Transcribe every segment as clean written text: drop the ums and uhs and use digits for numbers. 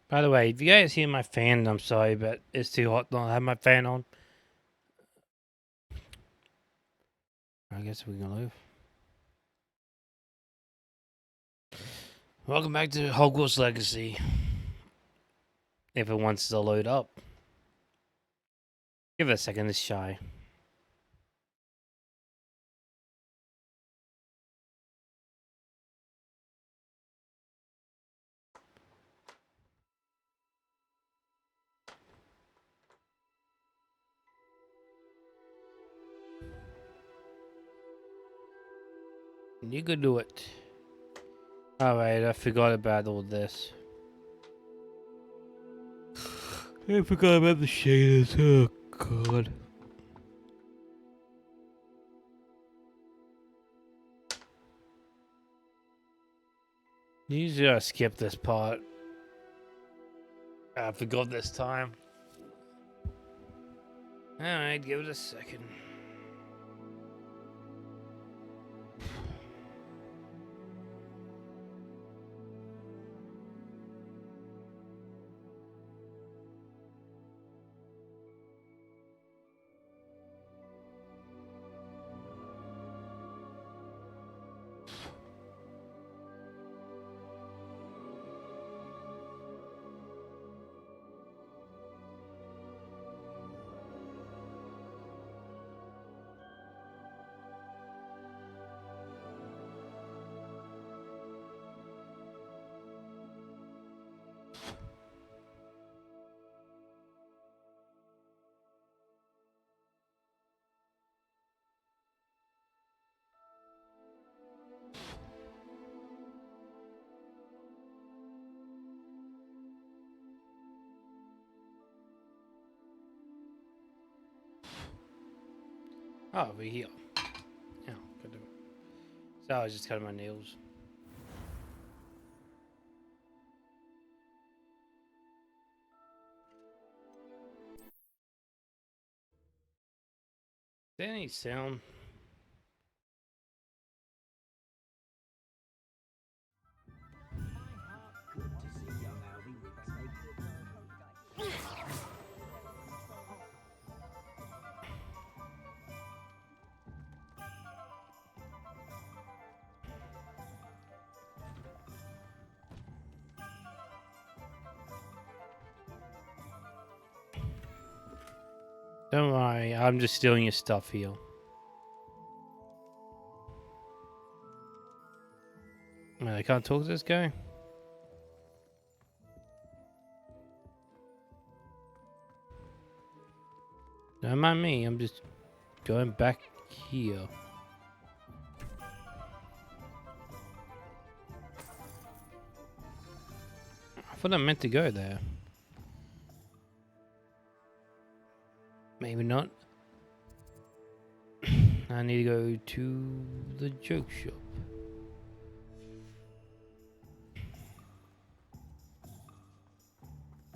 By the way, if you guys hear my fan, I'm sorry, but it's too hot not to have my fan on. I guess we can leave. Welcome back to Hogwarts Legacy. If it wants to load up. Give it a second, it's shy. You could do it. Alright, I forgot about all this. I forgot about the shaders. Oh, God. Usually I skip this part. I forgot this time. Alright, give it a second. Oh, over here. Yeah, good. So I was just cutting my nails. Is there any sound? Don't worry, I'm just stealing your stuff here. Man, I can't talk to this guy? Don't mind me, I'm just going back here. I thought I meant to go there. Maybe not. I need to go to the joke shop.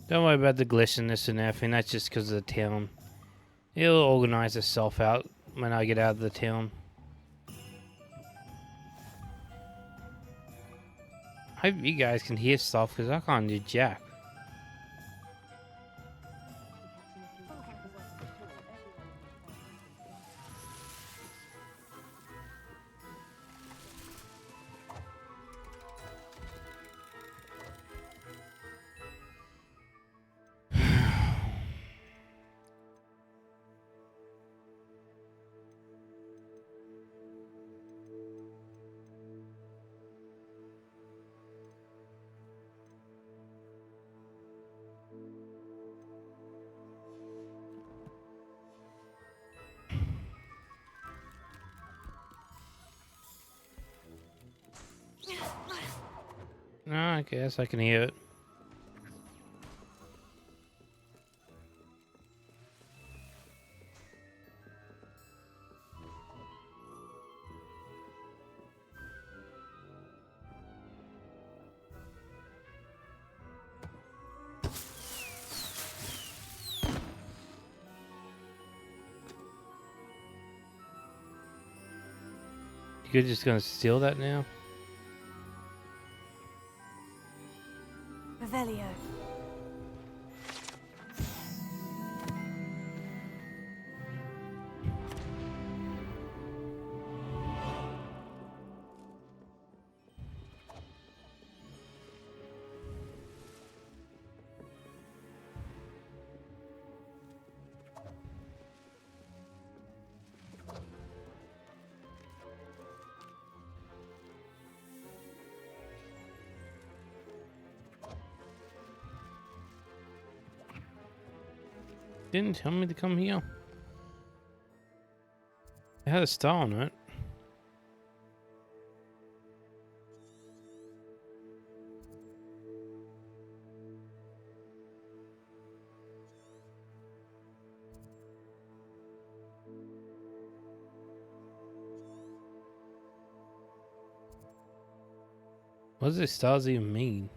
Don't worry about the glistenness and everything, that's just because of the town. It'll organize itself out when I get out of the town. I hope you guys can hear stuff because I can't do jack. I guess I can hear it. You're just gonna steal that now? Revelio. Didn't tell me to come here. It had a star on it. What does the stars even mean?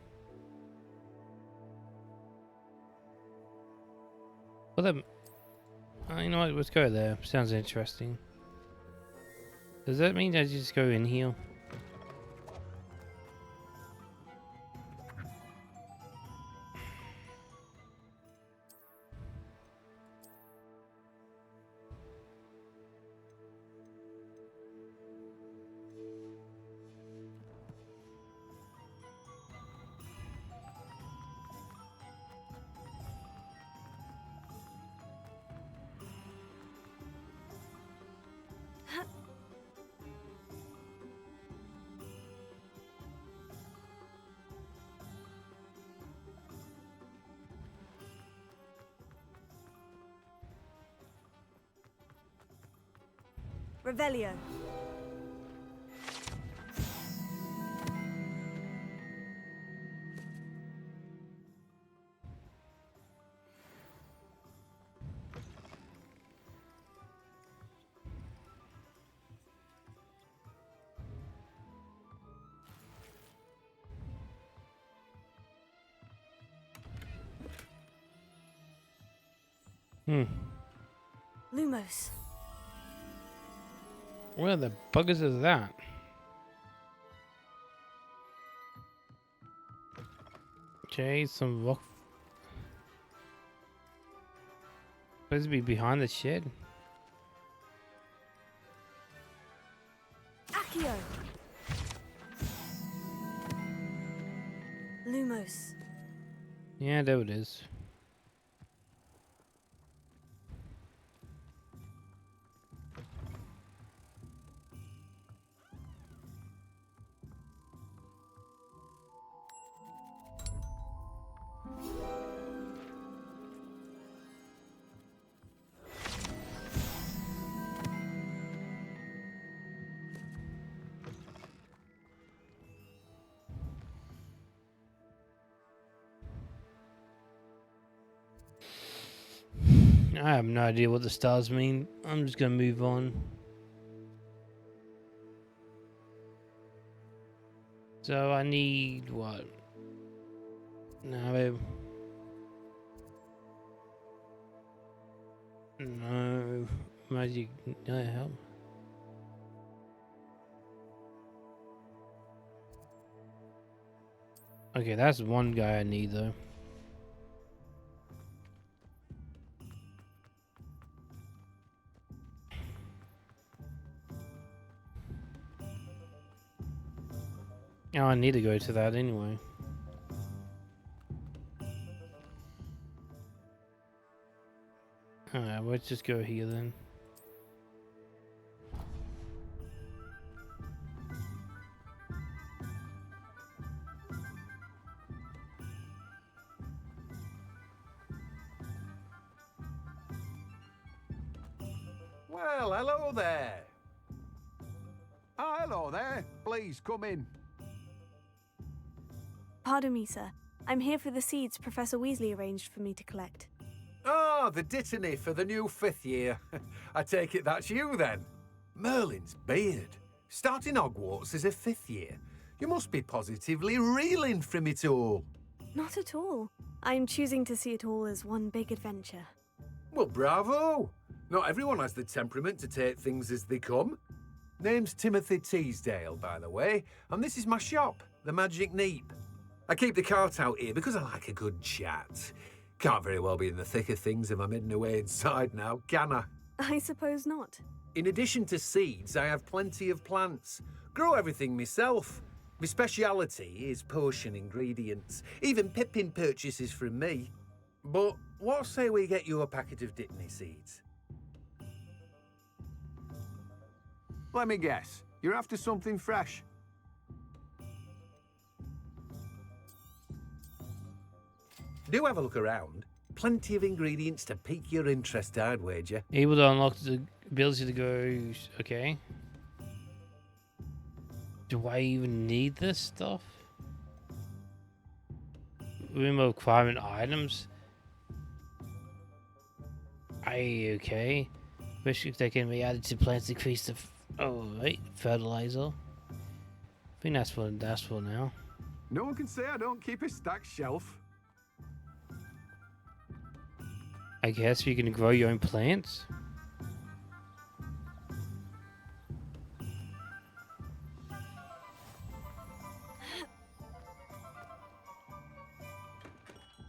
Well, you know what? Let's go there. Sounds interesting. Does that mean I just go in here? Revelio. Lumos. Where the buggers is that? Okay, some rock. Supposed to be behind the shed. Accio. Lumos. Yeah, there it is. I have no idea what the stars mean. I'm just gonna move on. So I need what? No. No. Magic. No help. Okay, that's one guy I need though. Oh, I need to go to that anyway. Alright, let's just go here then. Well, hello there. Oh, hello there. Please come in. Pardon me, sir. I'm here for the seeds Professor Weasley arranged for me to collect. Oh, the dittany for the new 5th year. I take it that's you then. Merlin's beard. Starting Hogwarts as a 5th year. You must be positively reeling from it all. Not at all. I'm choosing to see it all as one big adventure. Well, bravo. Not everyone has the temperament to take things as they come. Name's Timothy Teasdale, by the way, and this is my shop, the Magic Neep. I keep the cart out here because I like a good chat. Can't very well be in the thick of things if I'm hidden away inside now, can I? I suppose not. In addition to seeds, I have plenty of plants. Grow everything myself. My speciality is potion ingredients. Even Pippin purchases from me. But what say we get you a packet of Dittany seeds? Let me guess. You're after something fresh. Do have a look around. Plenty of ingredients to pique your interest, I'd wager. Able to unlock the ability to go. Okay. Do I even need this stuff? Remove requirement items. Okay. Wish if they can be added to plants to increase the. Oh right, fertilizer. I think that's for now. No one can say I don't keep a stacked shelf. I guess you can grow your own plants.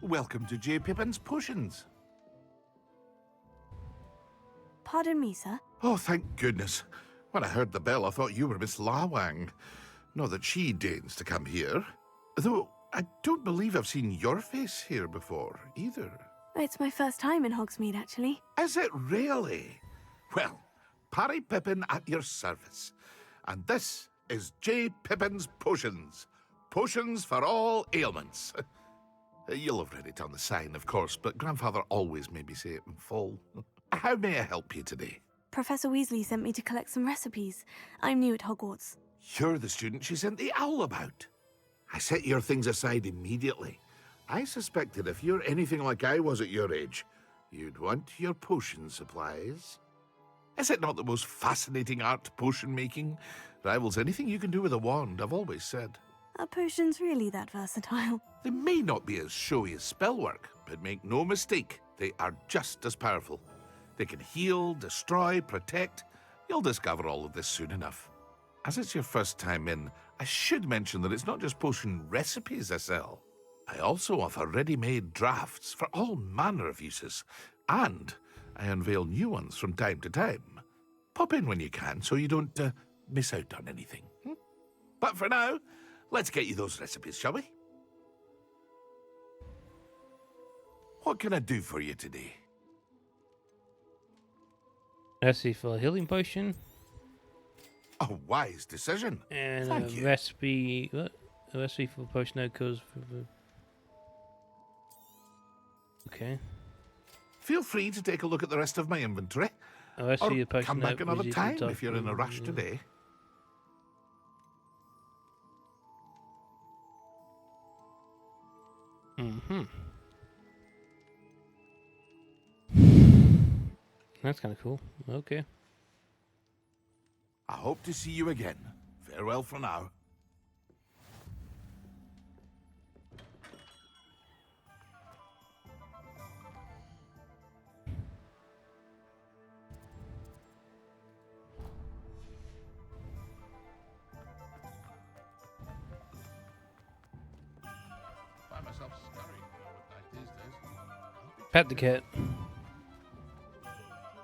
Welcome to J. Pippin's Potions. Pardon me, sir. Oh, thank goodness. When I heard the bell, I thought you were Miss Lawang. Not that she deigns to come here. Though, I don't believe I've seen your face here before, either. It's my first time in Hogsmeade, actually. Is it really? Well, Parry Pippin at your service. And this is J. Pippin's Potions. Potions for all ailments. You'll have read it on the sign, of course, but Grandfather always made me say it in full. How may I help you today? Professor Weasley sent me to collect some recipes. I'm new at Hogwarts. You're the student she sent the owl about. I set your things aside immediately. I suspected if you're anything like I was at your age, you'd want your potion supplies. Is it not the most fascinating art, potion making? Rivals anything you can do with a wand, I've always said. Are potions really that versatile? They may not be as showy as spellwork, but make no mistake, they are just as powerful. They can heal, destroy, protect. You'll discover all of this soon enough. As it's your first time in, I should mention that it's not just potion recipes I sell. I also offer ready-made drafts for all manner of uses, and I unveil new ones from time to time. Pop in when you can so you don't miss out on anything. But for now, let's get you those recipes, shall we? What can I do for you today? Recipe for a healing potion. A wise decision. And Thank a you. recipe. What? A recipe for potion that goes for the. Okay. Feel free to take a look at the rest of my inventory. A recipe Or of potion come back that another was time used if you're in a rush today. That's kind of cool. Okay. I hope to see you again. Farewell for now. Find myself scurrying with that these days. Pat the cat.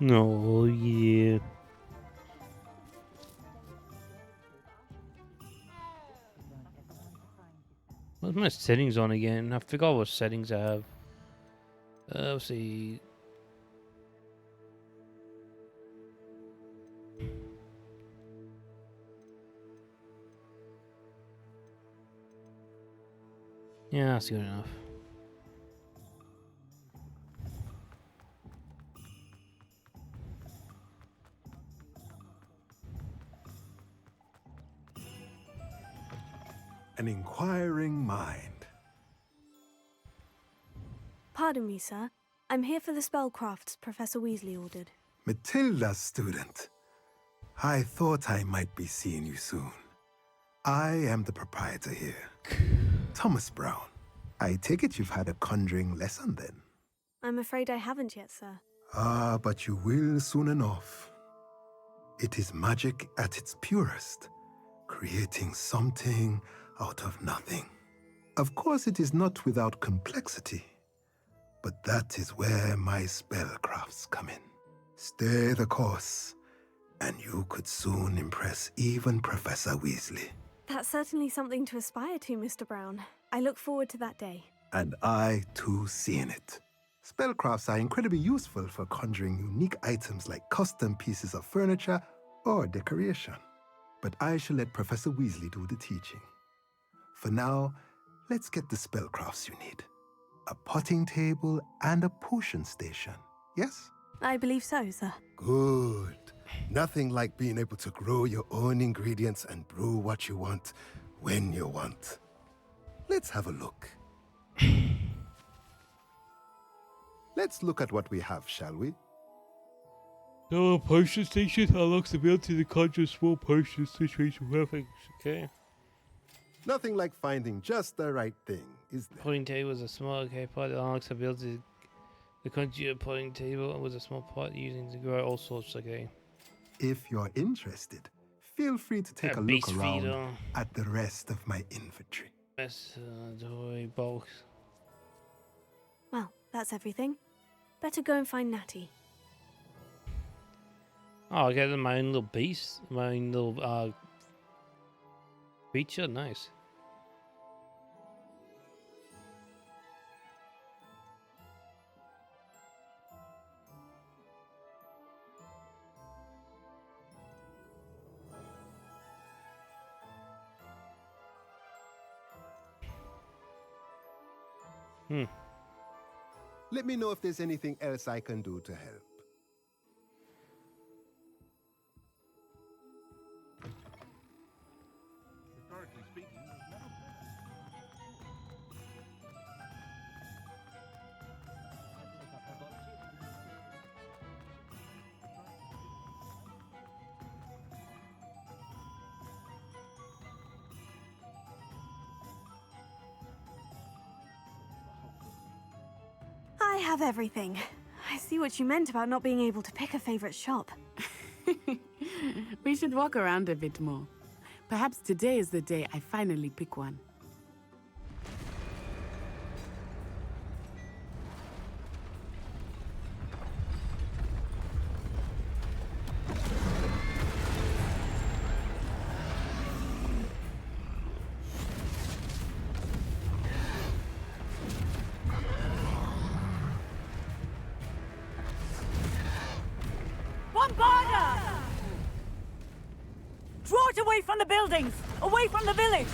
No, yeah. What's my settings on again? I forgot what settings I have. Let's see. Yeah, that's good enough. An inquiring mind. Pardon me, sir. I'm here for the spellcrafts Professor Weasley ordered. Matilda's student. I thought I might be seeing you soon. I am the proprietor here, Thomas Brown. I take it you've had a conjuring lesson then? I'm afraid I haven't yet, sir. Ah, but you will soon enough. It is magic at its purest, creating something out of nothing. Of course, it is not without complexity, but that is where my spellcrafts come in. Stay the course, and you could soon impress even Professor Weasley. That's certainly something to aspire to, Mr. Brown. I look forward to that day. And I, too, seeing it. Spellcrafts are incredibly useful for conjuring unique items like custom pieces of furniture or decoration. But I shall let Professor Weasley do the teaching. For now, let's get the spellcrafts you need. a potting table, and a potion station. Yes? I believe so, sir. Good. Nothing like being able to grow your own ingredients and brew what you want when you want. Let's have a look. Let's look at what we have, shall we? So a potion station unlocks the ability to conjure small potions situation perfect. Okay. Nothing like finding just the right thing, is there? Pudding table was a small okay pot that unlocks the ability to conjure a pudding table was a small pot using to grow all sorts. Okay. If you're interested, feel free to take a look beast around feeder. at the rest of my inventory. That's toy box. Well, that's everything. Better go and find Natty. Oh, I get my own little beast, my own little creature. Nice. Let me know if there's anything else I can do to help. Historically speaking, there's never I have everything. I see what you meant about not being able to pick a favorite shop. We should walk around a bit more. Perhaps today is the day I finally pick one. Bombarda! Draw it away from the buildings! Away from the village!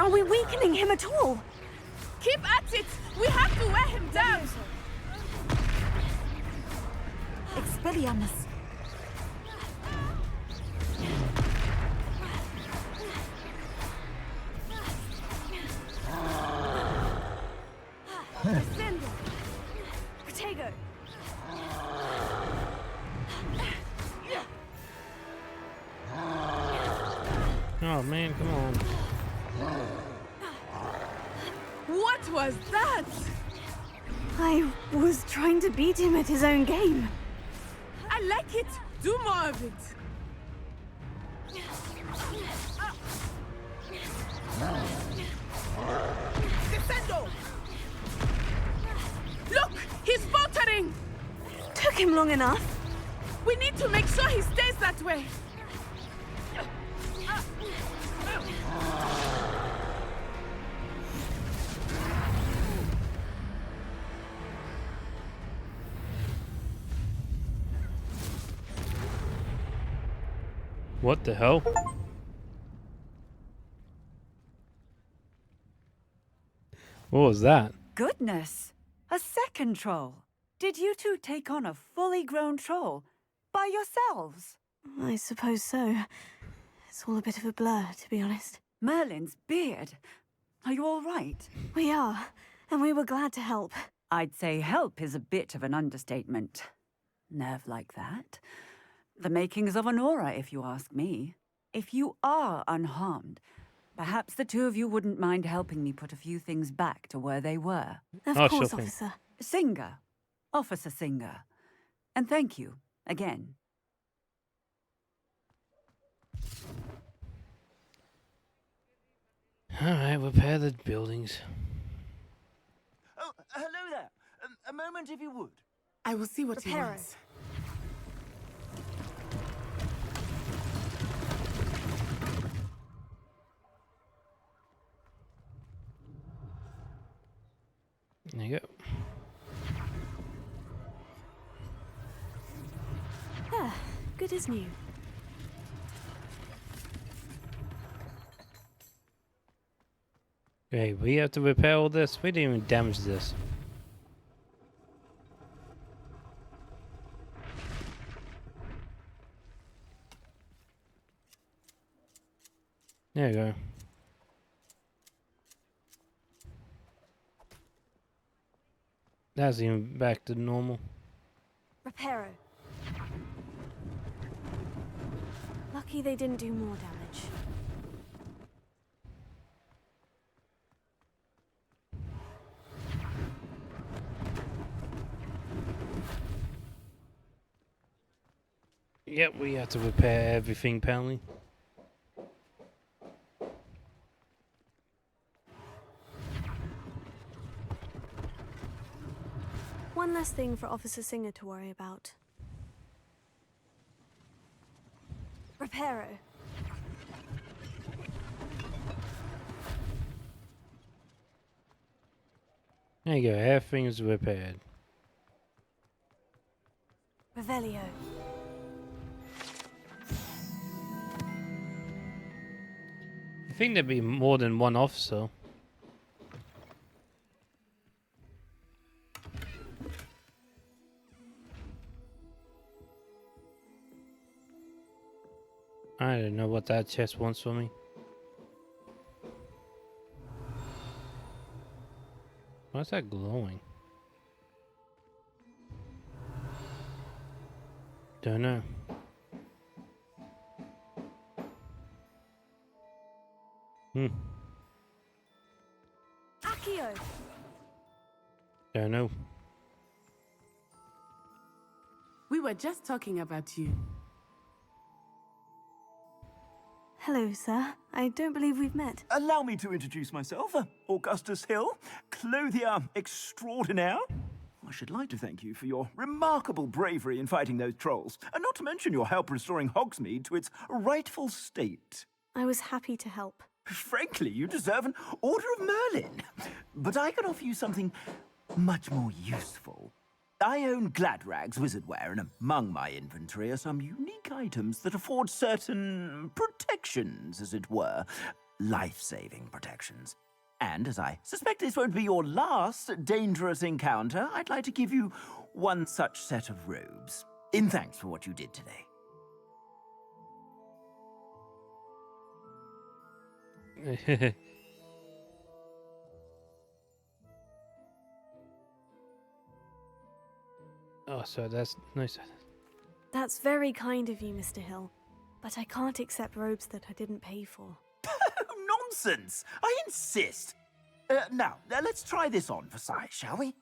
Are we weakening him at all? Keep at it! We have to wear him down! Expelliarmus! Ascend! Protego! Oh man, come on. What was that? I was trying to beat him at his own game. I like it! Do more of it! Descendo! Look! He's faltering! Took him long enough. We need to make sure he stays that way! What the hell? What was that? Goodness! A second troll! Did you two take on a fully grown troll? By yourselves? I suppose so. It's all a bit of a blur, to be honest. Merlin's beard! Are you all right? We are, and we were glad to help. I'd say help is a bit of an understatement. Nerve like that. The makings of an aura, if you ask me. If you are unharmed, perhaps the two of you wouldn't mind helping me put a few things back to where they were. Of Oh, course, sure thing. officer. Singer. Officer Singer. And thank you, again. Alright, repair the buildings. Oh, hello there. A moment if you would. I will see what he Reparo. wants. There you go. Ah, good as new. Okay, we have to repair all this. We didn't even damage this. There you go. That's even back to normal. Reparo. Lucky they didn't do more damage. Yep, we have to repair everything, apparently. One less thing for Officer Singer to worry about. Reparo. There you go, everything's repaired. Revelio. I think there'd be more than one officer. I don't know what that chest wants from me. Why's that glowing? Don't know. Accio. Don't know. We were just talking about you. Hello, sir. I don't believe we've met. Allow me to introduce myself, Augustus Hill, clothier extraordinaire. I should like to thank you for your remarkable bravery in fighting those trolls, and not to mention your help restoring Hogsmeade to its rightful state. I was happy to help. Frankly, you deserve an Order of Merlin. But I can offer you something much more useful. I own Gladrag's wizardware, and among my inventory are some unique items that afford certain protections, as it were. Life-saving protections. And as I suspect this won't be your last dangerous encounter, I'd like to give you one such set of robes, in thanks for what you did today. Oh, so that's nice. That's very kind of you, Mr. Hill. But I can't accept robes that I didn't pay for. Nonsense! I insist! Now, let's try this on for size, shall we?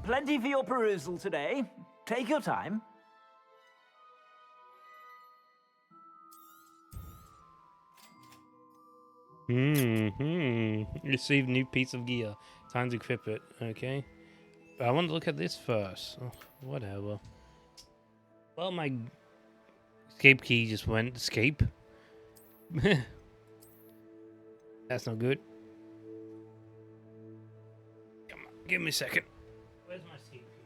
Plenty for your perusal today. Take your time. Receive new piece of gear. Time to equip it. Okay. But I want to look at this first. Oh, whatever. Well, my escape key just went escape. That's not good. Come on, give me a second. Where's my escape key?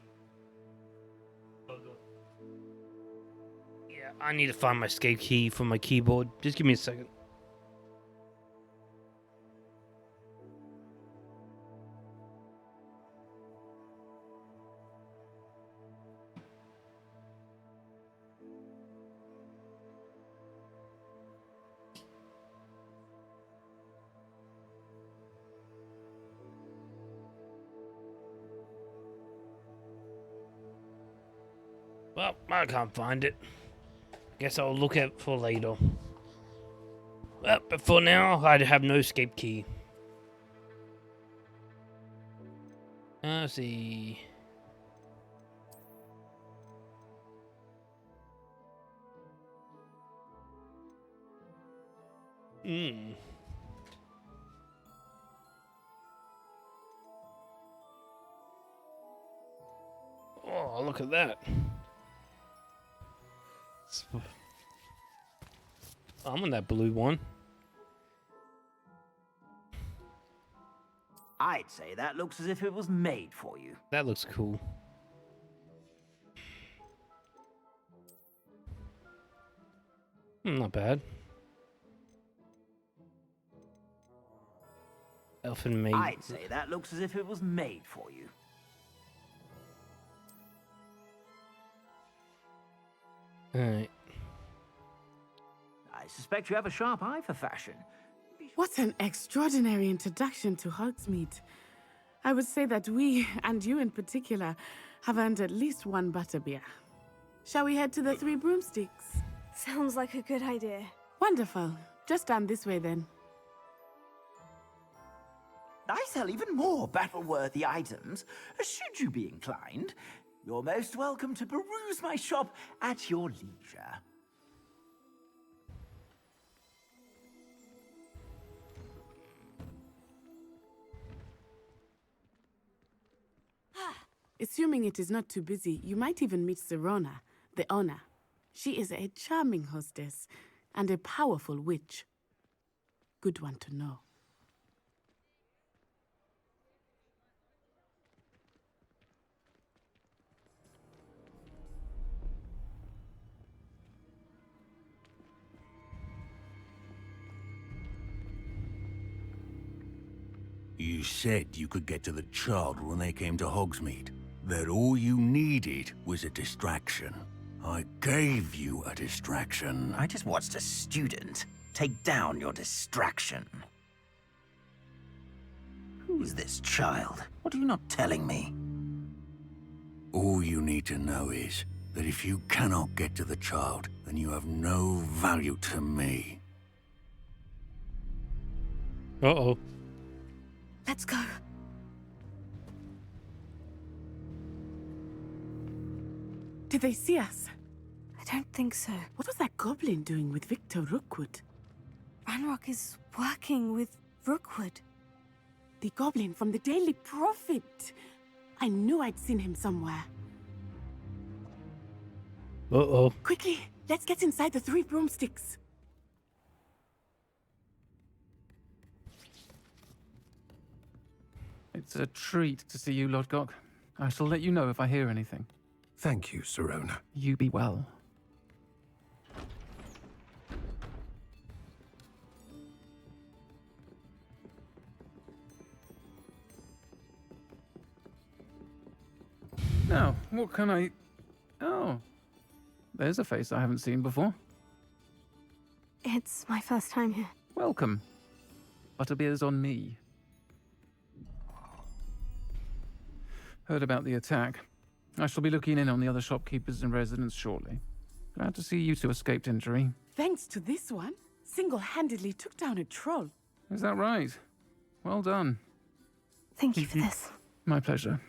Oh, go. Yeah, I need to find my escape key from my keyboard. Just give me a second. Well, I can't find it. Guess I'll look at it for later. Well, but for now, I have no escape key. Let's see. Oh, look at that. I'm on that blue one. I'd say that looks as if it was made for you. That looks cool. Not bad. Elfin made. I'd say that looks as if it was made for you. Alright. I suspect you have a sharp eye for fashion. What an extraordinary introduction to Hogsmeade. I would say that we, and you in particular, have earned at least one butterbeer. Shall we head to the Three Broomsticks? Sounds like a good idea. Wonderful. Just down this way then. I sell even more battle-worthy items. Should you be inclined, you're most welcome to peruse my shop at your leisure. Assuming it is not too busy, you might even meet Serona, the owner. She is a charming hostess and a powerful witch. Good one to know. You said you could get to the child when they came to Hogsmeade. That all you needed was a distraction. I gave you a distraction. I just watched a student take down your distraction. Who's this child? What are you not telling me? All you need to know is that if you cannot get to the child, then you have no value to me. Uh-oh. Let's go. Did they see us? I don't think so. What was that goblin doing with Victor Rookwood? Ranrock is working with Rookwood. The goblin from the Daily Prophet. I knew I'd seen him somewhere. Uh-oh. Quickly, let's get inside the Three Broomsticks. It's a treat to see you, Lodgok. I shall let you know if I hear anything. Thank you, Serona. You be well. Now, what can I... Oh, there's a face I haven't seen before. It's my first time here. Welcome. Butterbeer's on me. Heard about the attack. I shall be looking in on the other shopkeepers and residents shortly. Glad to see you two escaped injury. Thanks to this one, single-handedly took down a troll. Is that right? Well done. Thank you for this. My pleasure.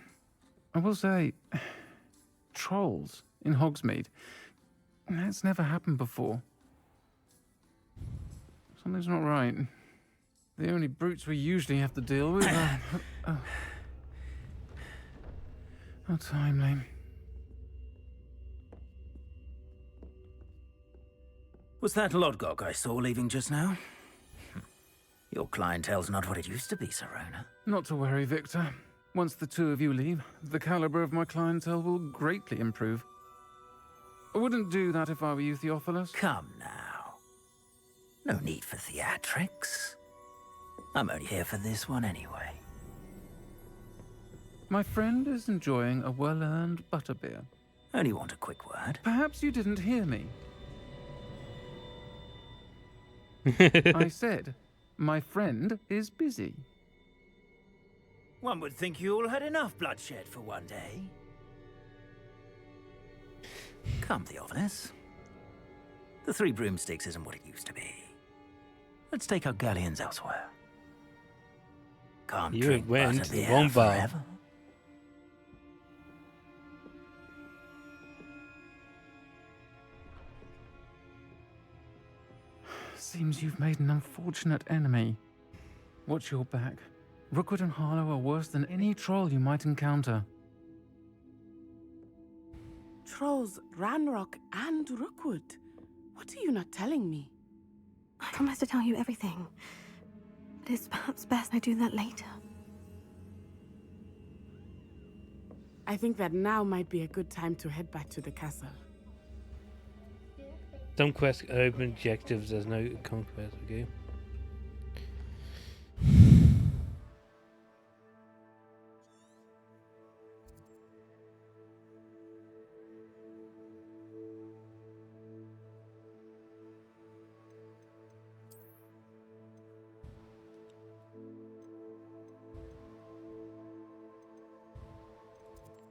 I will say, trolls in Hogsmeade. That's never happened before. Something's not right. The only brutes we usually have to deal with are... How timely. Was that Lodgok I saw leaving just now? Your clientele's not what it used to be, Serona. Not to worry, Victor. Once the two of you leave, the caliber of my clientele will greatly improve. I wouldn't do that if I were you, Theophilus. Come now. No need for theatrics. I'm only here for this one anyway. My friend is enjoying a well-earned butterbeer. Only want a quick word. Perhaps you didn't hear me. I said, my friend is busy. One would think you all had enough bloodshed for one day. Come, Theophilus. The Three Broomsticks isn't what it used to be. Let's take our galleons elsewhere. Can't You drink went to the butterbeer wrong bar. forever. Seems you've made an unfortunate enemy. Watch your back. Rookwood and Harlow are worse than any troll you might encounter. Trolls, Ranrock, and Rookwood. What are you not telling me? I promised to tell you everything. But it's perhaps best I do that later. I think that now might be a good time to head back to the castle. Some quests open objectives, there's no conquest, okay?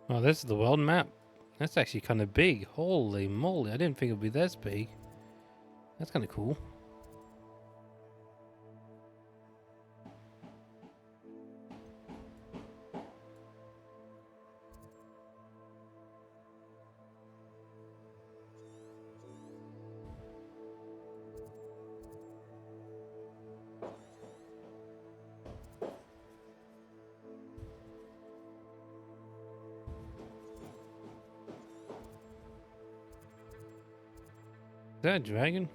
Oh, this is the world map. That's actually kind of big. Holy moly, I didn't think it would be this big. That's kind of cool. Is that a dragon?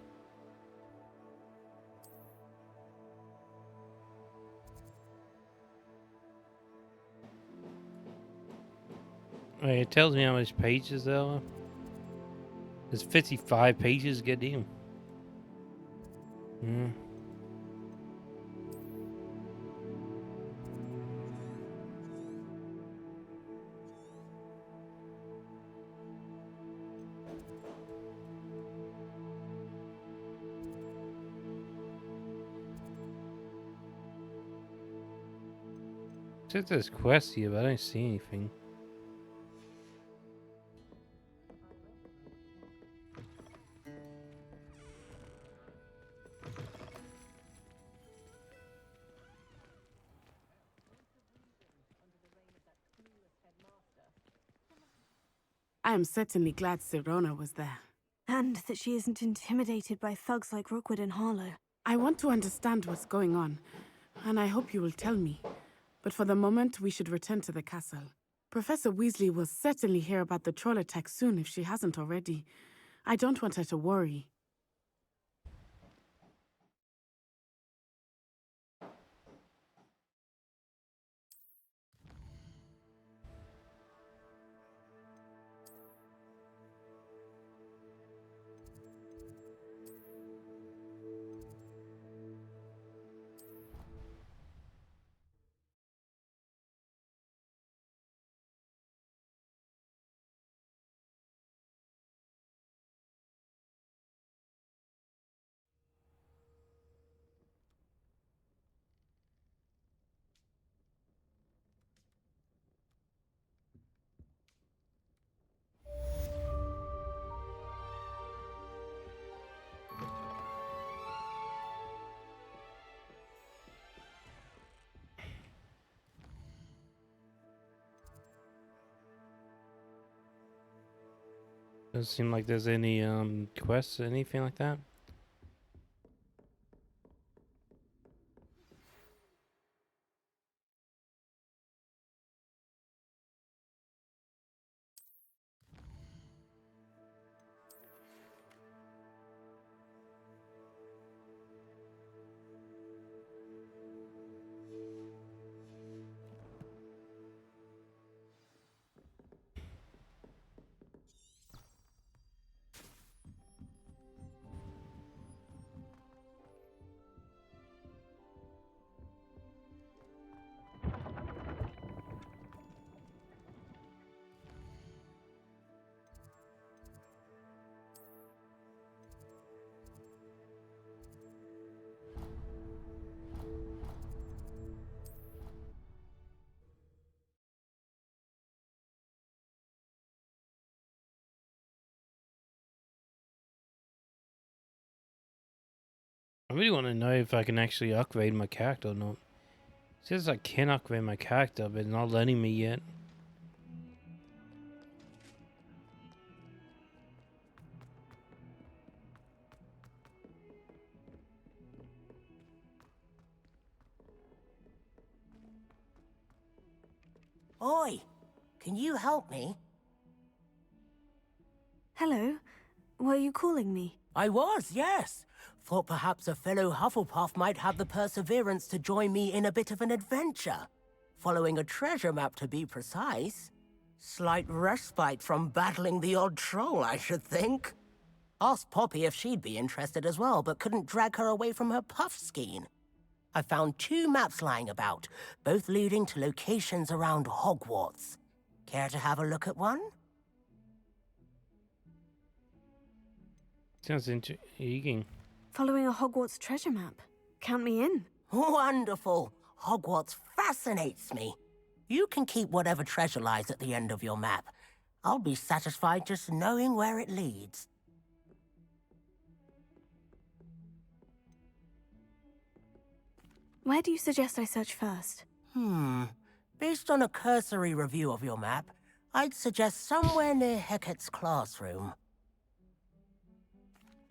Wait, it tells me how much pages there are. There's 55 pages, good deal. Hmm. Says there's quests here, but I don't see anything. I am certainly glad Sirona was there. And that she isn't intimidated by thugs like Rookwood and Harlow. I want to understand what's going on, and I hope you will tell me. But for the moment, we should return to the castle. Professor Weasley will certainly hear about the troll attack soon if she hasn't already. I don't want her to worry. Doesn't seem like there's any quests or anything like that. I really want to know if I can actually upgrade my character or not. It says I can upgrade my character, but it's not letting me yet. Oi, can you help me? Hello. Were you calling me? I was, yes. Thought perhaps a fellow Hufflepuff might have the perseverance to join me in a bit of an adventure. Following a treasure map, to be precise. Slight respite from battling the odd troll, I should think. Asked Poppy if she'd be interested as well, but couldn't drag her away from her puff skein. I found 2 maps lying about, both leading to locations around Hogwarts. Care to have a look at one? Sounds intriguing. Following a Hogwarts treasure map. Count me in. Wonderful. Hogwarts fascinates me. You can keep whatever treasure lies at the end of your map. I'll be satisfied just knowing where it leads. Where do you suggest I search first? Based on a cursory review of your map, I'd suggest somewhere near Hecat's classroom.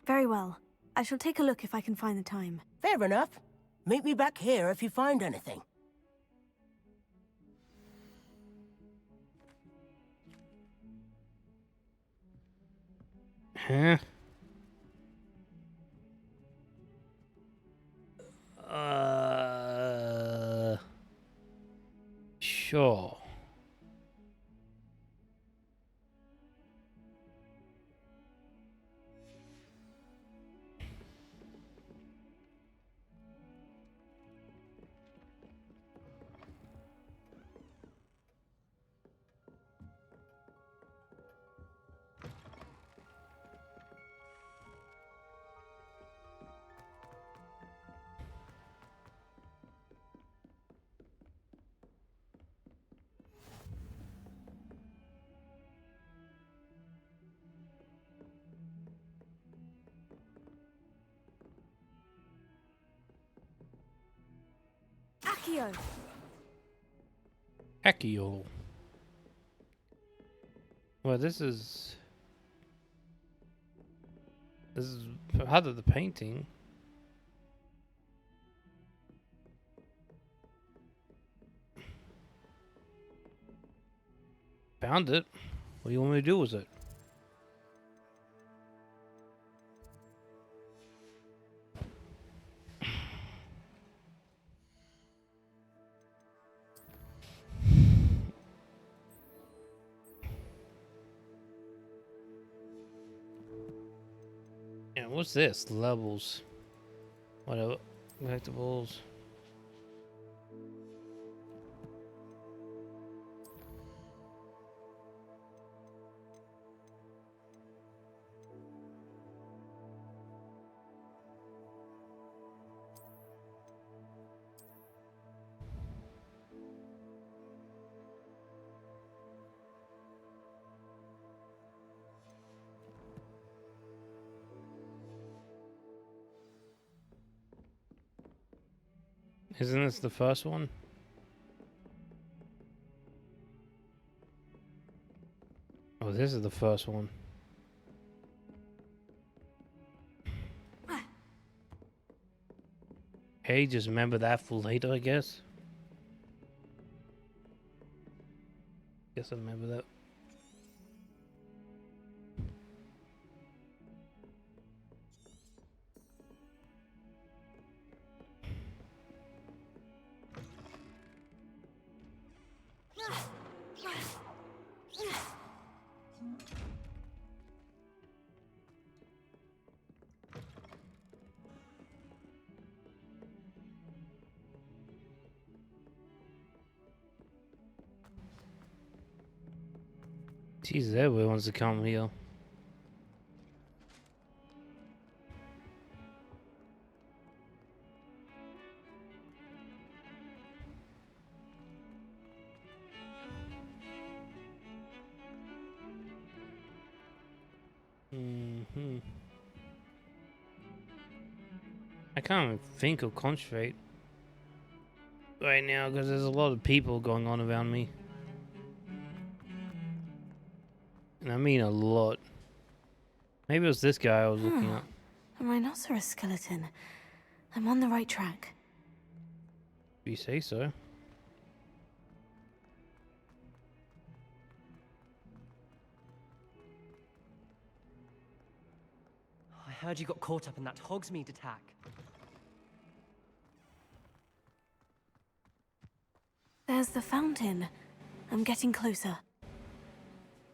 Very well. I shall take a look if I can find the time. Fair enough. Meet me back here if you find anything. Huh? Sure. Accio! Accio. Well, this is part of the painting. Found it. What do you want me to do with it? Yeah, what's this? Levels. Whatever. Collectibles. Isn't this the first one? Oh, this is the first one. Hey, just remember that for later, I guess. Guess I remember that. Jeez, everybody wants to come here. I can't even think or concentrate right now because there's a lot of people going on around me. And I mean a lot. Maybe it was this guy I was looking at. A rhinoceros skeleton. I'm on the right track. If you say so. heard you got caught up in that Hogsmeade attack. There's the fountain. I'm getting closer.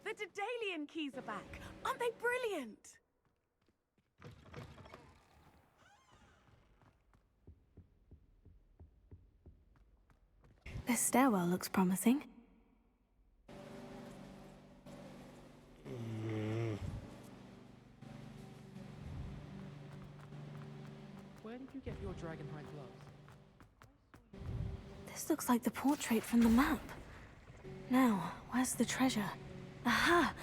The Daedalian keys are back. Aren't they brilliant? This stairwell looks promising. Where did you get your dragonhide gloves? This looks like the portrait from the map. Now, where's the treasure? Aha!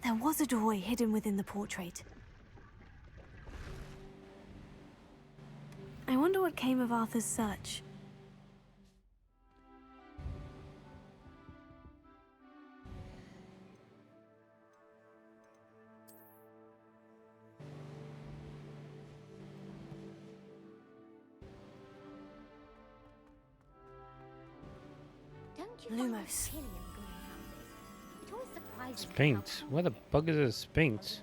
There was a doorway hidden within the portrait. I wonder what came of Arthur's search. Lumos. Sphinx? Where the bug is a Sphinx?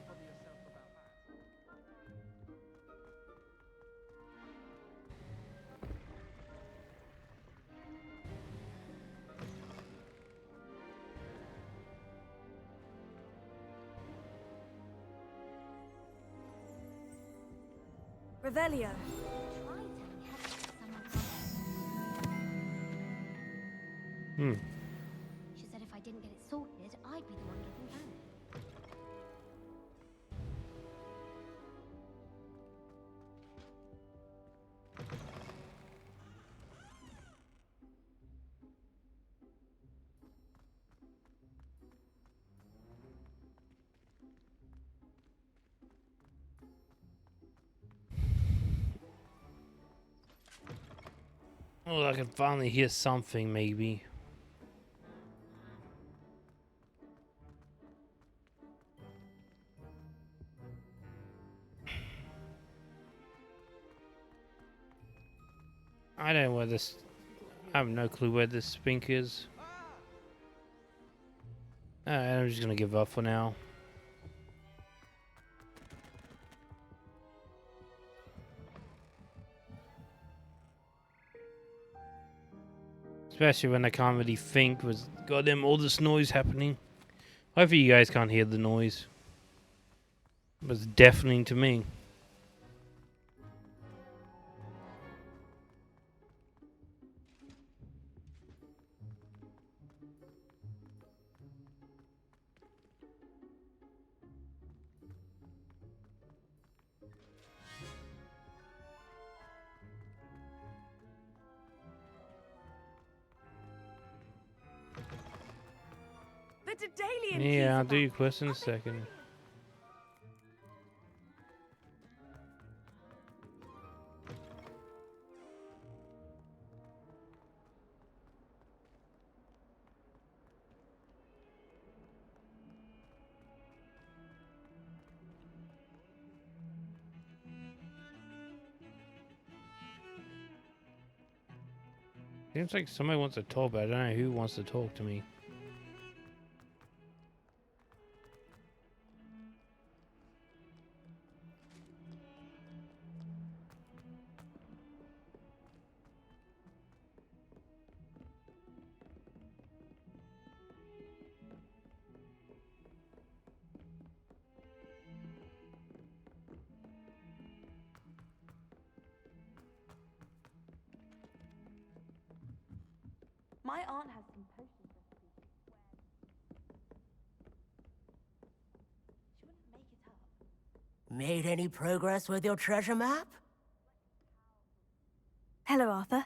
Revelio. She said if I didn't get it sorted, I'd be the one getting panic. Oh, I can finally hear something, maybe. I don't know where this... I have no clue where this Sphinx is. I'm just gonna give up for now. Especially when I can't really think with goddamn all this noise happening. Hopefully you guys can't hear the noise. It was deafening to me. The Daedalian keys Yeah, are I'll do your back. quest in a second. Seems like somebody wants to talk, but I don't know who wants to talk to me. My aunt has some potions recipes. She wouldn't make it up. Made any progress with your treasure map? Hello, Arthur.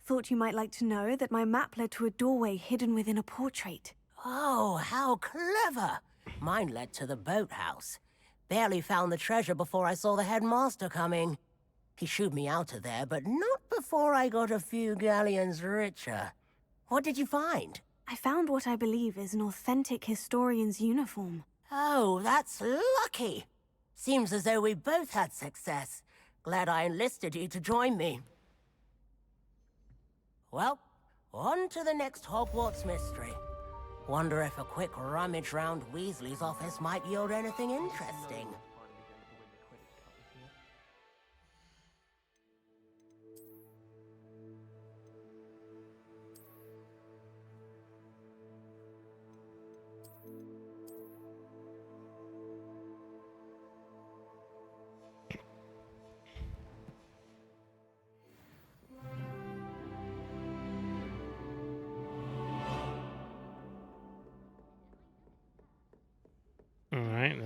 Thought you might like to know that my map led to a doorway hidden within a portrait. Oh, how clever! Mine led to the boathouse. Barely found the treasure before I saw the headmaster coming. He shooed me out of there, but not before I got a few galleons richer. What did you find? I found what I believe is an authentic historian's uniform. Oh, that's lucky. Seems as though we both had success. Glad I enlisted you to join me. Well, on to the next Hogwarts mystery. Wonder if a quick rummage round Weasley's office might yield anything interesting.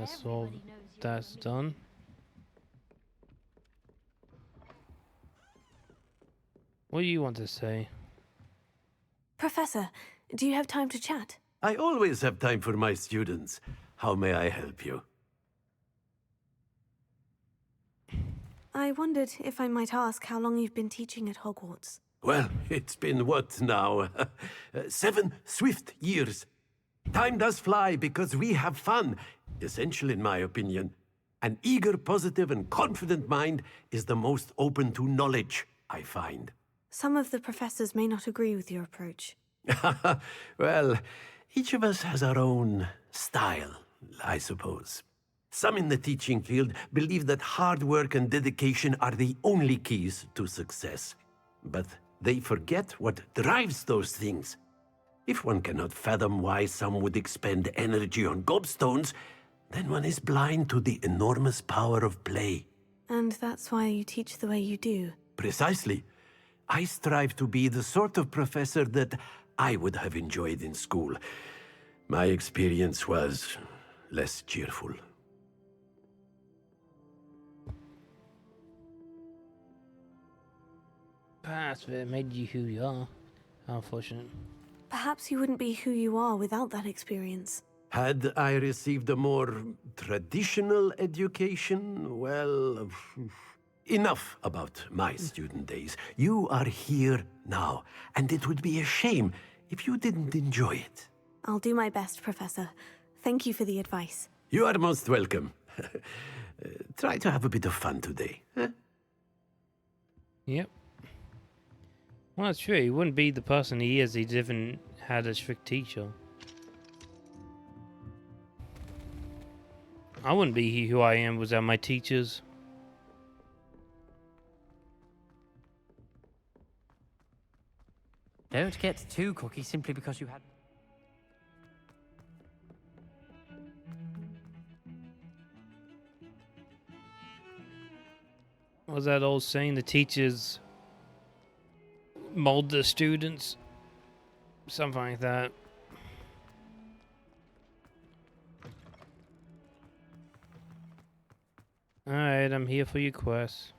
That's all. That's done. What do you want to say? Professor, do you have time to chat? I always have time for my students. How may I help you? I wondered if I might ask how long you've been teaching at Hogwarts. Well, it's been what now? 7 swift years. Time does fly because we have fun. Essential in my opinion. An eager, positive, and confident mind is the most open to knowledge, I find. Some of the professors may not agree with your approach. Well, each of us has our own style, I suppose. Some in the teaching field believe that hard work and dedication are the only keys to success. But they forget what drives those things. If one cannot fathom why some would expend energy on gobstones, then one is blind to the enormous power of play. And that's why you teach the way you do. Precisely. I strive to be the sort of professor that I would have enjoyed in school. My experience was less cheerful. Perhaps it made you who you are. How unfortunate. Perhaps you wouldn't be who you are without that experience. Had I received a more traditional education, well, enough about my student days. You are here now, and it would be a shame if you didn't enjoy it. I'll do my best, Professor. Thank you for the advice. You are most welcome. Try to have a bit of fun today. Huh? Yep. Well, that's true. He wouldn't be the person he is if he didn't had a strict teacher. I wouldn't be who I am without my teachers. Don't get too cocky simply because you had... What was that old saying? The teachers mold the students. Something like that. Alright, I'm here for your quest.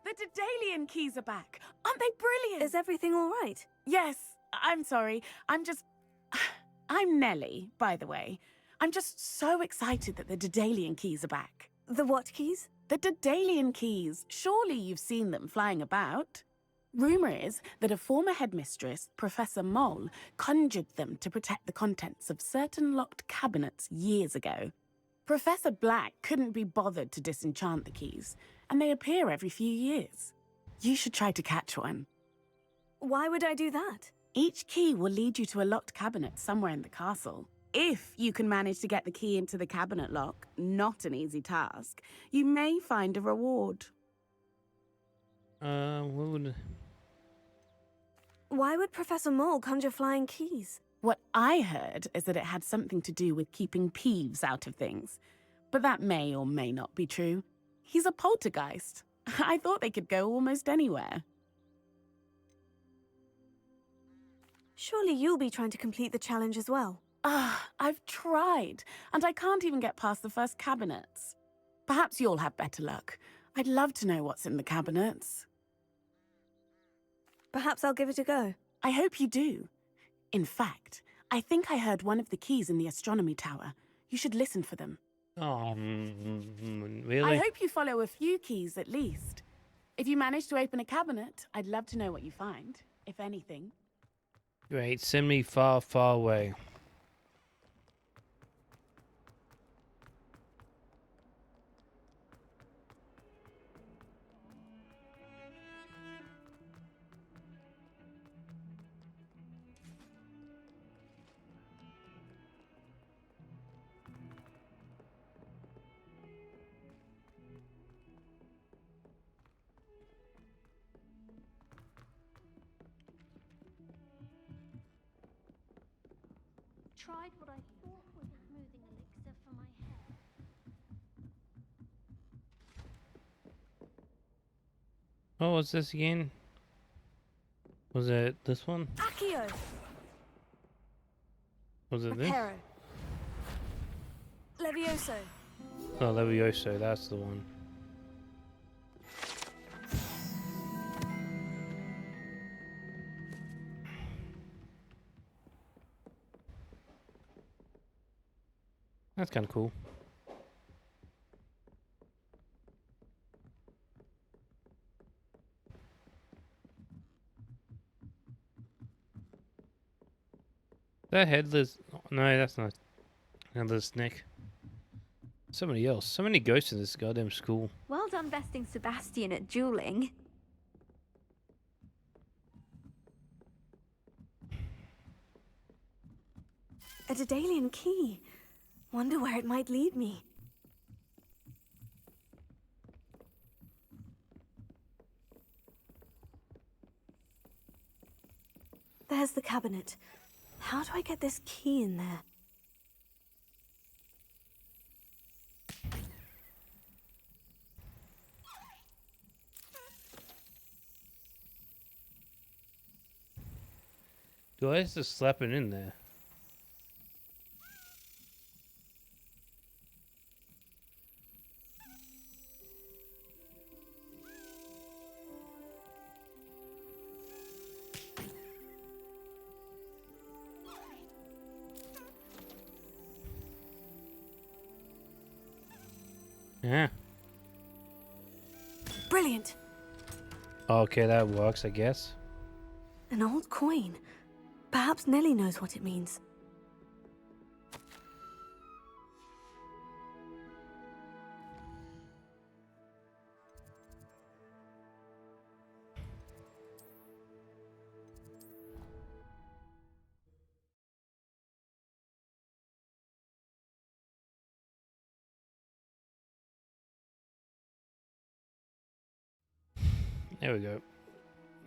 The Daedalian keys are back. Aren't they brilliant? Is everything all right? Yes. I'm sorry. I'm Nellie, by the way. I'm just so excited that the Daedalian keys are back. The what keys? The Daedalian keys. Surely you've seen them flying about. Rumour is that a former headmistress, Professor Mole, conjured them to protect the contents of certain locked cabinets years ago. Professor Black couldn't be bothered to disenchant the keys, and they appear every few years. You should try to catch one. Why would I do that? Each key will lead you to a locked cabinet somewhere in the castle. If you can manage to get the key into the cabinet lock, not an easy task, you may find a reward. What would... Why would Professor Mole conjure flying keys? What I heard is that it had something to do with keeping Peeves out of things. But that may or may not be true. He's a poltergeist. I thought they could go almost anywhere. Surely you'll be trying to complete the challenge as well. I've tried, and I can't even get past the first cabinets. Perhaps you'll have better luck. I'd love to know what's in the cabinets. Perhaps I'll give it a go. I hope you do. In fact, I think I heard one of the keys in the astronomy tower. You should listen for them. Oh, really? I hope you follow a few keys at least. If you manage to open a cabinet, I'd love to know what you find, if anything. Great, send me far, far away. Tried what I thought was a smoothing elixir for my hair. What was this again? Was it this one? Accio! Was it this? Reparo. Levioso. Oh, Levioso, that's the one. That's kind of cool. That headless... No, that's not headless Nick. Somebody else. So many ghosts in this goddamn school. Well done besting Sebastian at dueling. A Daedalian key. Wonder where it might lead me. There's the cabinet. How do I get this key in there? Do I just slap it in there? Yeah. Brilliant. Okay, that works, I guess. An old coin. Perhaps Nellie knows what it means. There we go.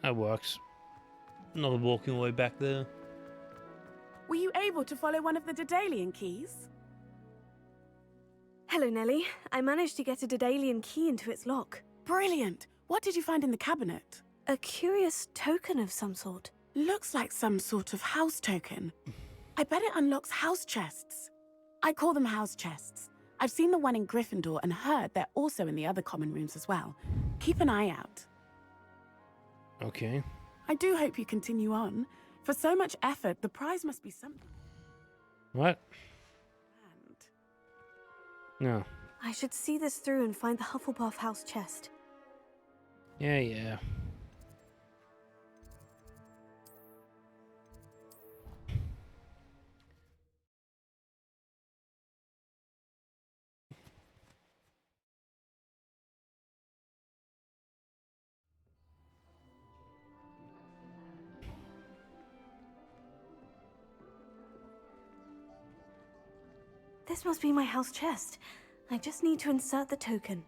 That works. Another walking way back there. Were you able to follow one of the Daedalian keys? Hello, Nellie. I managed to get a Daedalian key into its lock. Brilliant. What did you find in the cabinet? A curious token of some sort. Looks like some sort of house token. I bet it unlocks house chests. I call them house chests. I've seen the one in Gryffindor and heard they're also in the other common rooms as well. Keep an eye out. Okay. I do hope you continue on. For so much effort, the prize must be something. What? And No. I should see this through and find the Hufflepuff house chest. Yeah. This must be my house chest. I just need to insert the token.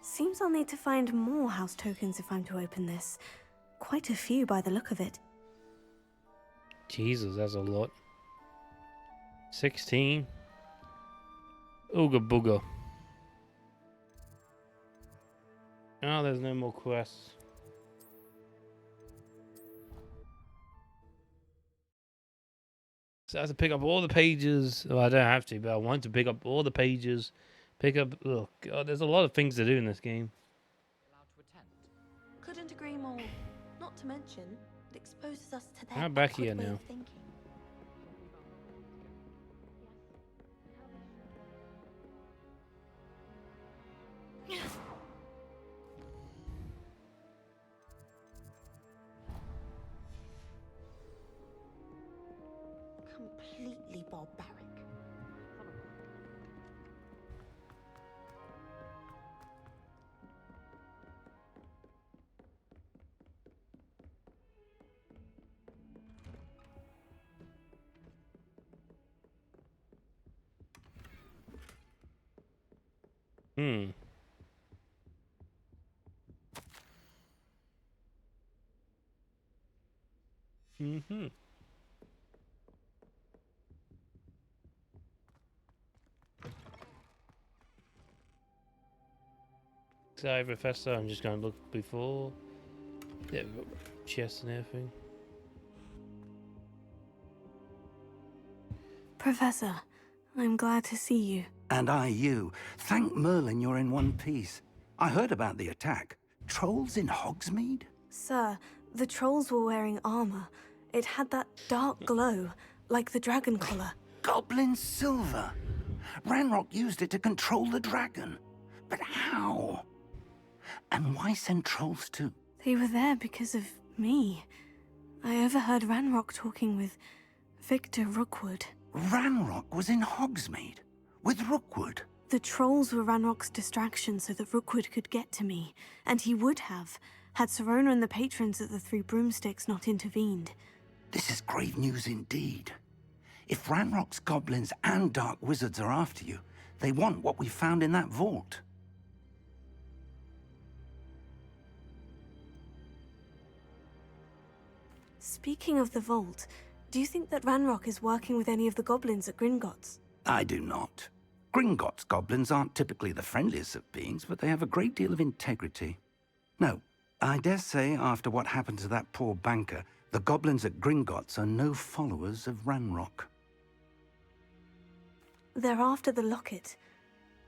Seems I'll need to find more house tokens if I'm to open this. Quite a few by the look of it. Jesus, that's a lot. 16. Ooga booga. Oh, there's no more quests. So I have to pick up all the pages. Well, I don't have to, but I want to pick up all the pages. Pick up... Oh, God, there's a lot of things to do in this game. Couldn't agree more. Not to mention, it exposes us to their I'm back awkward here way now. of thinking. Completely barbaric. Hmm. Mm-hmm. Sorry, Professor, I'm just going to look before. There we go. Chest and everything. Professor, I'm glad to see you. And I you. Thank Merlin you're in one piece. I heard about the attack. Trolls in Hogsmeade? Sir, the trolls were wearing armor. It had that dark glow, like the dragon collar. Goblin silver. Ranrock used it to control the dragon. But how? And why send trolls too? They were there because of me. I overheard Ranrock talking with Victor Rookwood. Ranrock was in Hogsmeade? With Rookwood? The trolls were Ranrock's distraction so that Rookwood could get to me. And he would have, had Serona and the patrons at the Three Broomsticks not intervened. This is grave news indeed. If Ranrock's goblins and dark wizards are after you, they want what we found in that vault. Speaking of the vault, do you think that Ranrock is working with any of the goblins at Gringotts? I do not. Gringotts goblins aren't typically the friendliest of beings, but they have a great deal of integrity. No, I dare say after what happened to that poor banker, the goblins at Gringotts are no followers of Ranrock. They're after the locket.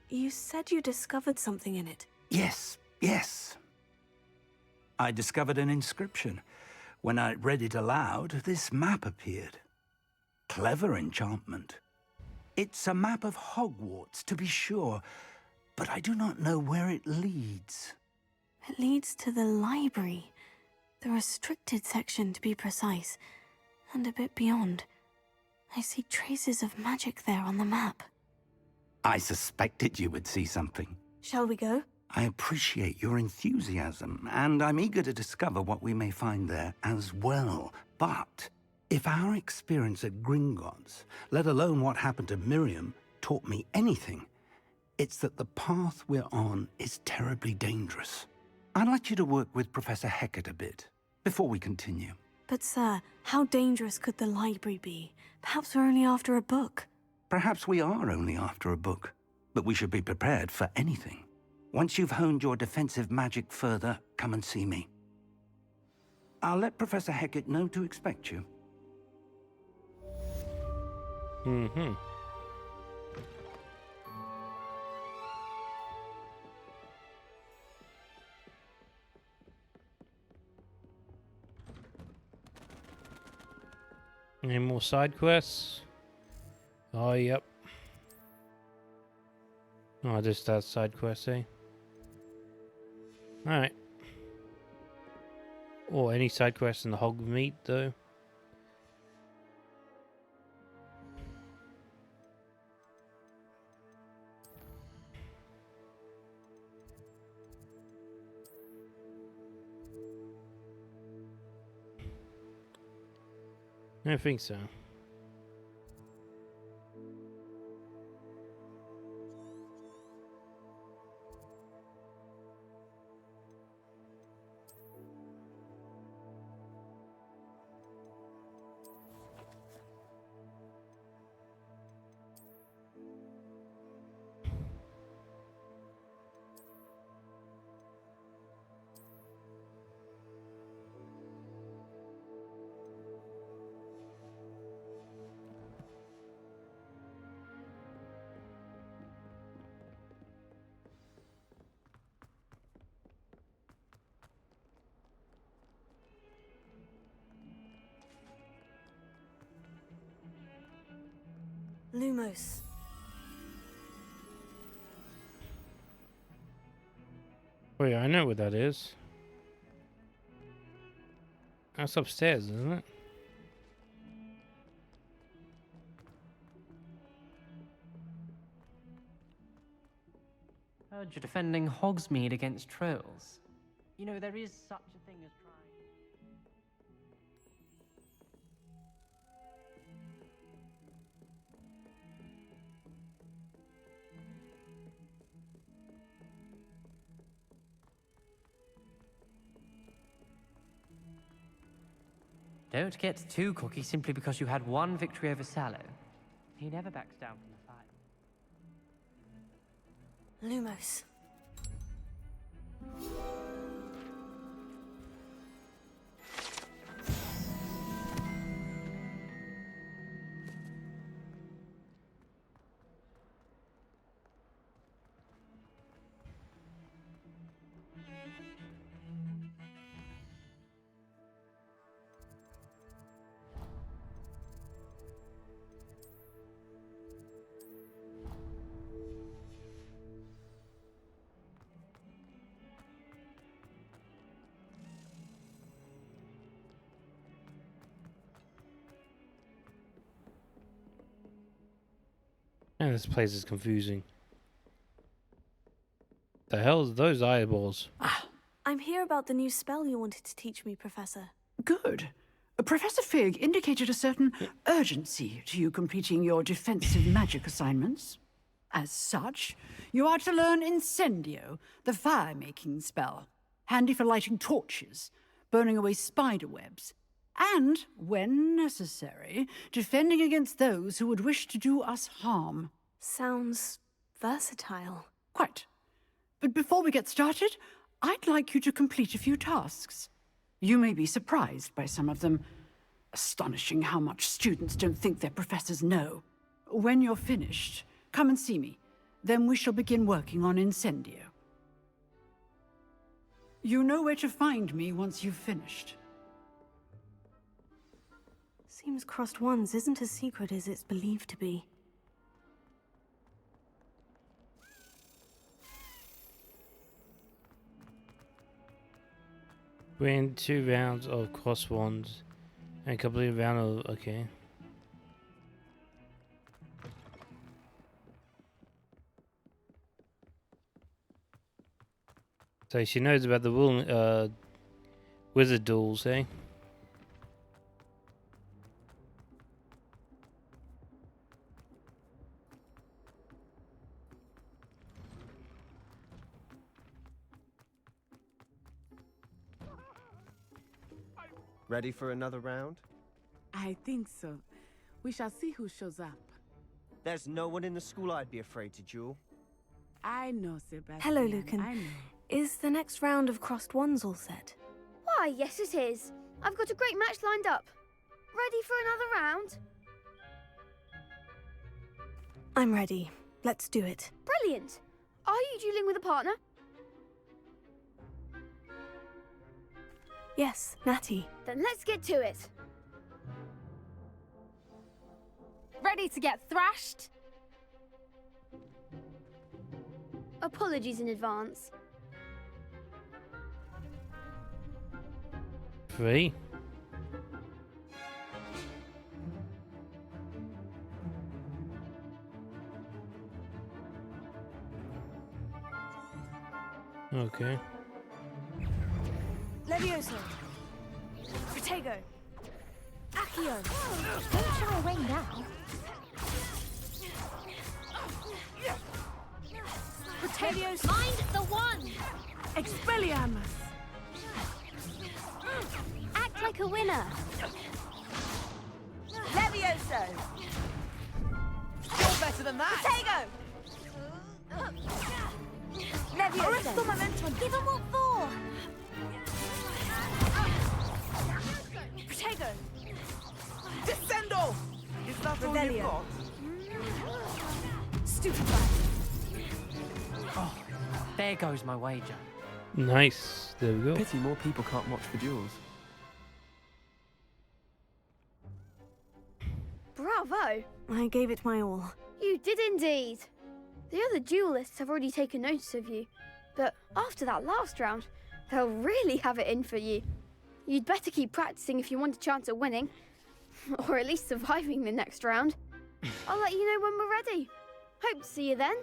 You said you discovered something in it. Yes. I discovered an inscription. When I read it aloud, this map appeared. Clever enchantment. It's a map of Hogwarts, to be sure, but I do not know where it leads. It leads to the library. The restricted section, to be precise, and a bit beyond. I see traces of magic there on the map. I suspected you would see something. Shall we go? I appreciate your enthusiasm, and I'm eager to discover what we may find there as well. But if our experience at Gringotts, let alone what happened to Miriam, taught me anything, it's that the path we're on is terribly dangerous. I'd like you to work with Professor Hecat a bit, before we continue. But sir, how dangerous could the library be? Perhaps we're only after a book. Perhaps we are only after a book, but we should be prepared for anything. Once you've honed your defensive magic further, come and see me. I'll let Professor Hecat know to expect you. Mm-hmm. Any more side quests? Oh, yep. Oh, just that side quest, eh? Alright. Or any side quests in the Hogsmeade, though. I don't think so. Lumos. Wait, I know what that is. That's upstairs, isn't it? Heard you're defending Hogsmeade against trolls. You know, there is such a thing as trying. Don't get too cocky simply because you had one victory over Sallow. He never backs down from the fight. Lumos. And this place is confusing. The hell is those eyeballs? I'm here about the new spell you wanted to teach me, Professor. Good. Professor Fig indicated a certain urgency to you completing your defensive magic assignments. As such, you are to learn Incendio, the fire-making spell, handy for lighting torches, burning away spider webs, and, when necessary, defending against those who would wish to do us harm. Sounds versatile. Quite. But before we get started, I'd like you to complete a few tasks. You may be surprised by some of them. Astonishing how much students don't think their professors know. When you're finished, come and see me. Then we shall begin working on Incendio. You know where to find me once you've finished. Seems Crossed Wands isn't as secret as it's believed to be. Win 2 rounds of Cross Wands and complete a round of... okay. So she knows about the wizard duels, eh? Ready for another round? I think so. We shall see who shows up. There's no one in the school I'd be afraid to duel. I know, Sebastian. Hello, Lucan. I know. Is the next round of Crossed Wands all set? Why, yes it is. I've got a great match lined up. Ready for another round? I'm ready. Let's do it. Brilliant. Are you dueling with a partner? Yes, Natty. Then let's get to it. Ready to get thrashed? Apologies in advance. 3. Okay. Levioso. Protego. Accio. Don't shy away now. Levioso. Mind the one. Expelliarmus! Act like a winner. Levioso. You're better than that! Protego. Levioso. Momentum. Give them what for. Protego. Descendo! Is that all you've Revelio. got? Stupefy. Oh, there goes my wager. Nice. There we go. Pity more people can't watch the duels. Bravo. I gave it my all. You did indeed. The other duelists have already taken notice of you, but after that last round, they'll really have it in for you. You'd better keep practicing if you want a chance at winning, or at least surviving the next round. I'll let you know when we're ready. Hope to see you then.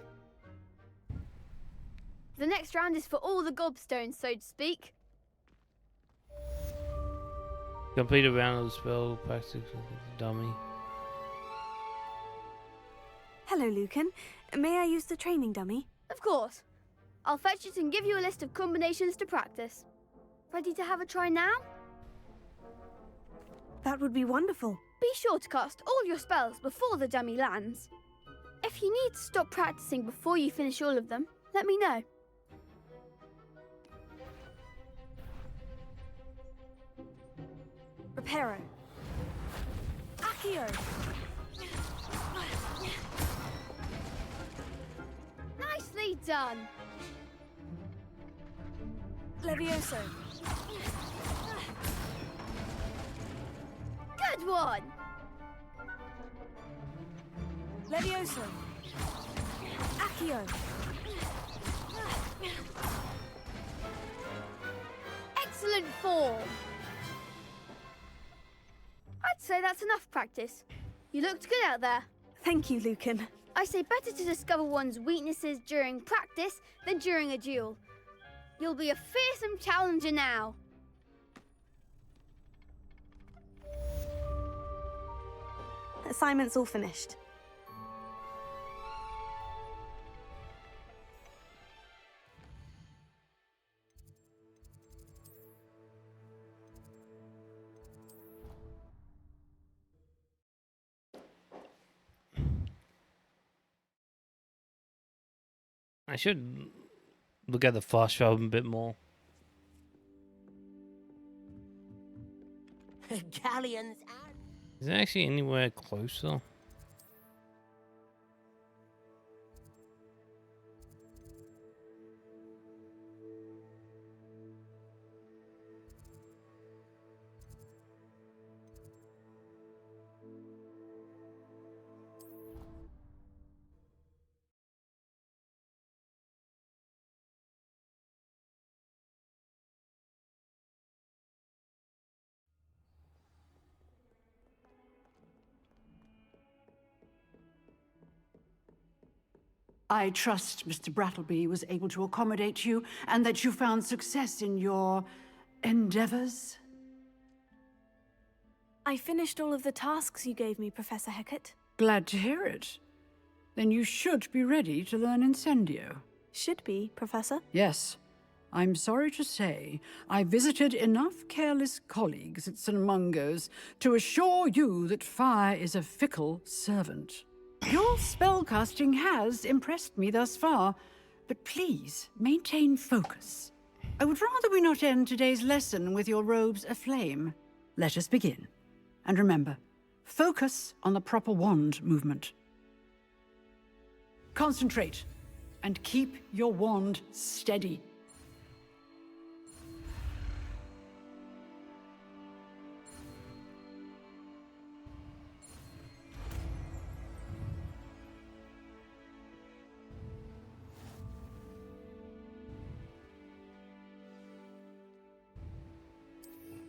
The next round is for all the gobstones, so to speak. Complete a round of the spell practice with the dummy. Hello, Lucan. May I use the training dummy? Of course. I'll fetch it and give you a list of combinations to practice. Ready to have a try now? That would be wonderful. Be sure to cast all your spells before the dummy lands. If you need to stop practicing before you finish all of them, let me know. Reparo. Accio. Nicely done. Levioso. Good one. Levioso. Accio. Excellent form. I'd say that's enough practice. You looked good out there. Thank you, Lucan. I say better to discover one's weaknesses during practice than during a duel. You'll be a fearsome challenger now. Assignment's all finished. I should look at the fast travel a bit more. Galleons Is it actually anywhere closer? I trust Mr. Brattleby was able to accommodate you and that you found success in your endeavors. I finished all of the tasks you gave me, Professor Hecat. Glad to hear it. Then you should be ready to learn Incendio. Should be, Professor. Yes. I'm sorry to say, I visited enough careless colleagues at St. Mungo's to assure you that fire is a fickle servant. Your spellcasting has impressed me thus far, but please maintain focus. I would rather we not end today's lesson with your robes aflame. Let us begin. And remember, focus on the proper wand movement. Concentrate, and keep your wand steady.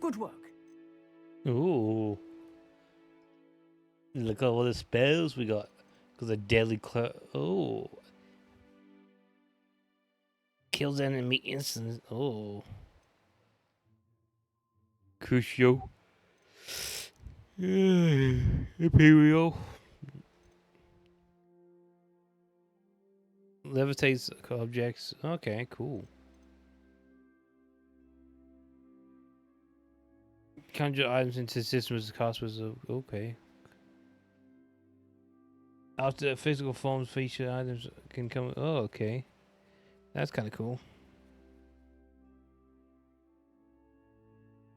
Good work. Ooh. Look at all the spells we got. Because a deadly oh. Kills enemy instant. Oh. Crucio. Imperial. Levitates objects. Okay, cool. Conjure items into systems the cost was okay. After physical forms feature items can come. Oh, okay. That's kind of cool.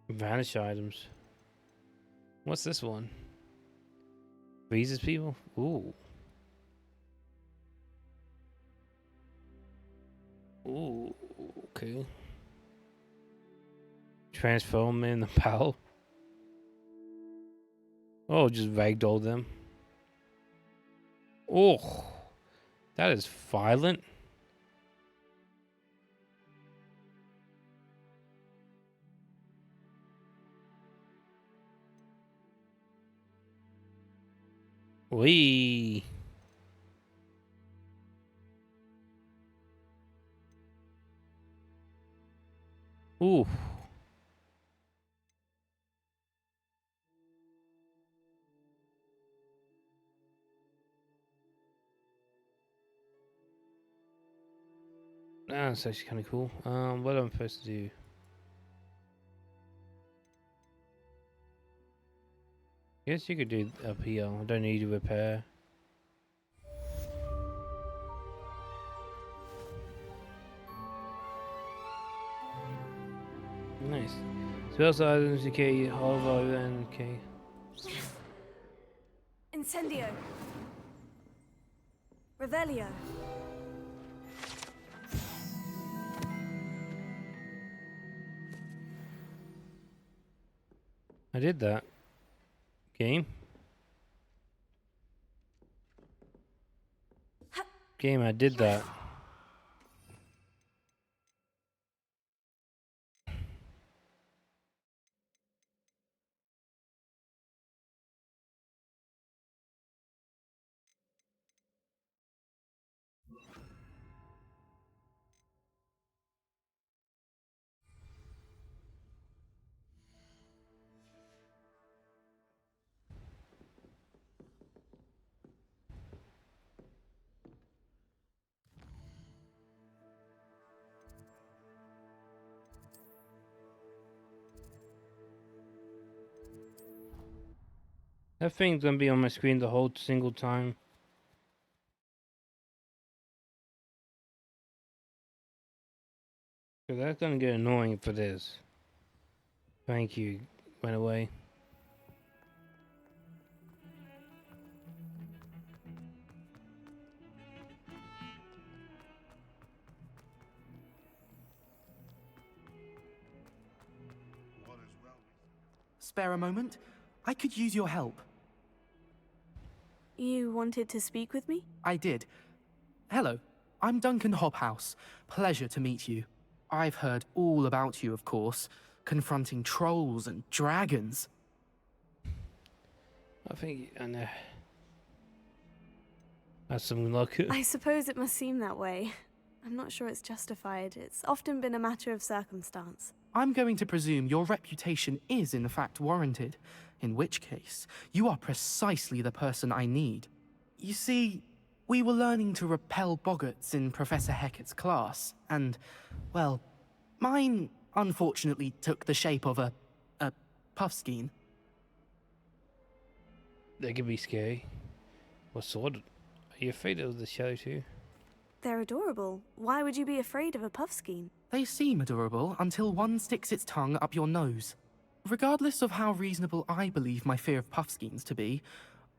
Vanish items. What's this one? Freezes people? Ooh. Ooh, okay. Transform in the power. Oh, just ragdoll them. Oh, that is violent. Wee. Ooh. That's actually kind of cool. What am I supposed to do? Guess you could do up here. I don't need to repair. Nice. Spells items, okay, Hollow and okay. Incendio. Revelio. I did that. Game. Game, I did that. That thing's gonna be on my screen the whole single time. So that's gonna get annoying for this. Thank you. Went away. Spare a moment? I could use your help. You wanted to speak with me? I did. Hello, I'm Duncan Hobhouse. Pleasure to meet you. I've heard all about you, of course, confronting trolls and dragons. I think I know. That's some luck. I suppose it must seem that way. I'm not sure it's justified. It's often been a matter of circumstance. I'm going to presume your reputation is in fact warranted, in which case, you are precisely the person I need. You see, we were learning to repel boggarts in Professor Hecat's class, and, well, mine unfortunately took the shape of a puffskein. They can be scary. What sort? Are you afraid of the shadow too? They're adorable. Why would you be afraid of a puffskein? They seem adorable until one sticks its tongue up your nose. Regardless of how reasonable I believe my fear of puffskeins to be,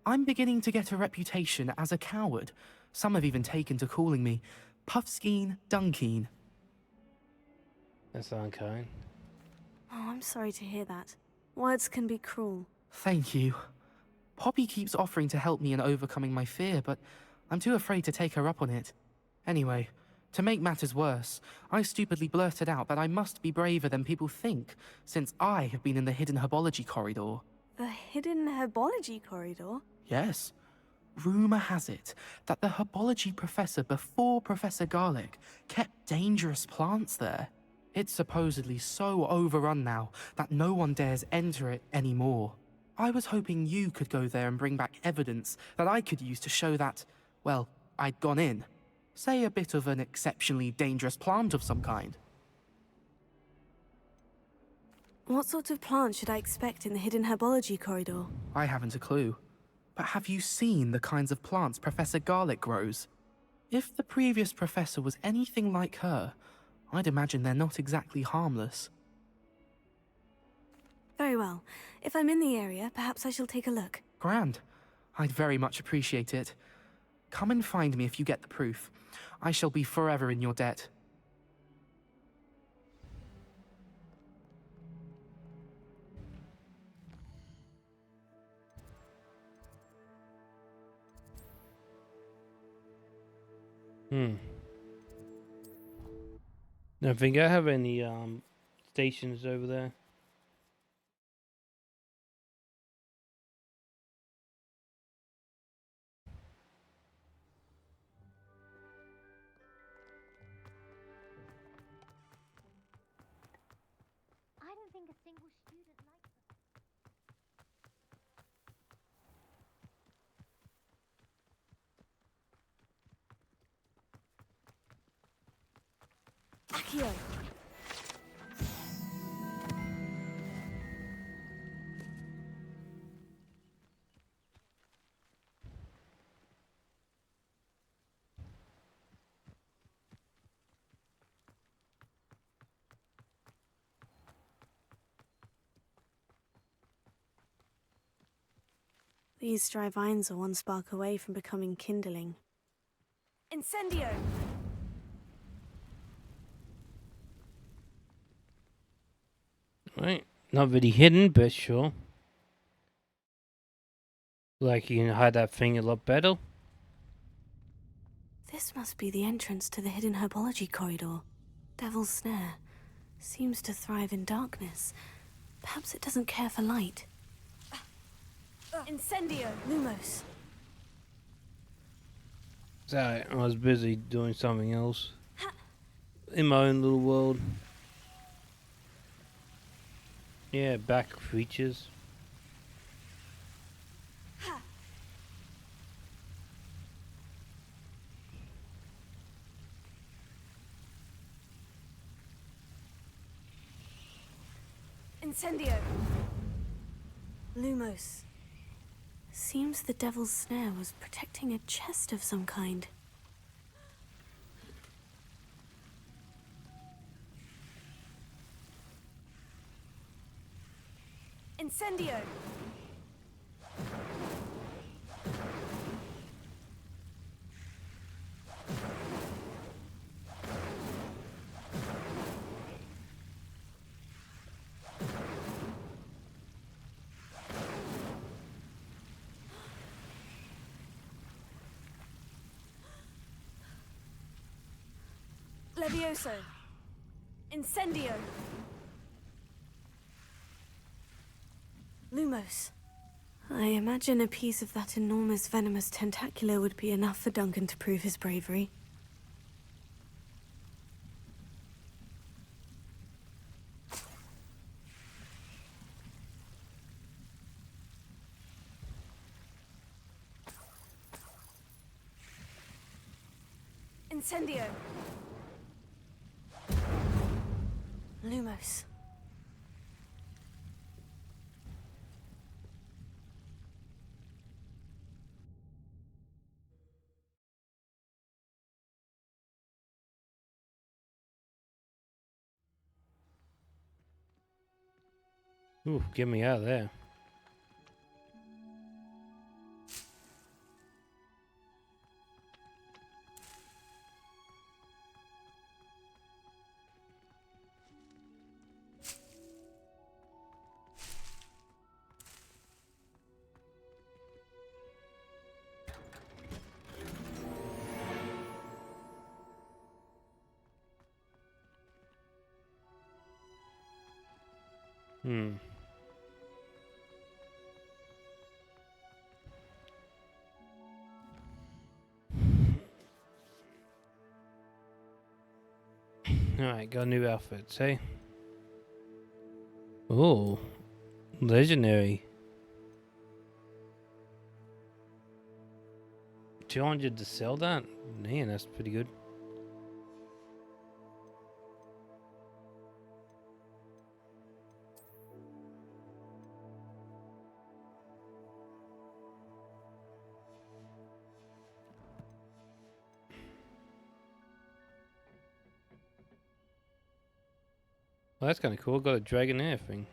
I'm beginning to get a reputation as a coward. Some have even taken to calling me Puffskein Dunkeen. That's unkind. Oh, I'm sorry to hear that. Words can be cruel. Thank you. Poppy keeps offering to help me in overcoming my fear, but I'm too afraid to take her up on it. Anyway, to make matters worse, I stupidly blurted out that I must be braver than people think, since I have been in the hidden herbology corridor. The hidden herbology corridor? Yes. Rumour has it that the herbology professor before Professor Garlic kept dangerous plants there. It's supposedly so overrun now that no one dares enter it anymore. I was hoping you could go there and bring back evidence that I could use to show that, well, I'd gone in. Say a bit of an exceptionally dangerous plant of some kind. What sort of plant should I expect in the hidden herbology corridor? I haven't a clue. But have you seen the kinds of plants Professor Garlic grows? If the previous professor was anything like her, I'd imagine they're not exactly harmless. Very well. If I'm in the area, perhaps I shall take a look. Grand. I'd very much appreciate it. Come and find me if you get the proof. I shall be forever in your debt. Don't think I have any stations over there. I don't think a single student likes Accio! These dry vines are one spark away from becoming kindling. Incendio! Right. Not really hidden, but sure. Like you can hide that thing a lot better. This must be the entrance to the hidden herbology corridor. Devil's Snare. Seems to thrive in darkness. Perhaps it doesn't care for light. Incendio! Lumos! Sorry, I was busy doing something else. In my own little world. Yeah, back creatures. Incendio! Lumos. Seems the devil's snare was protecting a chest of some kind. Incendio! Levioso! Incendio! Lumos. I imagine a piece of that enormous venomous tentacular would be enough for Duncan to prove his bravery. Incendio! Lumos. Ooh, get me out of there. Alright, got new outfits, hey? Oh, legendary. 200 to sell that? Man, that's pretty good. Well, that's kind of cool. Got a Dragonair thing.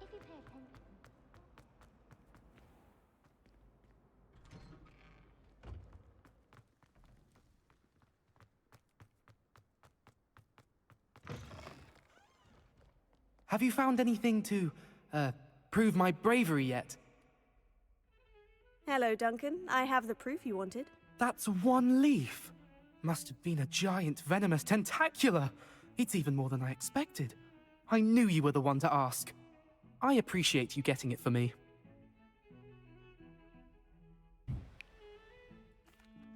If you pay attention. Have you found anything to, prove my bravery yet? Hello, Duncan. I have the proof you wanted. That's one leaf. Must have been a giant venomous tentacula. It's even more than I expected. I knew you were the one to ask. I appreciate you getting it for me.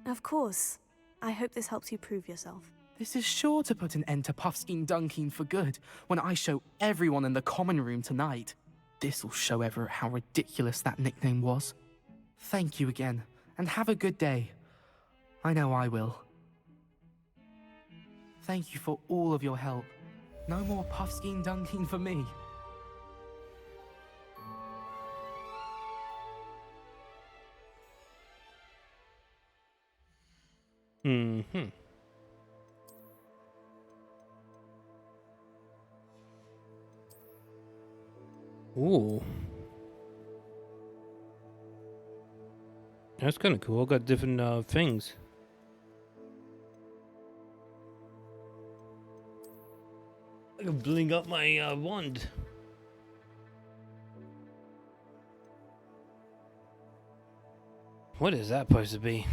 Of course. I hope this helps you prove yourself. This is sure to put an end to Puffskein Dunkin for good when I show everyone in the common room tonight. This'll show Everett how ridiculous that nickname was. Thank you again, and have a good day. I know I will. Thank you for all of your help. No more Puffskein Dunkin for me. Mm-hmm. Ooh. That's kind of cool. Got different things. I can bling up my wand. What is that supposed to be?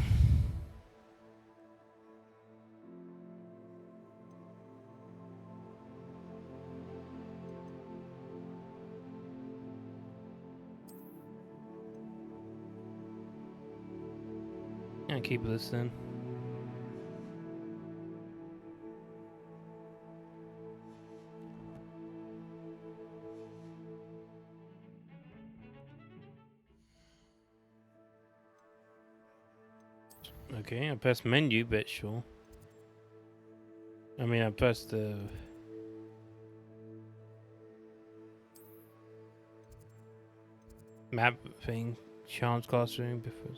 Yeah, keep this then. Okay, I pressed menu, but sure. I mean, I pressed the... map thing. Child's classroom before.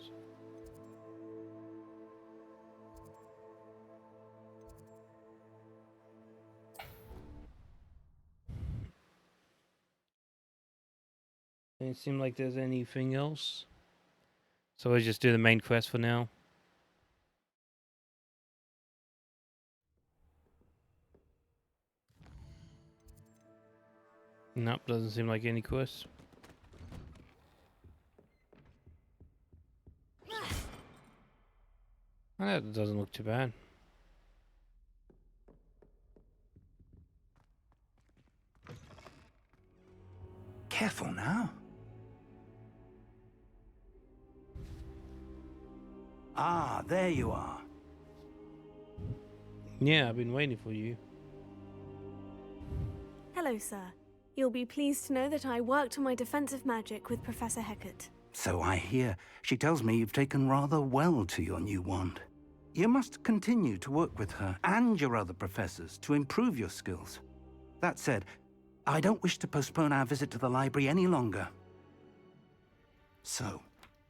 Doesn't seem like there's anything else. So I just do the main quest for now. Nope, doesn't seem like any quest. That doesn't look too bad. Careful now. Ah, there you are. Yeah, I've been waiting for you. Hello, sir. You'll be pleased to know that I worked on my defensive magic with Professor Hecat. So I hear. She tells me you've taken rather well to your new wand. You must continue to work with her and your other professors to improve your skills. That said, I don't wish to postpone our visit to the library any longer. So,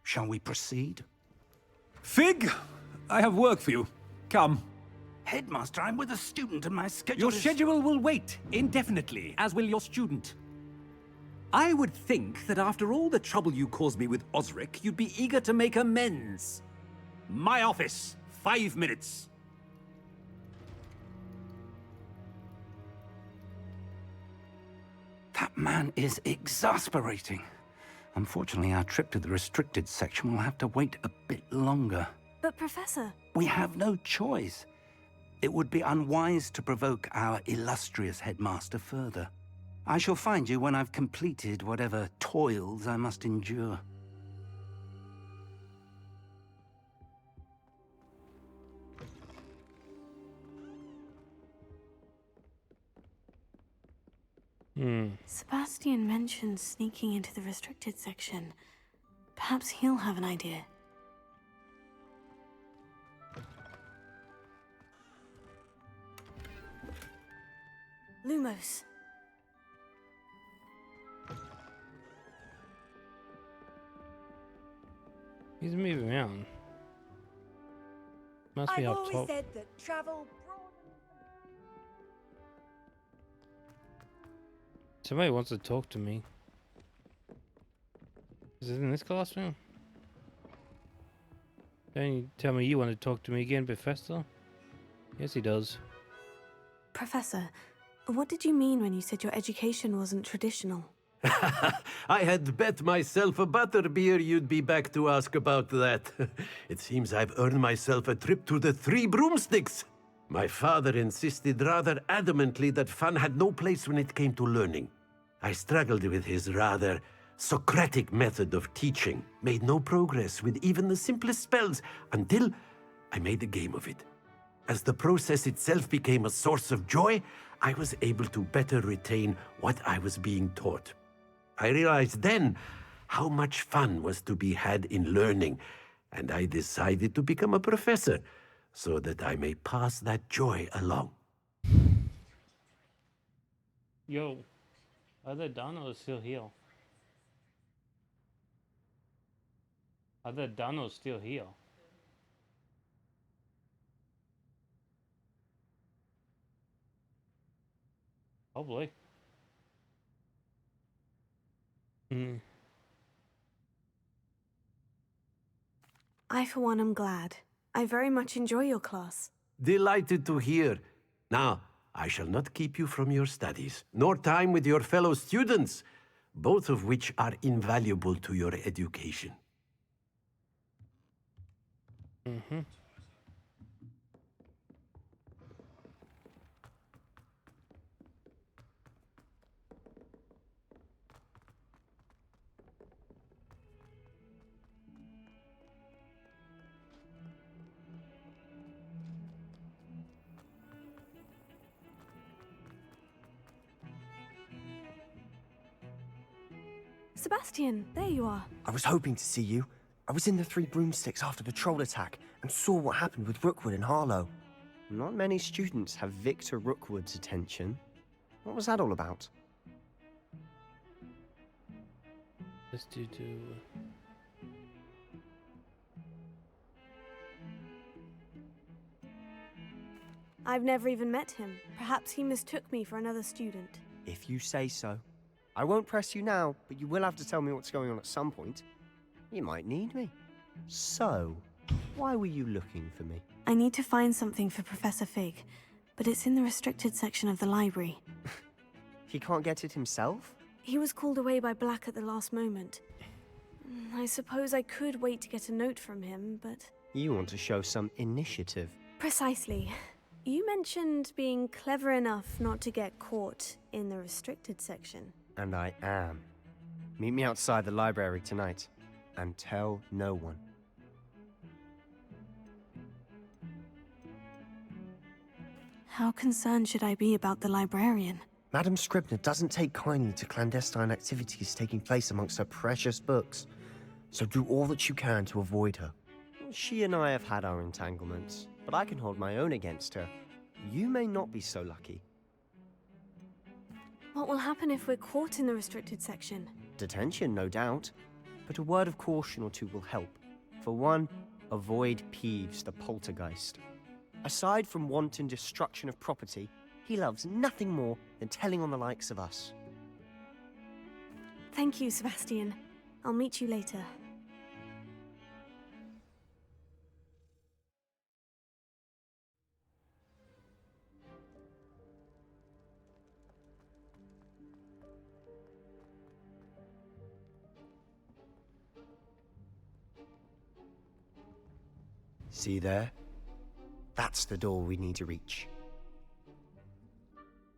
shall we proceed? Fig, I have work for you. Come. Headmaster, I'm with a student and my schedule Your is... schedule will wait indefinitely, as will your student. I would think that after all the trouble you caused me with Osric, you'd be eager to make amends. My office, 5 minutes. That man is exasperating. Unfortunately, our trip to the restricted section will have to wait a bit longer. But, Professor... We have no choice. It would be unwise to provoke our illustrious headmaster further. I shall find you when I've completed whatever toils I must endure. Sebastian mentioned sneaking into the restricted section. Perhaps he'll have an idea. Lumos. He's moving around. Must be I've up always top. said that travel. Somebody wants to talk to me. Is it in this classroom? Don't you tell me you want to talk to me again, Professor? Yes, he does. Professor, what did you mean when you said your education wasn't traditional? I had bet myself a butterbeer you'd be back to ask about that. It seems I've earned myself a trip to the Three Broomsticks. My father insisted rather adamantly that fun had no place when it came to learning. I struggled with his rather Socratic method of teaching, made no progress with even the simplest spells until I made a game of it. As the process itself became a source of joy, I was able to better retain what I was being taught. I realized then how much fun was to be had in learning, and I decided to become a professor so that I may pass that joy along. Yo, are they done or still here? Are they done or still here? Probably. I, for one, am glad. I very much enjoy your class. Delighted to hear. Now, I shall not keep you from your studies, nor time with your fellow students, both of which are invaluable to your education. Sebastian, there you are. I was hoping to see you. I was in the Three Broomsticks after the troll attack and saw what happened with Rookwood and Harlow. Not many students have Victor Rookwood's attention. What was that all about? Let's do. I've never even met him. Perhaps he mistook me for another student. If you say so. I won't press you now, but you will have to tell me what's going on at some point. You might need me. So, why were you looking for me? I need to find something for Professor Fig, but it's in the restricted section of the library. He can't get it himself? He was called away by Black at the last moment. I suppose I could wait to get a note from him, but... You want to show some initiative. Precisely. You mentioned being clever enough not to get caught in the restricted section. And I am. Meet me outside the library tonight, and tell no one. How concerned should I be about the librarian? Madame Scribner doesn't take kindly to clandestine activities taking place amongst her precious books, so do all that you can to avoid her. She and I have had our entanglements, but I can hold my own against her. You may not be so lucky. What will happen if we're caught in the restricted section? Detention, no doubt, but a word of caution or two will help. For one, avoid Peeves, the poltergeist. Aside from wanton destruction of property, he loves nothing more than telling on the likes of us. Thank you, Sebastian. I'll meet you later. See there? That's the door we need to reach.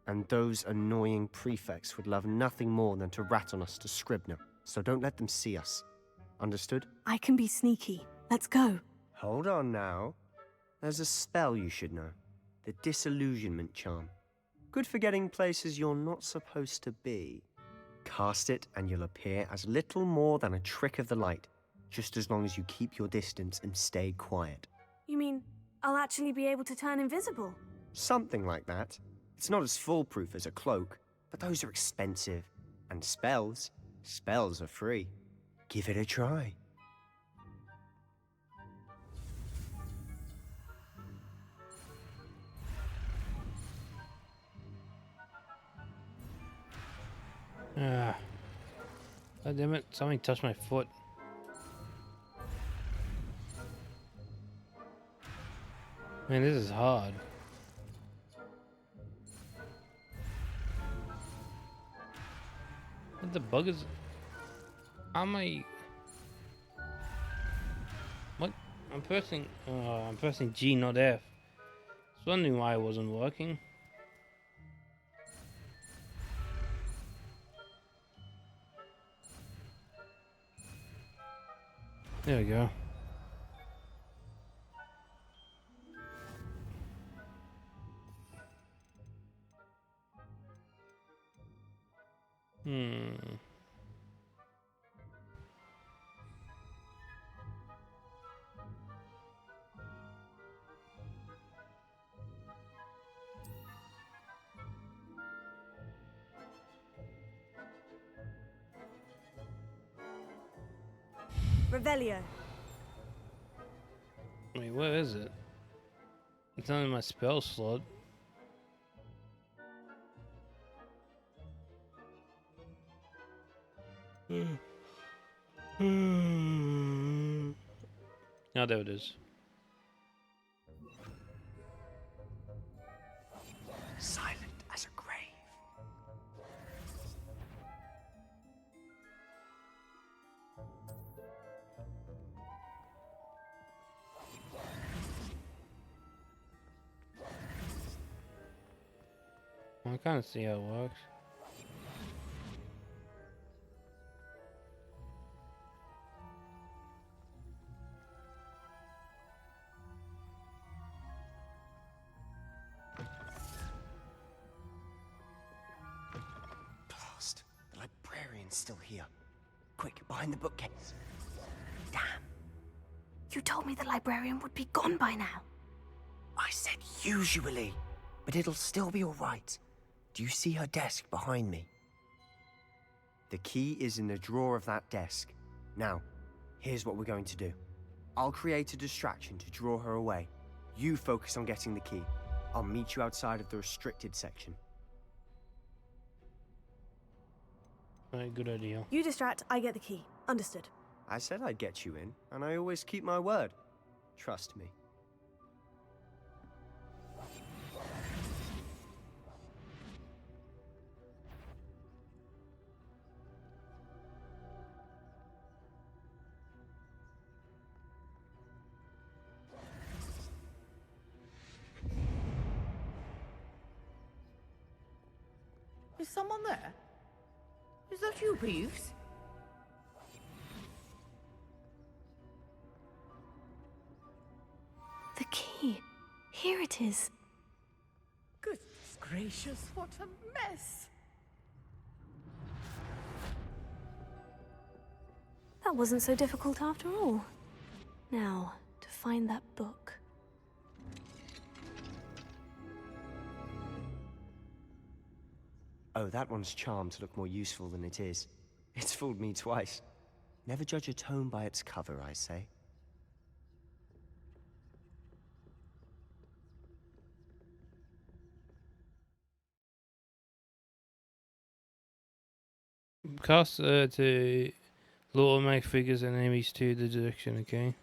And those annoying prefects would love nothing more than to rat on us to Scribner, so don't let them see us. Understood? I can be sneaky. Let's go. Hold on now. There's a spell you should know. The Disillusionment Charm. Good for getting places you're not supposed to be. Cast it and you'll appear as little more than a trick of the light, just as long as you keep your distance and stay quiet. You mean I'll actually be able to turn invisible? Something like that. It's not as foolproof as a cloak, but those are expensive. And spells are free. Give it a try. Ah. God damn it, something touched my foot. Man, this is hard. What the bug is... Am I... What? I'm pressing G, not F. I was wondering why it wasn't working. There we go. Revelio. Wait, where is it? It's not in my spell slot. Now there it is. Silent as a grave. I can't see how it works. Blast! The librarian's still here. Quick, behind the bookcase. Damn, You told me the librarian would be gone by now. I said usually, but it'll still be all right. Do you see her desk behind me? The key is in the drawer of that desk. Now, here's what we're going to do. I'll create a distraction to draw her away. You focus on getting the key. I'll meet you outside of the restricted section. Right, good idea. You distract, I get the key. Understood. I said I'd get you in, and I always keep my word. Trust me. Is someone there? Is that you, Peeves? The key. Here it is. Goodness gracious, what a mess! That wasn't so difficult after all. Now, to find that book. Oh, that one's charmed to look more useful than it is. It's fooled me twice. Never judge a tome by its cover, I say. Cast to lure make figures and enemies to the direction, okay?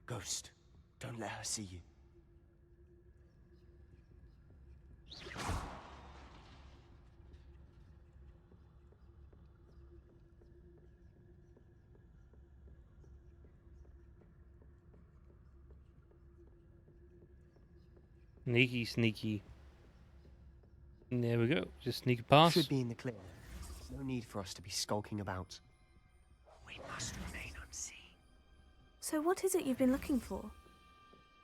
Ghost, don't let her see you. Sneaky, sneaky. There we go. Just sneak past. Should be in the clear. No need for us to be skulking about. We must remain unseen. So what is it you've been looking for?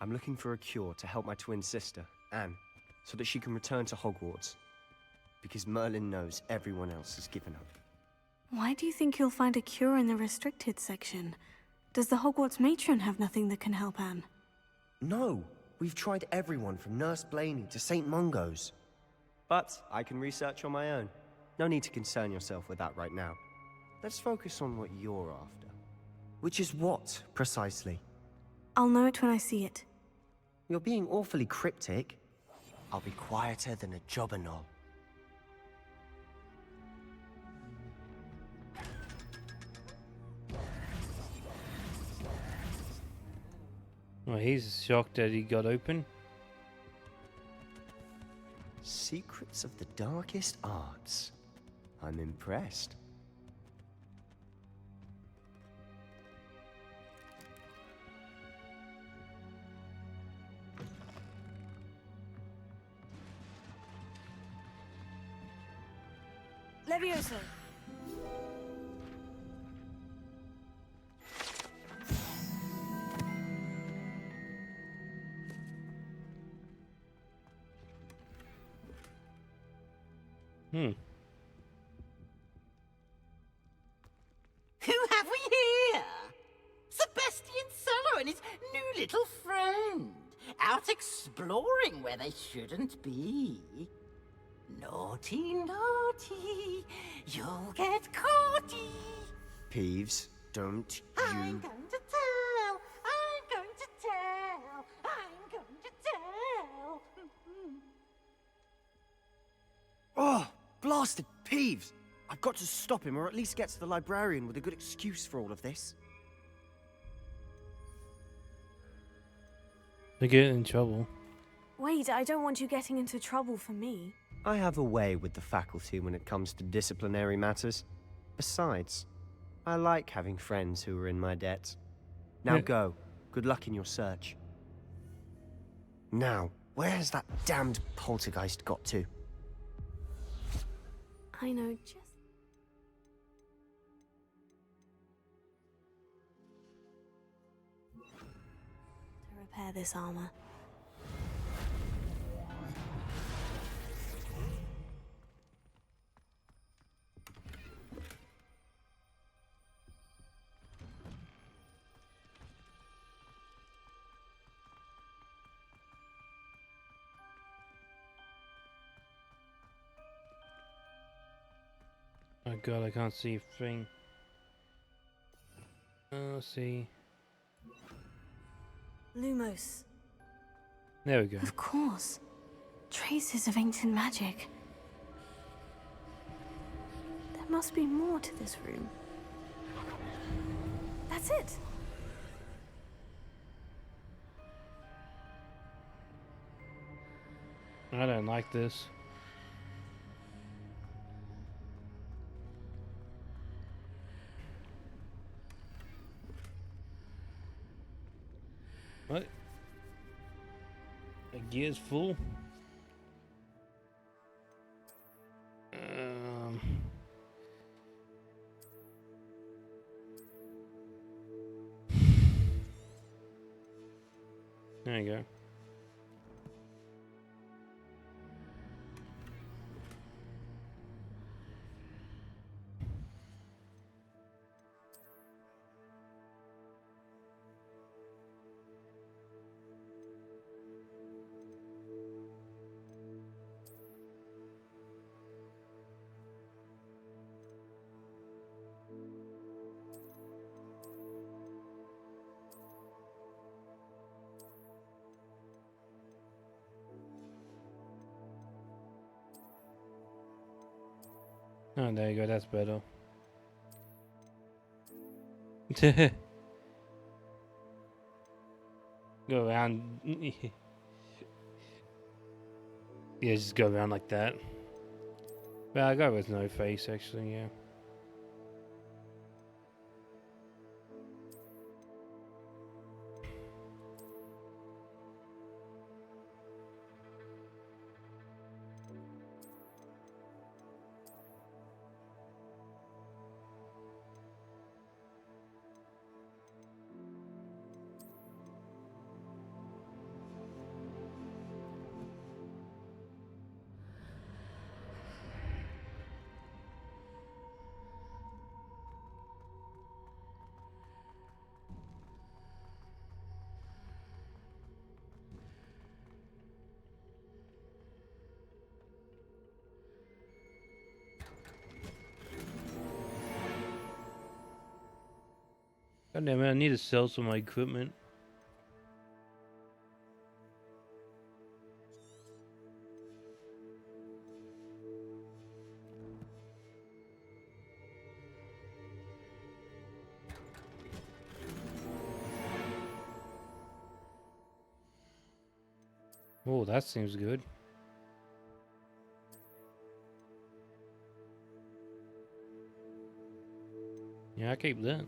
I'm looking for a cure to help my twin sister, Anne, so that she can return to Hogwarts. Because Merlin knows everyone else has given up. Why do you think you'll find a cure in the restricted section? Does the Hogwarts matron have nothing that can help Anne? No! We've tried everyone from Nurse Blaney to St. Mungo's. But I can research on my own. No need to concern yourself with that right now. Let's focus on what you're after. Which is what, precisely? I'll know it when I see it. You're being awfully cryptic. I'll be quieter than a jobberknoll. Well, he's shocked that he got open. Secrets of the darkest arts. I'm impressed. Levioso! Hmm. Who have we here? Sebastian Sallow and his new little friend, out exploring where they shouldn't be. Naughty, naughty, you'll get caughty. Peeves, don't I'm going to tell, I'm going to tell, I'm going to tell. Oh, blasted Peeves! I've got to stop him, or at least get to the librarian with a good excuse for all of this. They get in trouble. Wait, I don't want you getting into trouble for me. I have a way with the faculty when it comes to disciplinary matters. Besides, I like having friends who are in my debt. Now Yeah. go. Good luck in your search. Now, where's that damned poltergeist got to? I know just... to repair this armor. Oh god, I can't see a thing. Let's see. Lumos. There we go. Of course. Traces of ancient magic. There must be more to this room. That's it. I don't like this. What? The gear's full? There you go. Oh, there you go. That's better. Go around. Yeah, just go around like that. But I go with no face, actually, yeah. God damn it, I need to sell some of my equipment. Oh, that seems good. Yeah, I keep that.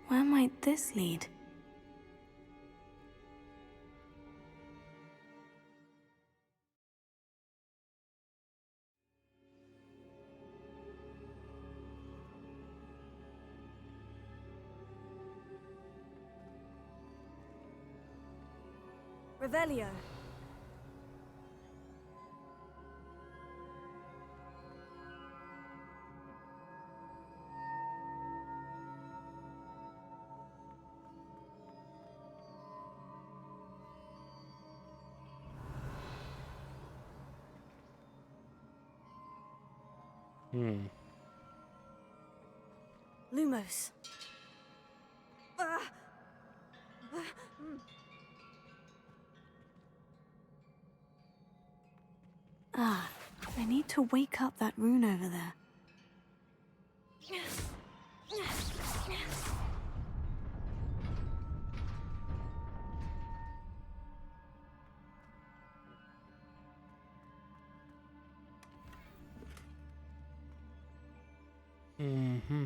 Where might this lead? Revelio. Lumos. Ah, I need to wake up that rune over there. Mm-hmm.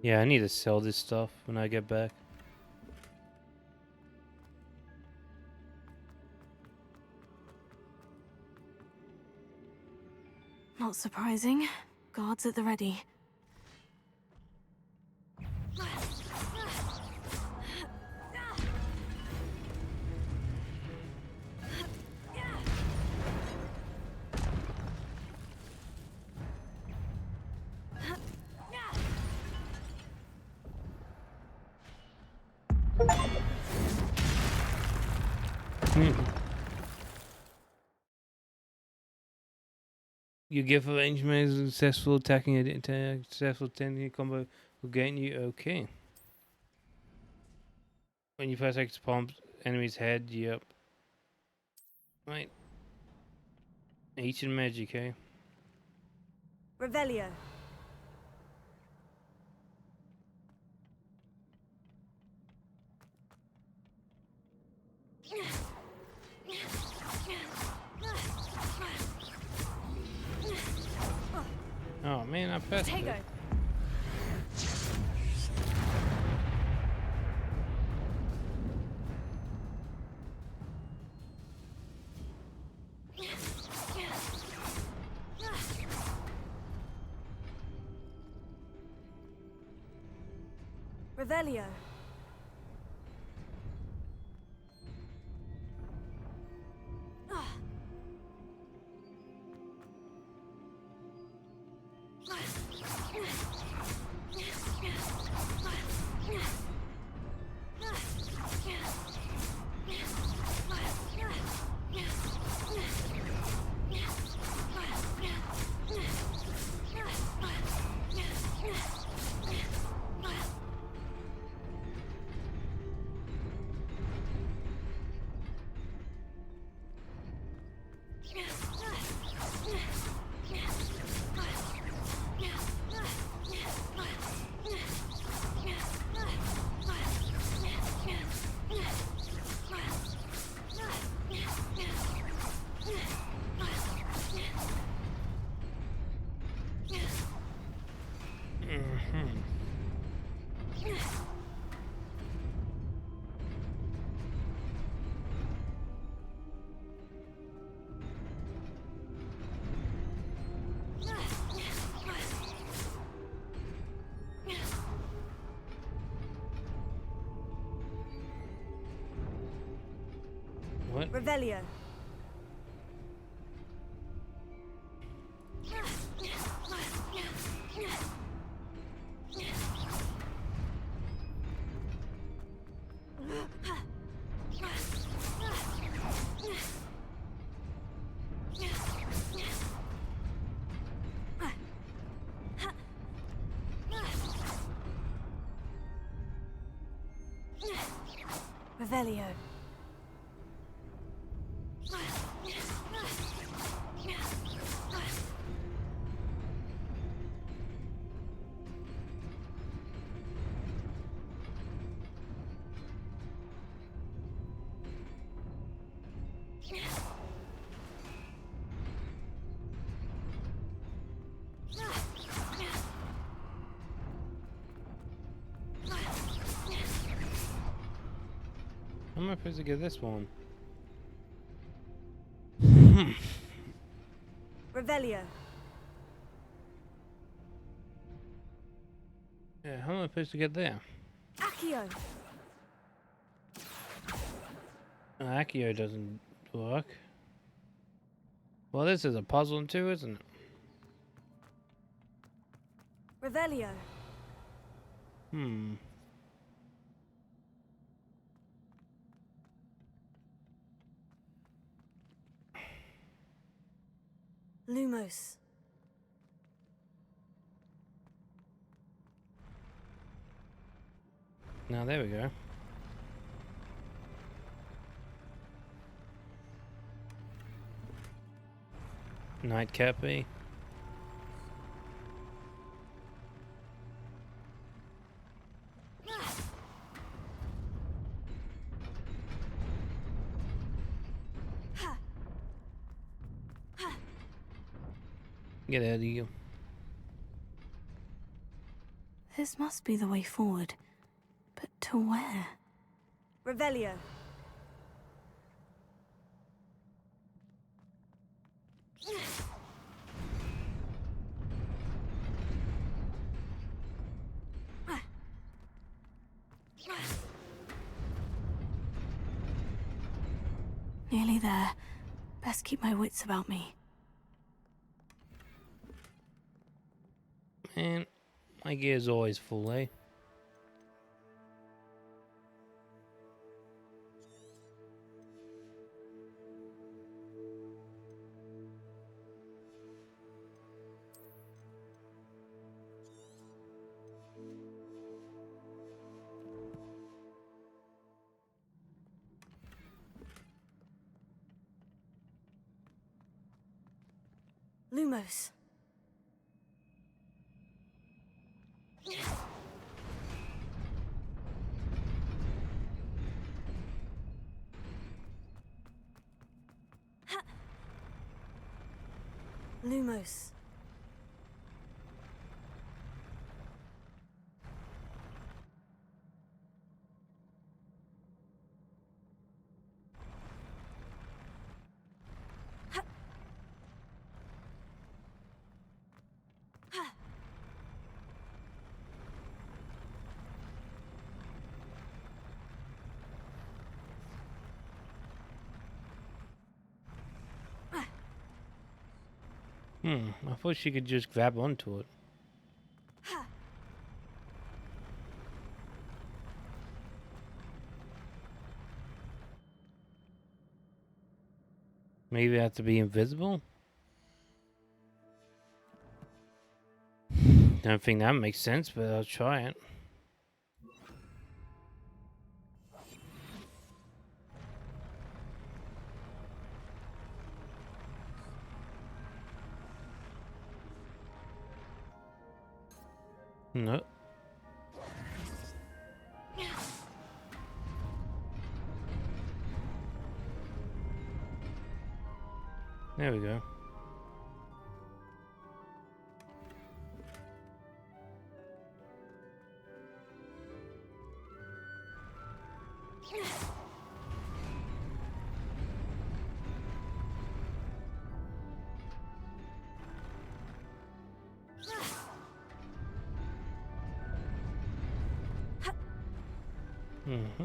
Yeah, I need to sell this stuff when I get back. Not surprising. Guards at the ready. Your gift arrangement is successful. Attacking a successful 10 combo will gain you. Okay. When you first X pump enemy's head, yep. Right. Ancient magic, eh? Revelio. Oh man, I pressed it. Revelio. What? Revelio. Revelio. How am I supposed to get this one? Revelio. Yeah, how am I supposed to get there? Accio. Accio doesn't work. Well, this is a puzzle too, isn't it? Revelio. Lumos. Now there we go. Nightcappy. Get out of here. This must be the way forward. But to where? Revelio. Nearly there. Best keep my wits about me. Man, my gear's always full, eh? Lumos. Lumos. I thought she could just grab onto it. Maybe I have to be invisible? Don't think that makes sense, but I'll try it. No. There we go. Mm-hmm.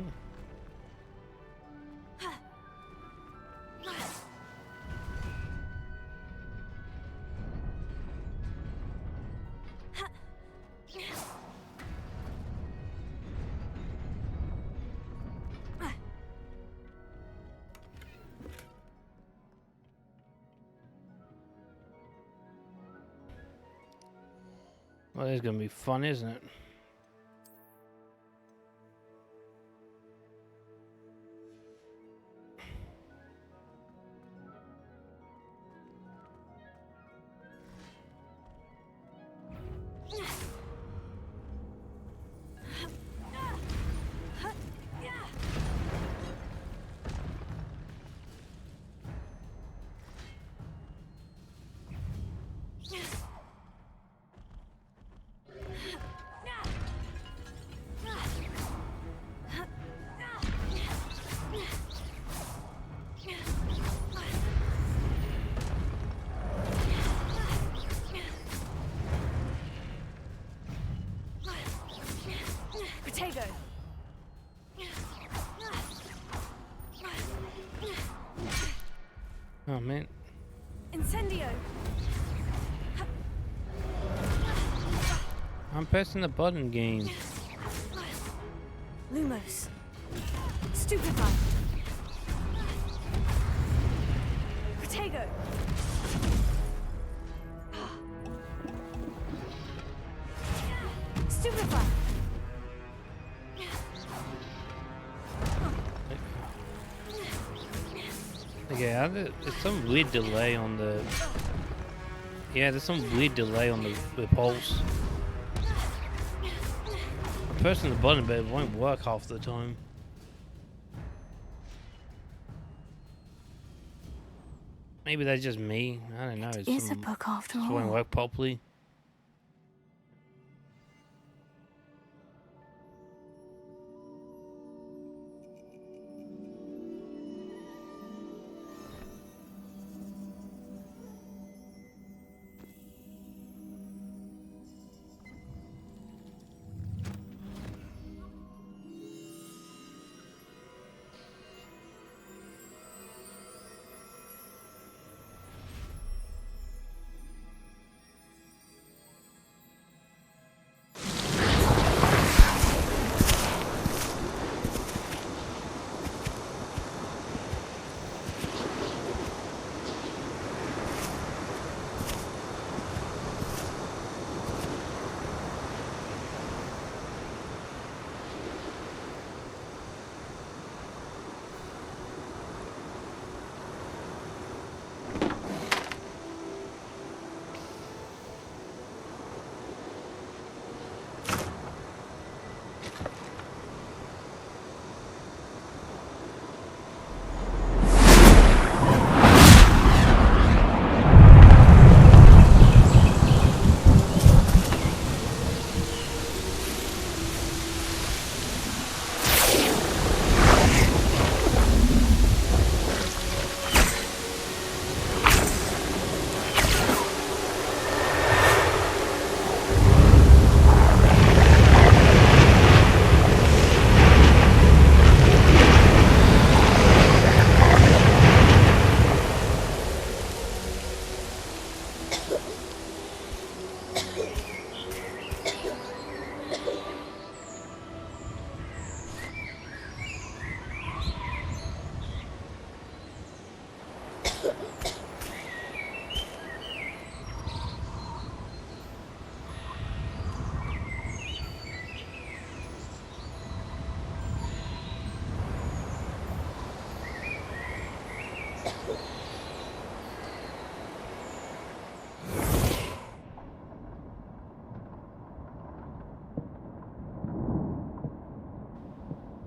Well, this is gonna be fun, isn't it? Potato. Oh man. Incendio. I'm pressing the button game. Lumos. Stupefy. Potato. Stupefy. Okay, there's some weird delay on the... Yeah, there's some weird delay on the pulse. I'm pressing the button, but it won't work half the time. Maybe that's just me. I don't know. It is a book after It all. won't work properly.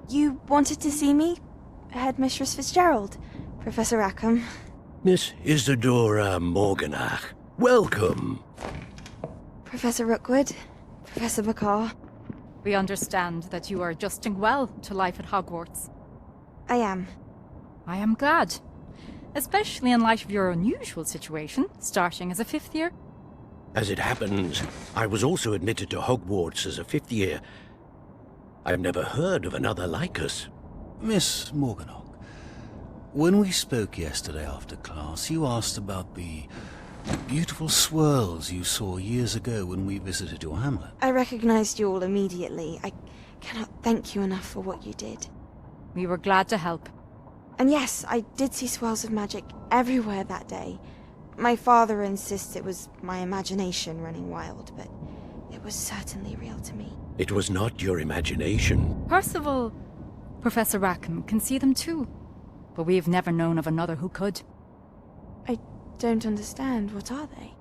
You wanted to see me? Headmistress Fitzgerald? Professor Rackham? Miss Isadora Morganach, welcome. Professor Rookwood? Professor Bakar? We understand that you are adjusting well to life at Hogwarts. I am. I am glad. Especially in light of your unusual situation, starting as a 5th year. As it happens, I was also admitted to Hogwarts as a 5th year. I've never heard of another like us. Miss Morganach, when we spoke yesterday after class, you asked about the beautiful swirls you saw years ago when we visited your hamlet. I recognized you all immediately. I cannot thank you enough for what you did. We were glad to help. And yes, I did see swirls of magic everywhere that day. My father insists it was my imagination running wild, but it was certainly real to me. It was not your imagination. Percival, Professor Rackham can see them too. But we've never known of another who could. I don't understand. What are they?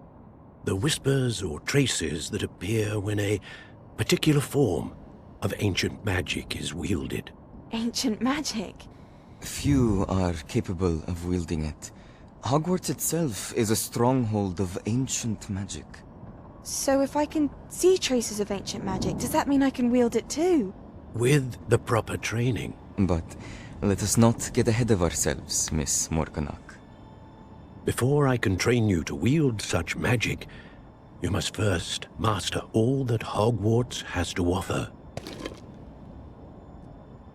The whispers or traces that appear when a particular form of ancient magic is wielded. Ancient magic? Few are capable of wielding it. Hogwarts itself is a stronghold of ancient magic. So if I can see traces of ancient magic, does that mean I can wield it too? With the proper training. But let us not get ahead of ourselves, Miss Morganach. Before I can train you to wield such magic, you must first master all that Hogwarts has to offer.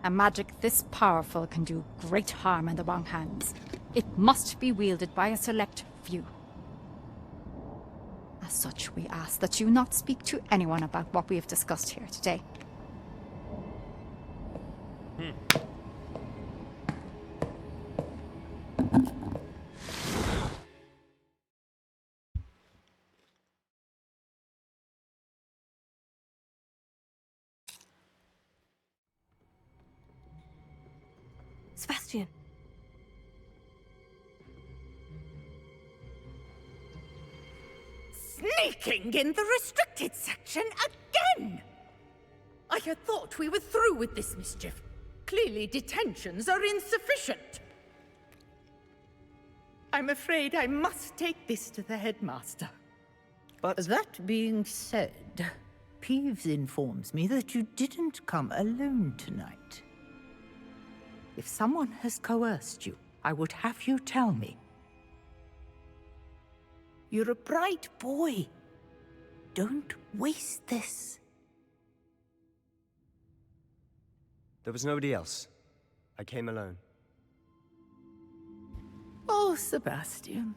A magic this powerful can do great harm in the wrong hands. It must be wielded by a select few. As such, we ask that you not speak to anyone about what we have discussed here today. Sebastian. Sneaking in the restricted section again! I had thought we were through with this mischief. Clearly detentions are insufficient. I'm afraid I must take this to the headmaster. But that being said, Peeves informs me that you didn't come alone tonight. If someone has coerced you, I would have you tell me. You're a bright boy. Don't waste this. There was nobody else. I came alone. Oh, Sebastian.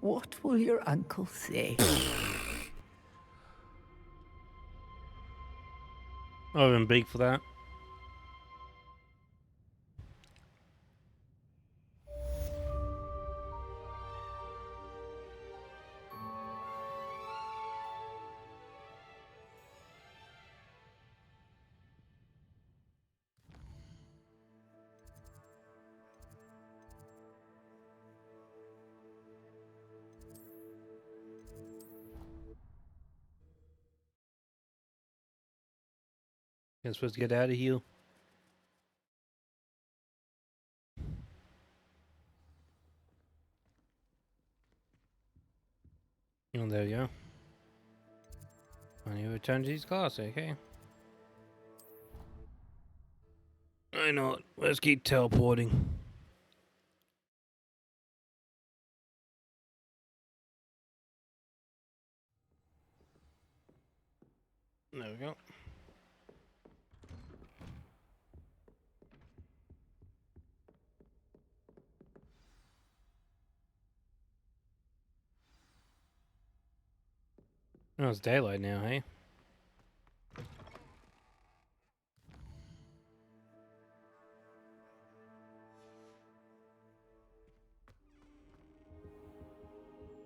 What will your uncle say? I wouldn't big for that. I'm supposed to get out of here. Oh, there we go. I need to return to his class, okay? I know it. Let's keep teleporting. There we go. Oh, it's daylight now, hey?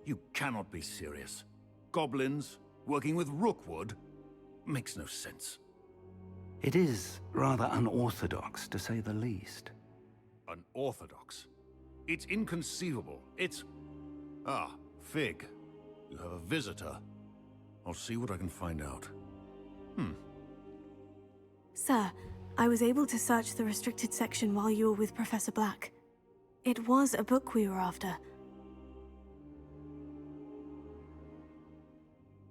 You cannot be serious. Goblins working with Rookwood makes no sense. It is rather unorthodox, to say the least. Unorthodox? It's inconceivable. It's... Ah, Fig. You have a visitor. I'll see what I can find out. Sir, I was able to search the restricted section while you were with Professor Black. It was a book we were after.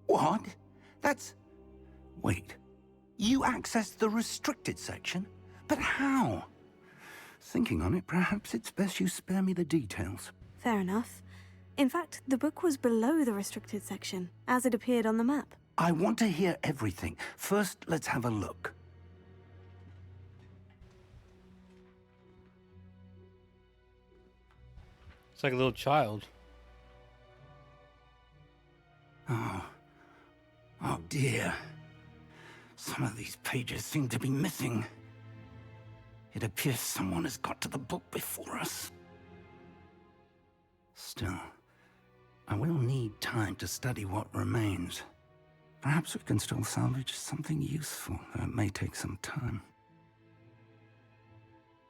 What? That's... Wait. You accessed the restricted section? But how? Thinking on it, perhaps it's best you spare me the details. Fair enough. In fact, the book was below the restricted section, as it appeared on the map. I want to hear everything. First, let's have a look. It's like a little child. Oh dear. Some of these pages seem to be missing. It appears someone has got to the book before us. Still, I will need time to study what remains. Perhaps we can still salvage something useful, though it may take some time.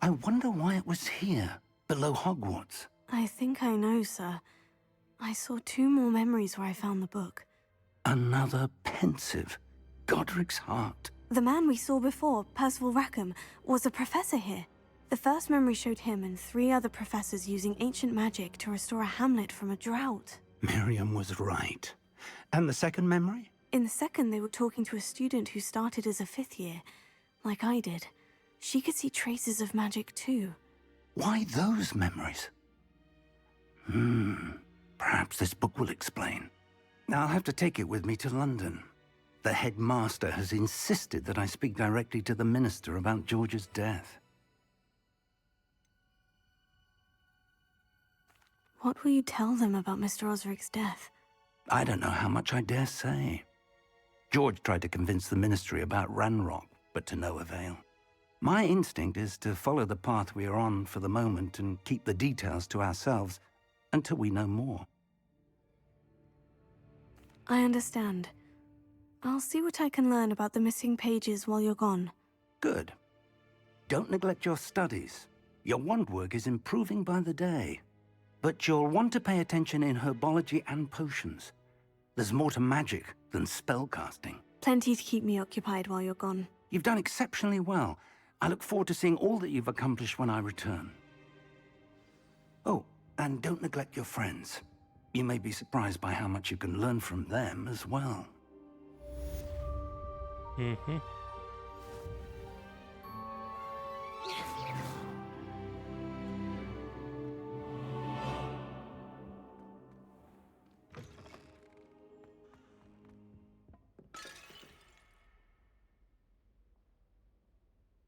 I wonder why it was here, below Hogwarts. I think I know, sir. I saw 2 more memories where I found the book. Another pensive. Godric's heart. The man we saw before, Percival Rackham, was a professor here. The first memory showed him and 3 other professors using ancient magic to restore a hamlet from a drought. Miriam was right. And the second memory? In the second, they were talking to a student who started as a 5th year, like I did. She could see traces of magic too. Why those memories? Perhaps this book will explain. I'll have to take it with me to London. The headmaster has insisted that I speak directly to the minister about George's death. What will you tell them about Mr. Osric's death? I don't know how much I dare say. George tried to convince the ministry about Ranrock, but to no avail. My instinct is to follow the path we are on for the moment and keep the details to ourselves until we know more. I understand. I'll see what I can learn about the missing pages while you're gone. Good. Don't neglect your studies. Your wand work is improving by the day. But you'll want to pay attention in herbology and potions. There's more to magic than spellcasting. Plenty to keep me occupied while you're gone. You've done exceptionally well. I look forward to seeing all that you've accomplished when I return. Oh, and don't neglect your friends. You may be surprised by how much you can learn from them as well. Mm-hmm.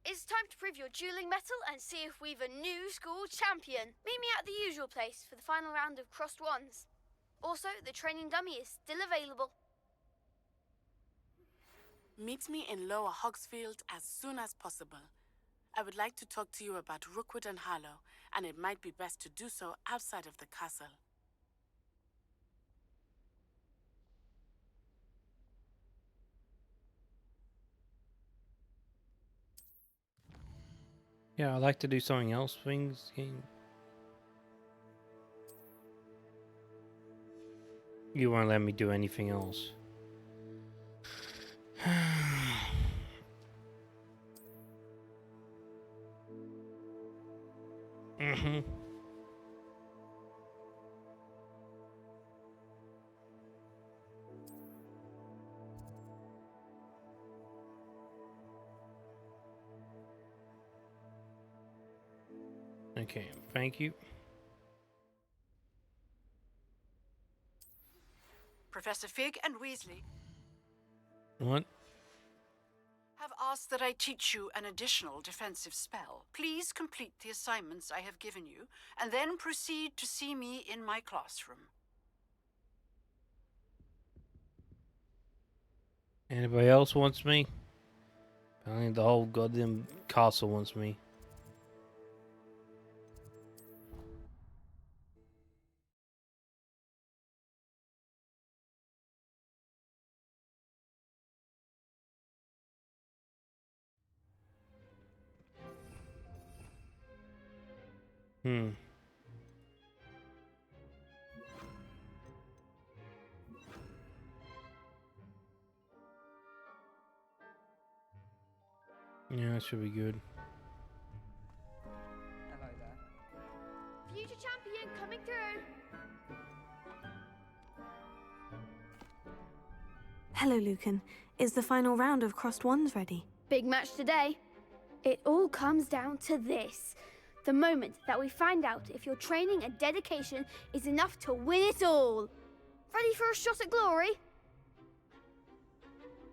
It's time to prove your dueling mettle and see if we've a new school champion. Meet me at the usual place for the final round of crossed wands. Also, the training dummy is still available. Meet me in Lower Hogsfield as soon as possible. I would like to talk to you about Rookwood and Harlow, and it might be best to do so outside of the castle. Yeah, I'd like to do something else. You won't let me do anything else. Mm-hmm. Okay, thank you. Professor Fig and Weasley What? have asked that I teach you an additional defensive spell. Please complete the assignments I have given you, and then proceed to see me in my classroom. Anybody else wants me? Apparently the whole goddamn castle wants me. Yeah, that should be good. Hello there. Future champion coming through. Hello, Lucan. Is the final round of Crossed Wands ready? Big match today. It all comes down to this. The moment that we find out if your training and dedication is enough to win it all. Ready for a shot at glory?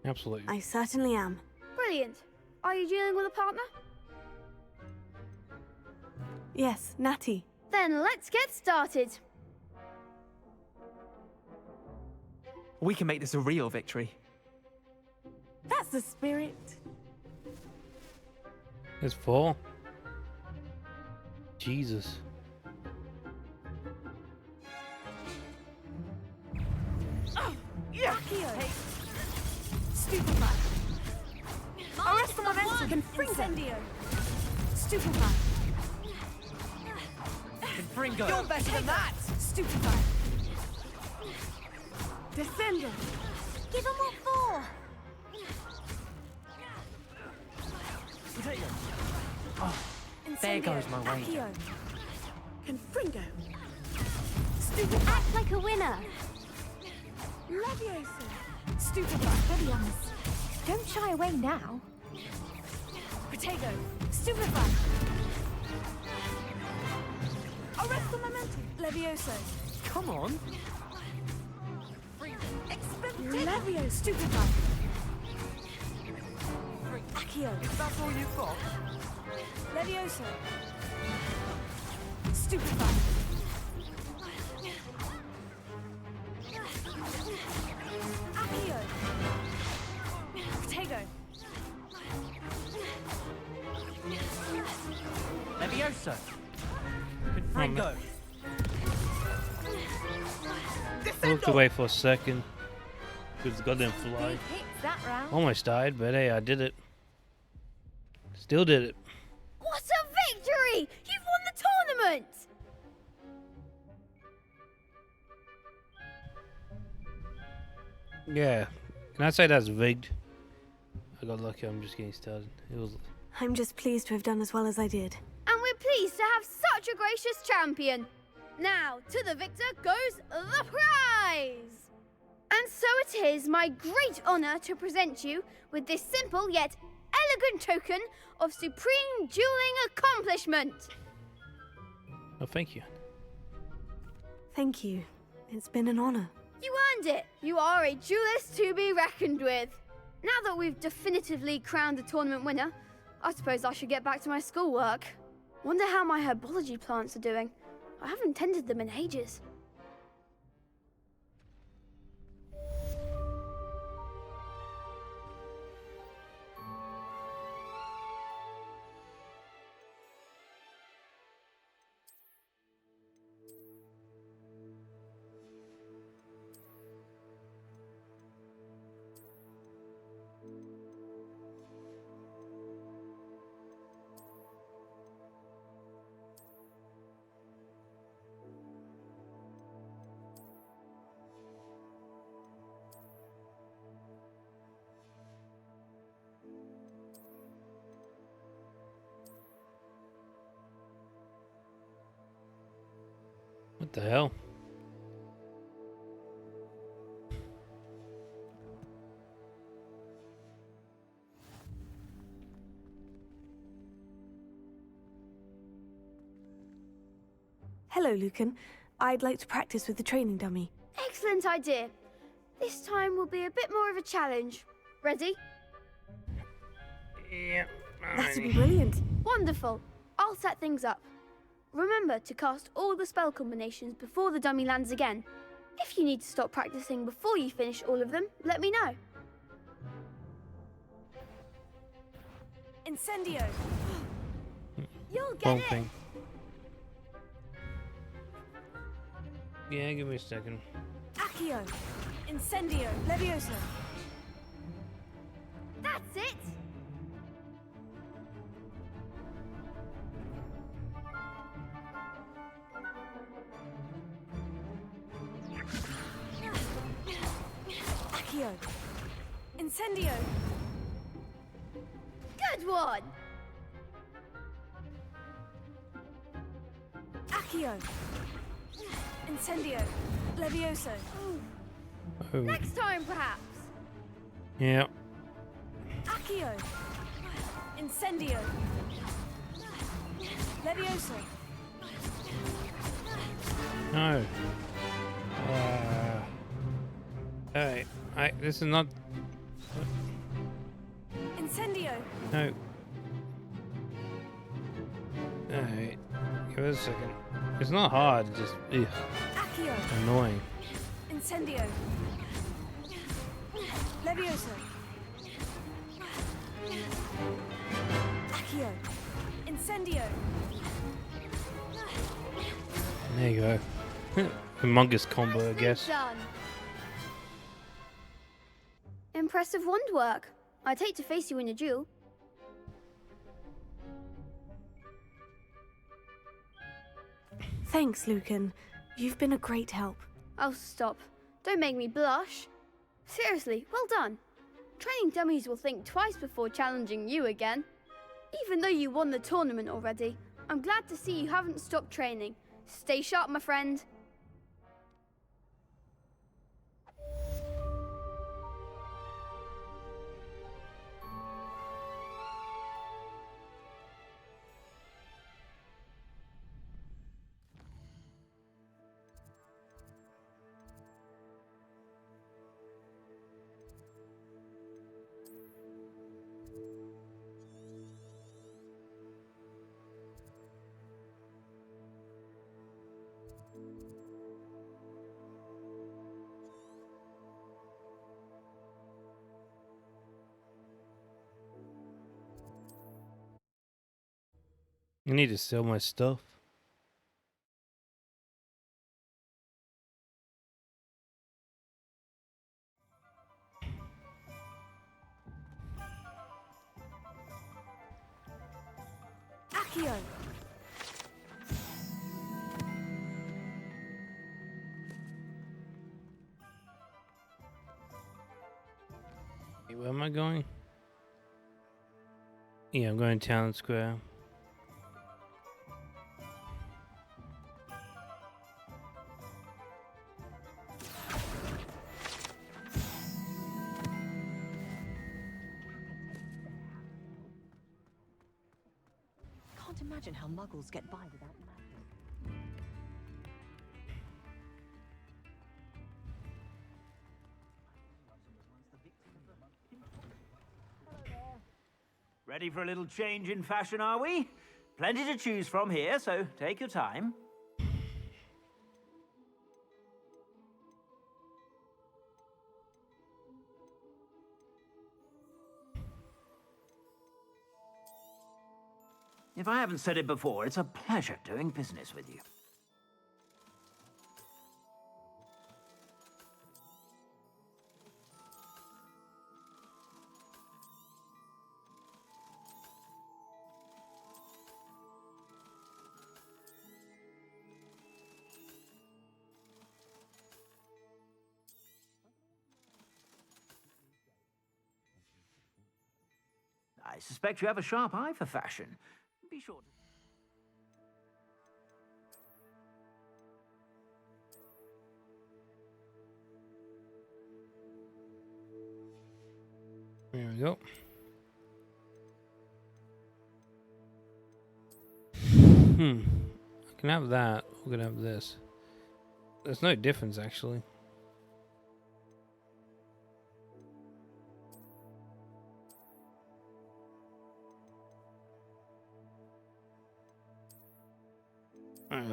Absolutely. I certainly am. Brilliant. Are you dealing with a partner? Yes, Natty. Then let's get started. We can make this a real victory. That's the spirit. It's full. Jesus. Oh, yeah. Hey. Stupefy. Arrest the momentum. Incendio. Stupefy. Confringo. You're better than that. Stupefy. Descendo. Give them what for. Oh, there goes my wager. Confringo. Stupefy. Act like a winner. Leviosa. Stupefy. Steady on this. Don't shy away now. Protego. Stupefy. Arrest the momentum. Levioso. Come on. Levio. Stupefy. Accio. Is that all you've got? Levioso. Stupefy. Accio. Protego. Levioso. Confringo. I moved away for a second. Because goddamn fly. Hits that round. Almost died, but hey, I did it. Still did it. What a victory! You've won the tournament! Yeah. Can I say that's rigged? I got lucky, I'm just getting started. It was. I'm just pleased to have done as well as I did. And we're pleased to have such a gracious champion. Now, to the victor goes the prize! And so it is my great honour to present you with this simple yet elegant token of supreme dueling accomplishment. Oh, thank you. Thank you. It's been an honor. You earned it. You are a duelist to be reckoned with. Now that we've definitively crowned the tournament winner, I suppose I should get back to my schoolwork. Wonder how my herbology plants are doing. I haven't tended them in ages. What the hell? Hello, Lucan. I'd like to practice with the training dummy. Excellent idea. This time will be a bit more of a challenge. Ready? Yeah. That'd be brilliant. Wonderful. I'll set things up. Remember to cast all the spell combinations before the dummy lands again. If you need to stop practicing before you finish all of them, let me know. Incendio. You'll get Wrong it. thing. Yeah, give me a second. Accio. Incendio. Levioso. That's it. Accio. Incendio. Good one! Accio. Incendio. Levioso. Oh. Next time, perhaps. Yeah. Accio. Incendio. Levioso. No. Alright. This is not. Incendio. No. Alright. Give it a second. It's not hard, just ugh, Accio. annoying. Incendio. Levioso. Accio. Incendio. There you go. Humongous combo, I guess. Done. Impressive wand work. I'd hate to face you in a duel. Thanks, Lucan. You've been a great help. Oh, stop. Don't make me blush. Seriously, well done. Training dummies will think twice before challenging you again. Even though you won the tournament already, I'm glad to see you haven't stopped training. Stay sharp, my friend. I need to sell my stuff. Accio. Hey, where am I going? Yeah, I'm going to Town Square. Can't imagine how muggles get by without magic. Ready for a little change in fashion, are we? Plenty to choose from here, so take your time. If I haven't said it before, it's a pleasure doing business with you. I suspect you have a sharp eye for fashion. Be sure to... There we go. I can have that. We're gonna have this. There's no difference actually.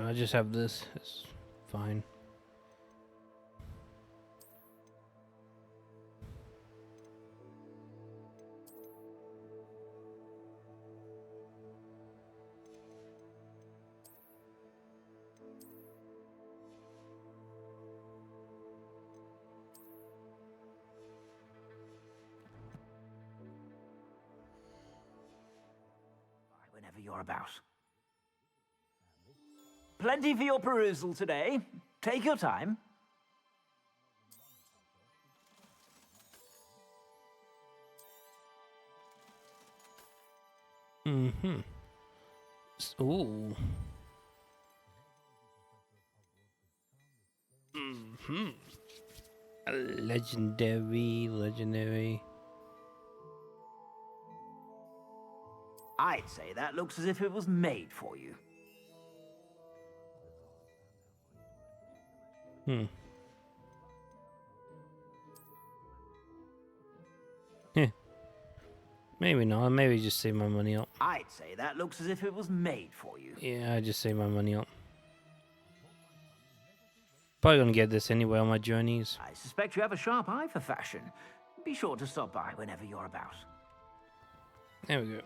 I just have this. It's fine. Whenever you're about. Plenty for your perusal today. Take your time. Mm-hmm. Ooh. Mm-hmm. Legendary. I'd say that looks as if it was made for you. Hmm. Heh. Maybe not. Maybe just save my money up. I'd say that looks as if it was made for you. Yeah, I just save my money up. Probably gonna get this anyway on my journeys. I suspect you have a sharp eye for fashion. Be sure to stop by whenever you're about. There we go.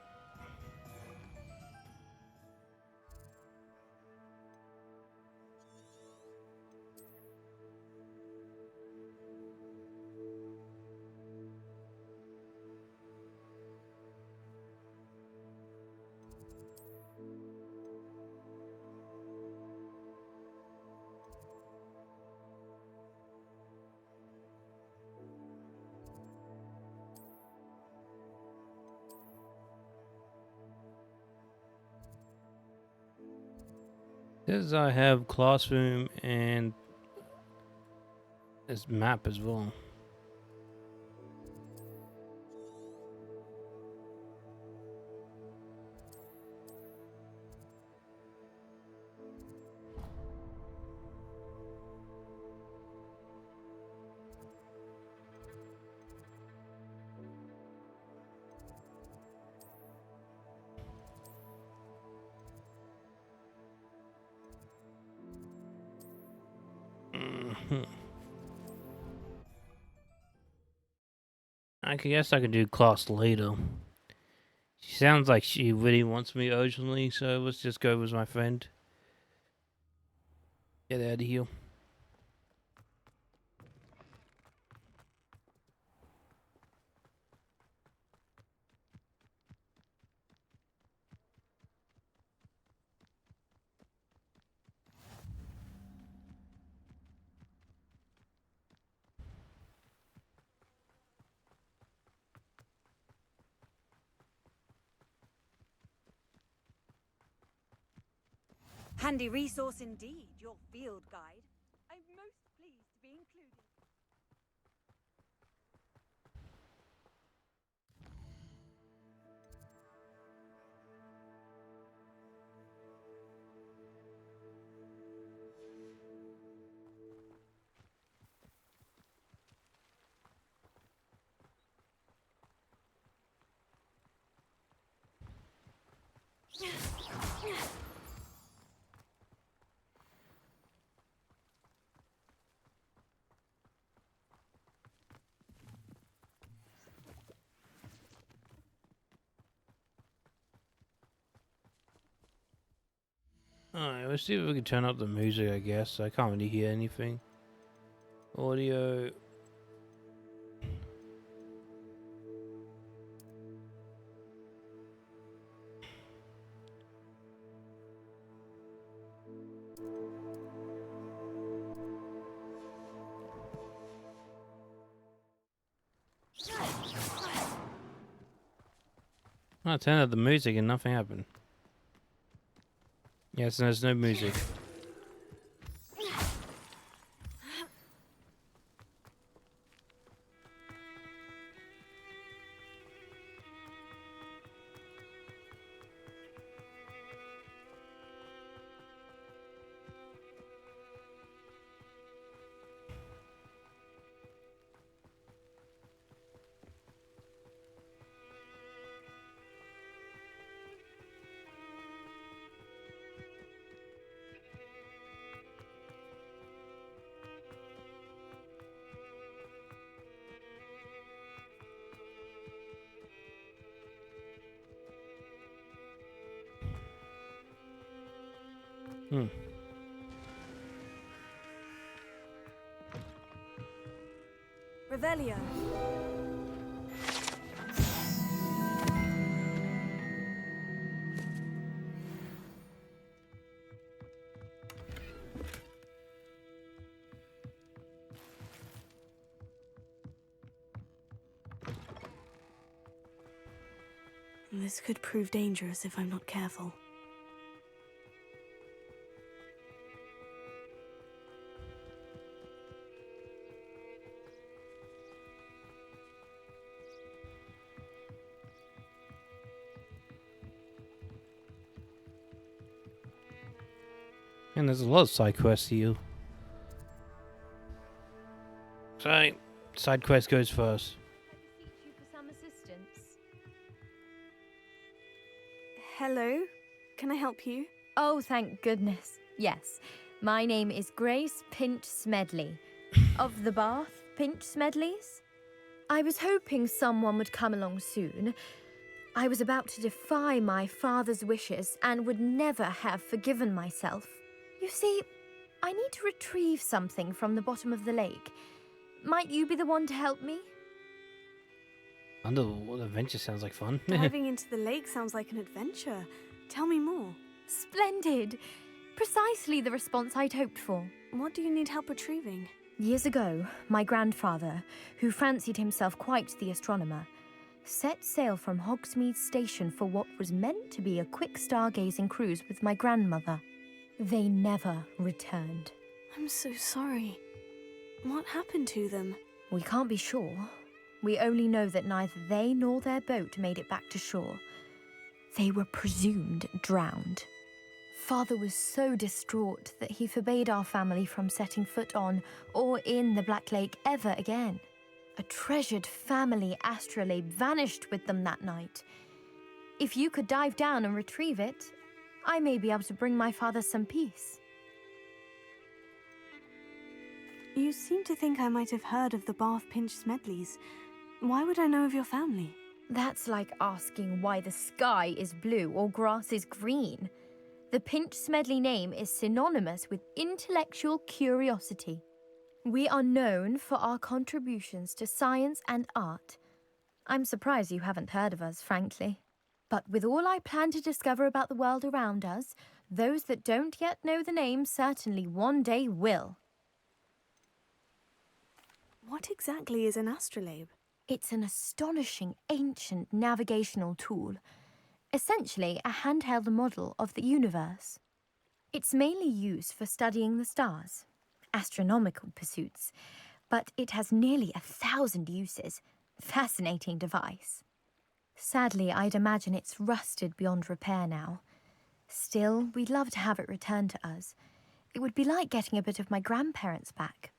Says I have classroom and this map as well. I guess I could do class later. She sounds like she really wants me urgently, so let's just go with my friend. Get out of here. Handy resource indeed, your field guide. I'm most pleased to be included. Alright, let's see if we can turn up the music, I guess. I can't really hear anything. Audio. I turned up the music and nothing happened. Yes, there's no music. Hmm. Revelio. This could prove dangerous if I'm not careful. And there's a lot of side quests here. So, side quest goes first. You for some assistance. Hello? Can I help you? Oh, thank goodness. Yes. My name is Grace Pinch Smedley. Of the Bath Pinch Smedleys? I was hoping someone would come along soon. I was about to defy my father's wishes and would never have forgiven myself. You see, I need to retrieve something from the bottom of the lake. Might you be the one to help me? Underwater adventure sounds like fun. Diving into the lake sounds like an adventure. Tell me more. Splendid! Precisely the response I'd hoped for. What do you need help retrieving? Years ago, my grandfather, who fancied himself quite the astronomer, set sail from Hogsmeade Station for what was meant to be a quick stargazing cruise with my grandmother. They never returned. I'm so sorry. What happened to them? We can't be sure. We only know that neither they nor their boat made it back to shore. They were presumed drowned. Father was so distraught that he forbade our family from setting foot on or in the Black Lake ever again. A treasured family astrolabe vanished with them that night. If you could dive down and retrieve it, I may be able to bring my father some peace. You seem to think I might have heard of the Bath Pinch Smedleys. Why would I know of your family? That's like asking why the sky is blue or grass is green. The Pinch Smedley name is synonymous with intellectual curiosity. We are known for our contributions to science and art. I'm surprised you haven't heard of us, frankly. But with all I plan to discover about the world around us, those that don't yet know the name certainly one day will. What exactly is an astrolabe? It's an astonishing ancient navigational tool. Essentially a handheld model of the universe. It's mainly used for studying the stars, astronomical pursuits, but it has nearly 1,000 uses. Fascinating device. Sadly, I'd imagine it's rusted beyond repair now. Still, we'd love to have it returned to us. It would be like getting a bit of my grandparents back.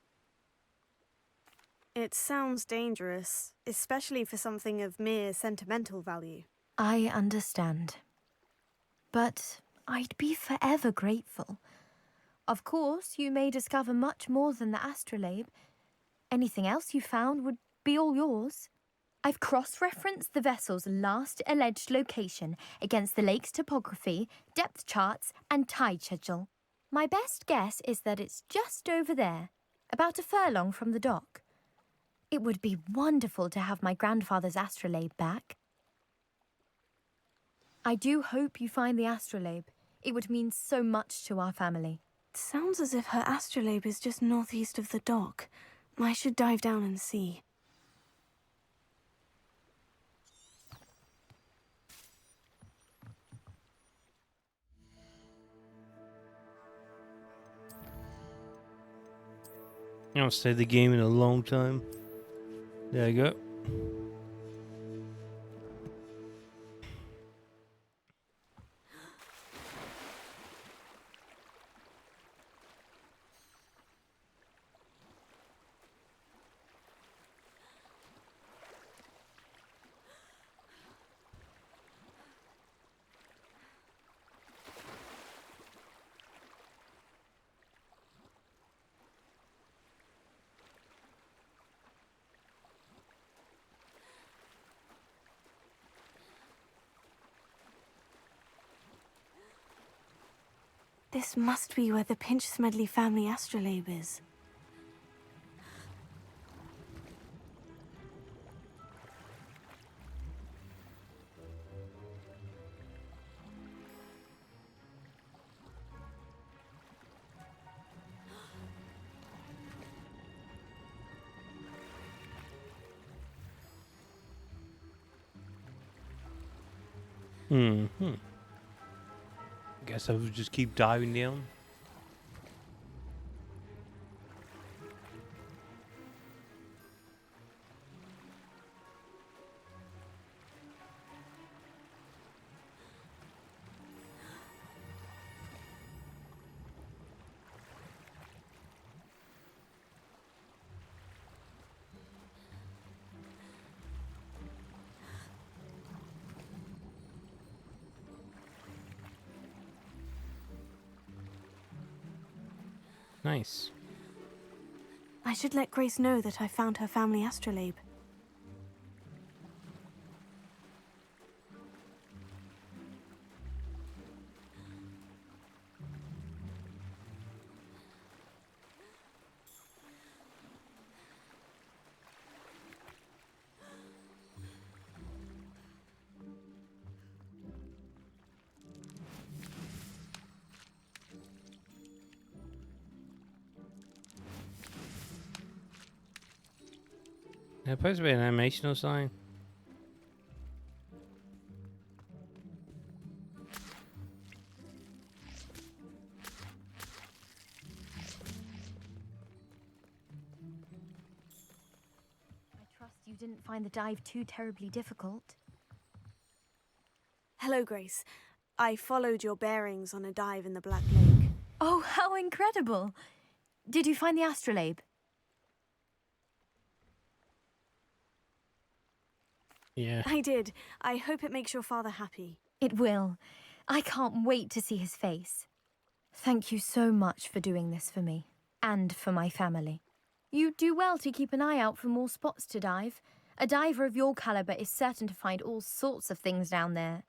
It sounds dangerous, especially for something of mere sentimental value. I understand. But I'd be forever grateful. Of course, you may discover much more than the astrolabe. Anything else you found would be all yours. I've cross-referenced the vessel's last alleged location against the lake's topography, depth charts, and tide schedule. My best guess is that it's just over there, about a furlong from the dock. It would be wonderful to have my grandfather's astrolabe back. I do hope you find the astrolabe. It would mean so much to our family. It sounds as if her astrolabe is just northeast of the dock. I should dive down and see. I haven't played the game in a long time. There you go. This must be where the Pinch Smedley family astrolabe is. Mm-hmm. Guess I would just keep diving down. Nice. I should let Grace know that I found her family astrolabe. It's supposed to be an animation or something. I trust you didn't find the dive too terribly difficult. Hello, Grace. I followed your bearings on a dive in the Black Lake. Oh, how incredible! Did you find the astrolabe? Yeah. I did. I hope it makes your father happy. It will. I can't wait to see his face. Thank you so much for doing this for me, and for my family. You do well to keep an eye out for more spots to dive. A diver of your caliber is certain to find all sorts of things down there.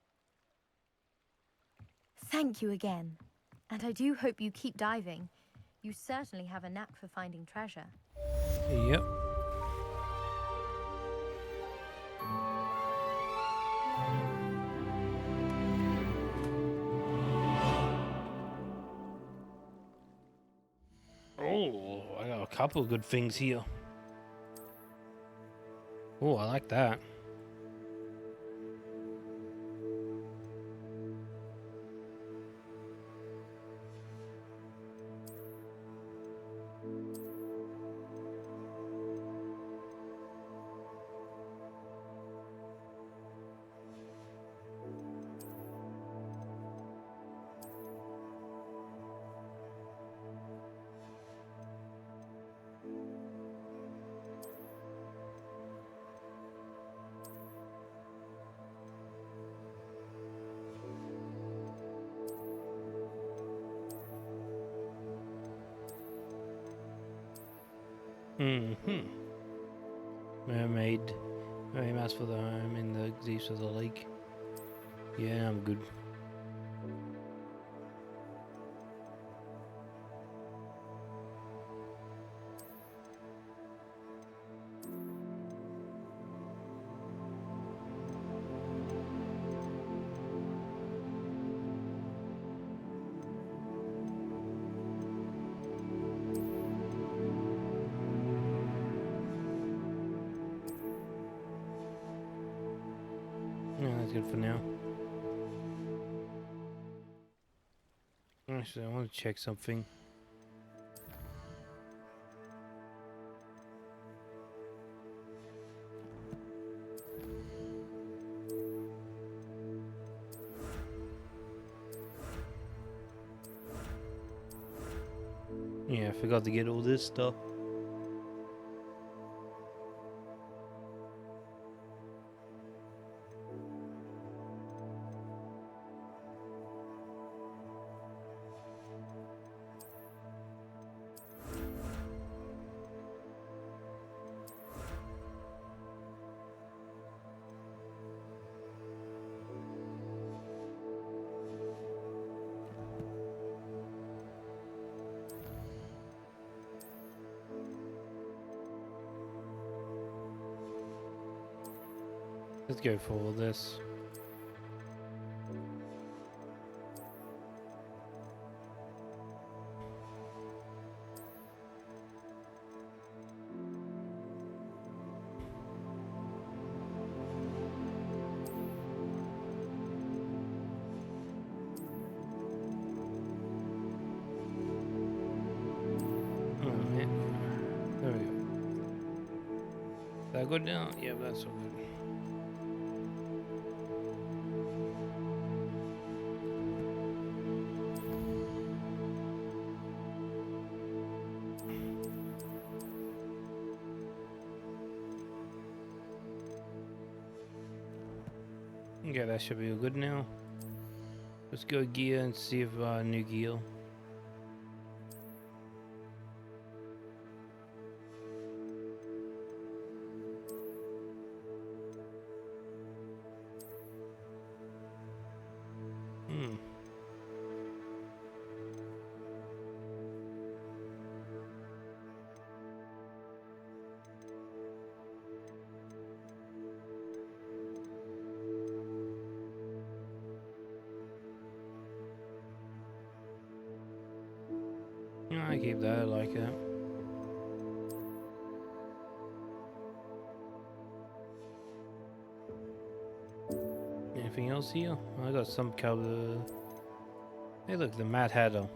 Thank you again, and I do hope you keep diving. You certainly have a knack for finding treasure. Yep. Oh, I got a couple of good things here. Oh, I like that. Mm-hmm. Mermaid. Mermaid mask for the home in the deeps of the lake. Yeah, I'm good. Yeah, that's good for now. Actually, I want to check something. Yeah, I forgot to get all this stuff. Let's go for all this. good now? Yeah, that's all good. Okay, that should be good now. Let's go gear and see if new gear. I keep that, I like that. Anything else here? I got some cover. Hey look, the Mad Hatter.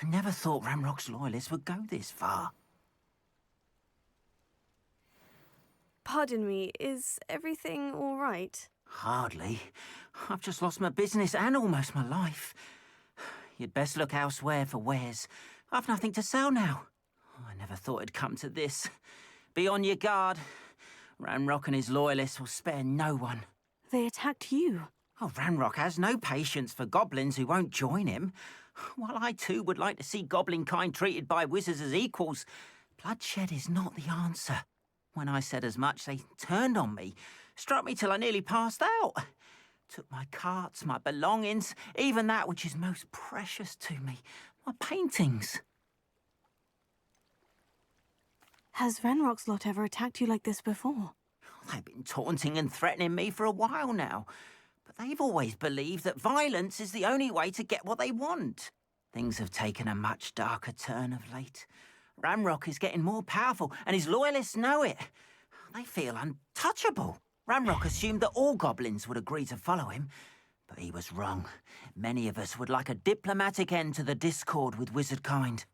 I never thought Ramrock's loyalists would go this far. Pardon me, is everything all right? Hardly. I've just lost my business and almost my life. You'd best look elsewhere for wares. I've nothing to sell now. I never thought it'd come to this. Be on your guard. Ranrock and his loyalists will spare no one. They attacked you. Oh, Ranrock has no patience for goblins who won't join him. While I too would like to see goblin kind treated by wizards as equals, bloodshed is not the answer. When I said as much, they turned on me, struck me till I nearly passed out. Took my carts, my belongings, even that which is most precious to me, my paintings. Has Ranrock's lot ever attacked you like this before? They've been taunting and threatening me for a while now. But they've always believed that violence is the only way to get what they want. Things have taken a much darker turn of late. Ramrock is getting more powerful, and his loyalists know it. They feel untouchable. Ramrock assumed that all goblins would agree to follow him, but he was wrong. Many of us would like a diplomatic end to the discord with wizard kind.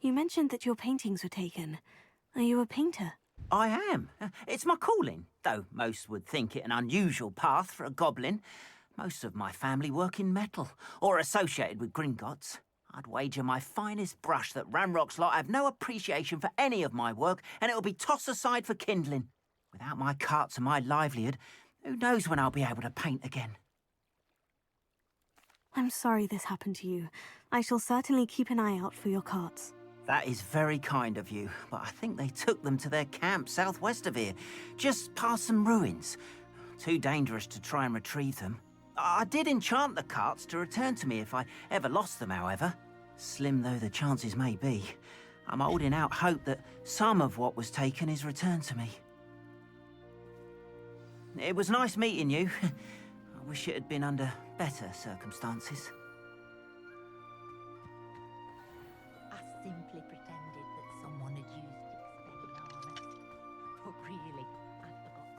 You mentioned that your paintings were taken. Are you a painter? I am. It's my calling, though most would think it an unusual path for a goblin. Most of my family work in metal, or associated with Gringotts. I'd wager my finest brush that Ramrock's lot have no appreciation for any of my work, and it'll be tossed aside for kindling. Without my carts and my livelihood, who knows when I'll be able to paint again. I'm sorry this happened to you. I shall certainly keep an eye out for your carts. That is very kind of you, but I think they took them to their camp southwest of here, just past some ruins. Too dangerous to try and retrieve them. I did enchant the carts to return to me if I ever lost them, however. Slim though the chances may be, I'm holding out hope that some of what was taken is returned to me. It was nice meeting you. I wish it had been under better circumstances. Simply pretended that someone had used Expelliarmus. But really, I'd forgotten.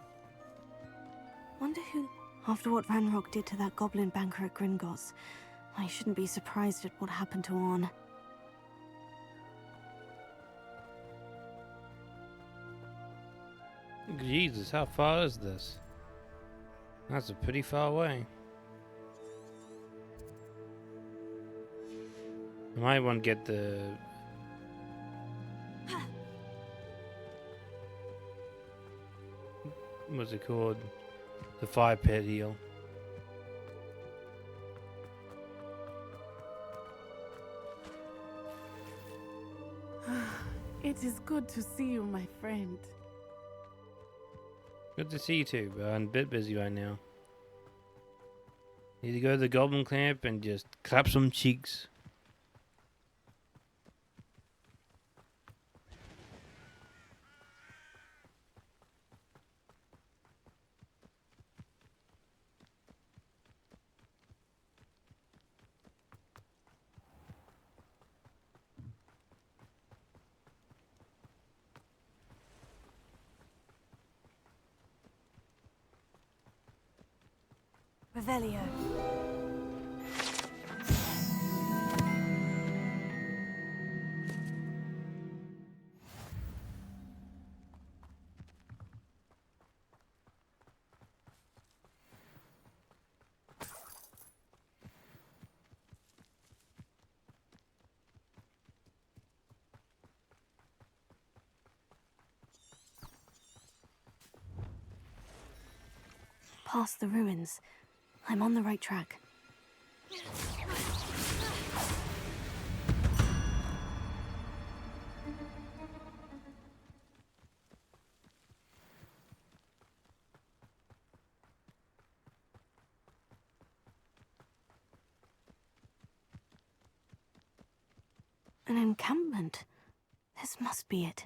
Wonder who... After what Ranrock did to that goblin banker at Gringotts, I shouldn't be surprised at what happened to Orn. Jesus, how far is this? That's a pretty far away. I might want to get the... What's it called? The fire pit heal. It is good to see you, my friend. Good to see you too, but I'm a bit busy right now. Need to go to the Goblin Camp and just clap some cheeks. Revelio. Past the ruins. I'm on the right track. An encampment. This must be it.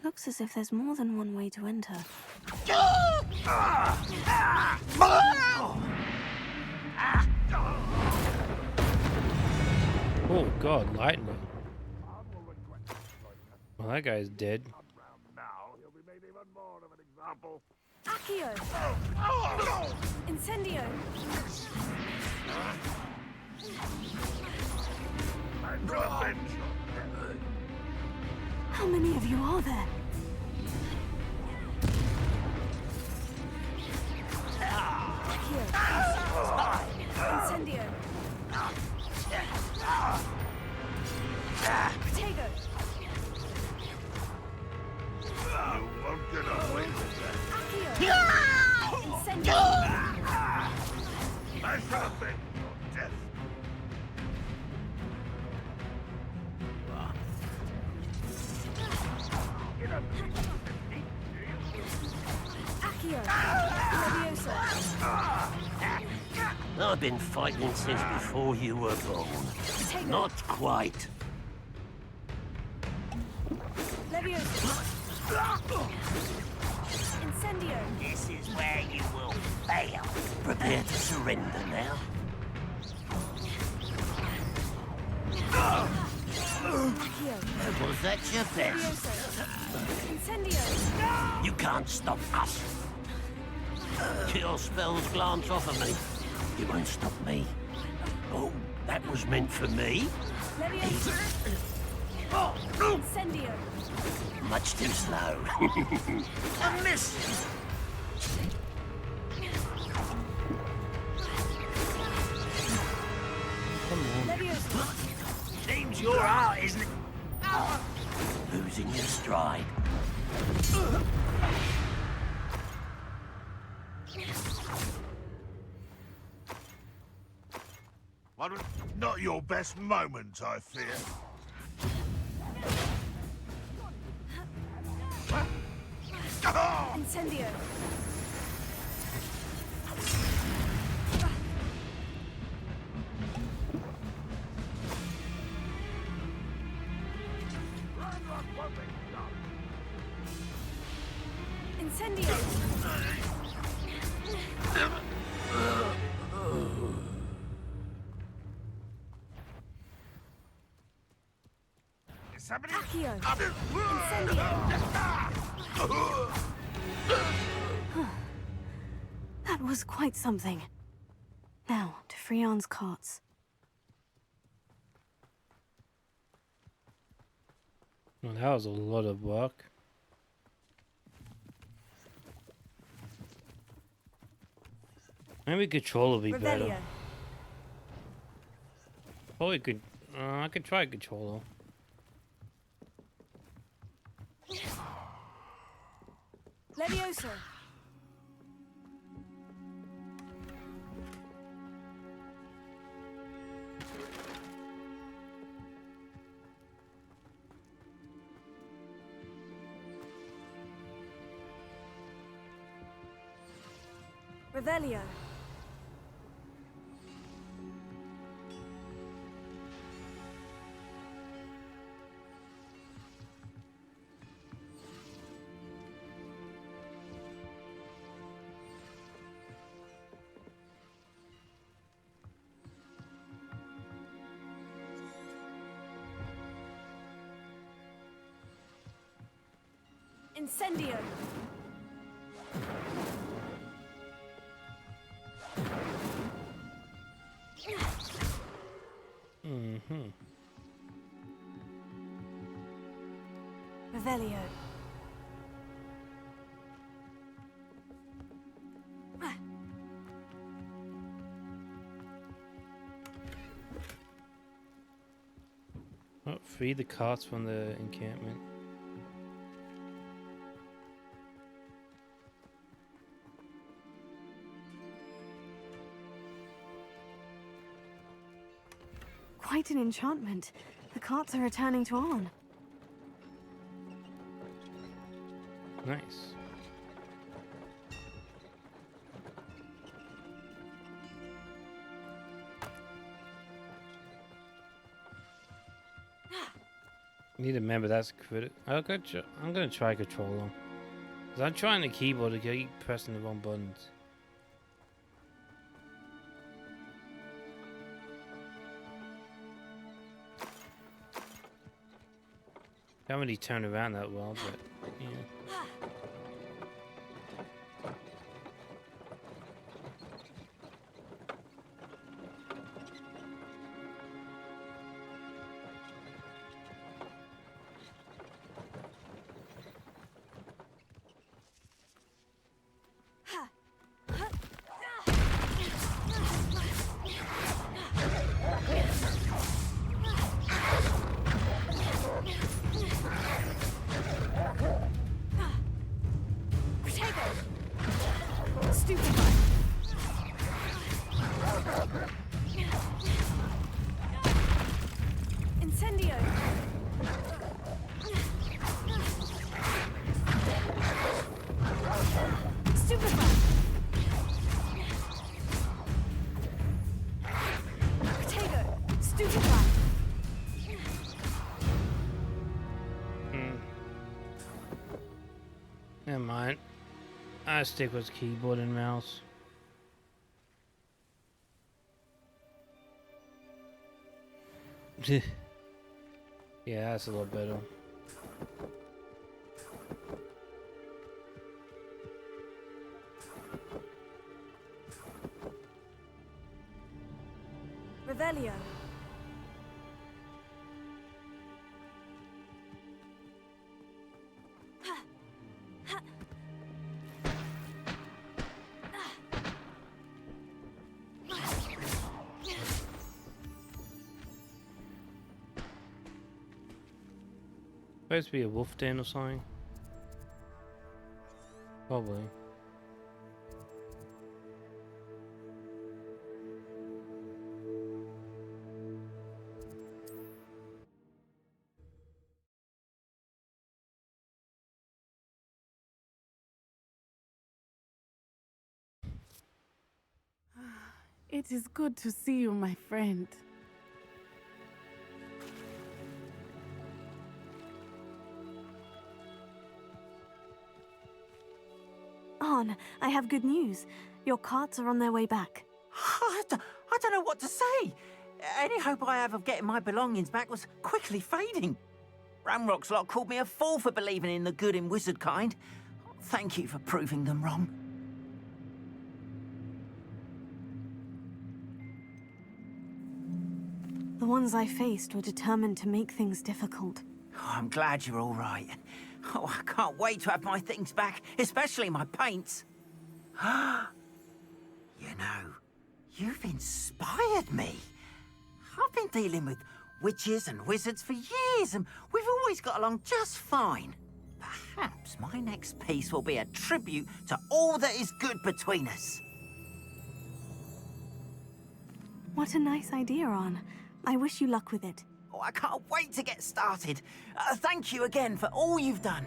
Looks as if there's more than one way to enter. Oh god, lightning. Well, that guy's dead. Accio! Incendio! How many of you are there? Accio! Incendio! Protego! You won't get away with that. Accio! Incendio! I shall avenge your death. Accio! Leviosa! I've been fighting since before you were born. Not quite. Leviosa! Incendio! This is where you will fail. Prepare to surrender now. Accio! Was that your best? Leviosa! Incendio! You can't stop us. Your spells glance off of me. You won't stop me. Oh, that was meant for me? Leviosa! Incendio! Much too slow. A miss! Leviosa! Seems you're out, isn't it? Losing your stride. Not your best moment, I fear. Incendio! Incendio! Accio! Incendio! That was quite something. Now, to Freon's carts. Well, that was a lot of work. Maybe control will be better. Revelio. Probably could. I could try controller. Leviosa! Revelio. Incendio. Mm-hmm. Revelio. Oh, free the carts from the encampment. Quite an enchantment. The carts are returning to Arn. Nice. Need to remember that's critical. I'm gonna try controller. Cause I'm trying the keyboard to keep pressing the wrong buttons. Can't really turn around that well, but yeah. Incendio! Stupefy! Protego! Stupefy! Never mind. I stick with keyboard and mouse. Yeah, that's a lot better. Revelio. Supposed to be a wolf den or something. Probably. It is good to see you, my friend. Arn, I have good news. Your carts are on their way back. I don't know what to say. Any hope I have of getting my belongings back was quickly fading. Ramrock's lot called me a fool for believing in the good in wizard kind. Thank you for proving them wrong. The ones I faced were determined to make things difficult. Oh, I'm glad you're all right. Oh, I can't wait to have my things back, especially my paints. You know, you've inspired me. I've been dealing with witches and wizards for years, and we've always got along just fine. Perhaps my next piece will be a tribute to all that is good between us. What a nice idea, Arn. I wish you luck with it. Oh, I can't wait to get started. Thank you again for all you've done.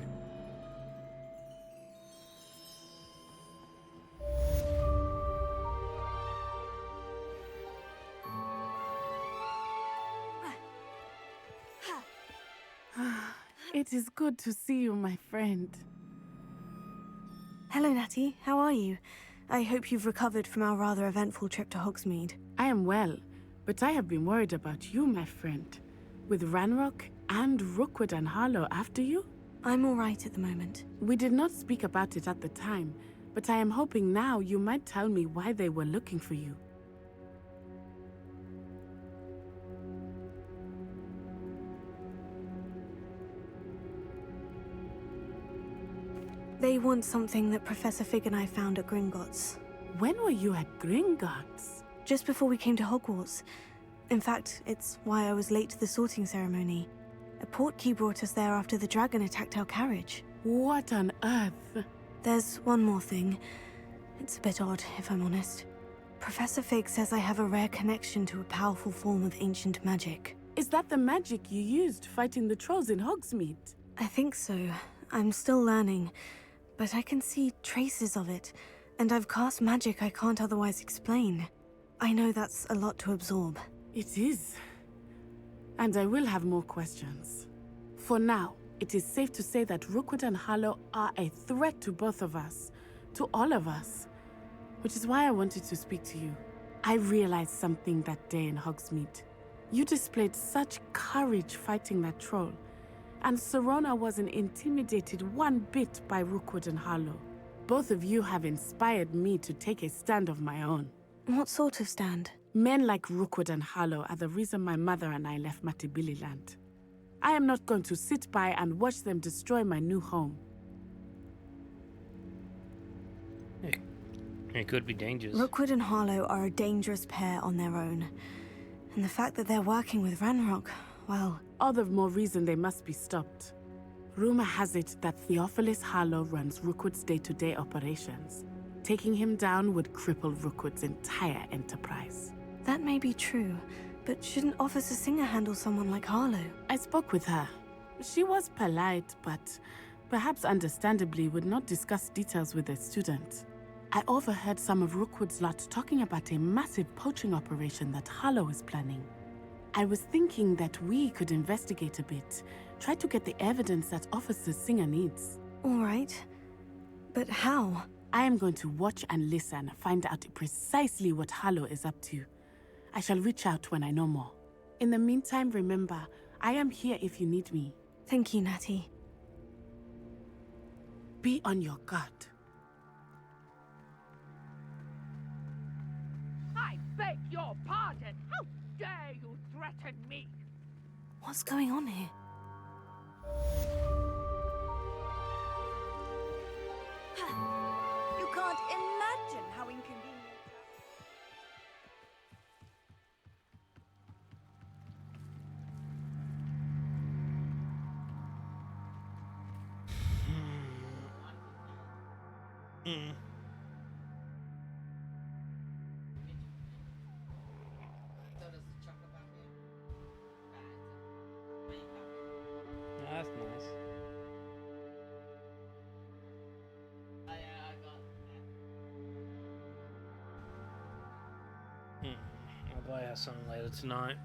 It is good to see you, my friend. Hello, Natty. How are you? I hope you've recovered from our rather eventful trip to Hogsmeade. I am well, but I have been worried about you, my friend. With Ranrock and Rookwood and Harlow after you? I'm all right at the moment. We did not speak about it at the time, but I am hoping now you might tell me why they were looking for you. They want something that Professor Fig and I found at Gringotts. When were you at Gringotts? Just before we came to Hogwarts. In fact, it's why I was late to the sorting ceremony. A portkey brought us there after the dragon attacked our carriage. What on earth? There's one more thing. It's a bit odd, if I'm honest. Professor Fig says I have a rare connection to a powerful form of ancient magic. Is that the magic you used fighting the trolls in Hogsmeade? I think so. I'm still learning, but I can see traces of it, and I've cast magic I can't otherwise explain. I know that's a lot to absorb. It is. And I will have more questions. For now, it is safe to say that Rookwood and Harlow are a threat to both of us, to all of us. Which is why I wanted to speak to you. I realized something that day in Hogsmeade. You displayed such courage fighting that troll, and Serona wasn't intimidated one bit by Rookwood and Harlow. Both of you have inspired me to take a stand of my own. What sort of stand? Men like Rookwood and Harlow are the reason my mother and I left Matabeleland. I am not going to sit by and watch them destroy my new home. It could be dangerous. Rookwood and Harlow are a dangerous pair on their own. And the fact that they're working with Ranrock, well... all the more reason they must be stopped. Rumor has it that Theophilus Harlow runs Rookwood's day-to-day operations. Taking him down would cripple Rookwood's entire enterprise. That may be true, but shouldn't Officer Singer handle someone like Harlow? I spoke with her. She was polite, but perhaps understandably would not discuss details with a student. I overheard some of Rookwood's lot talking about a massive poaching operation that Harlow is planning. I was thinking that we could investigate a bit, try to get the evidence that Officer Singer needs. All right. But how? I am going to watch and listen, find out precisely what Harlow is up to. I shall reach out when I know more. In the meantime, remember, I am here if you need me. Thank you, Natty. Be on your guard. I beg your pardon. How dare you threaten me? What's going on here? You can't imagine how inconvenient. That's nice. I'll buy her something later tonight.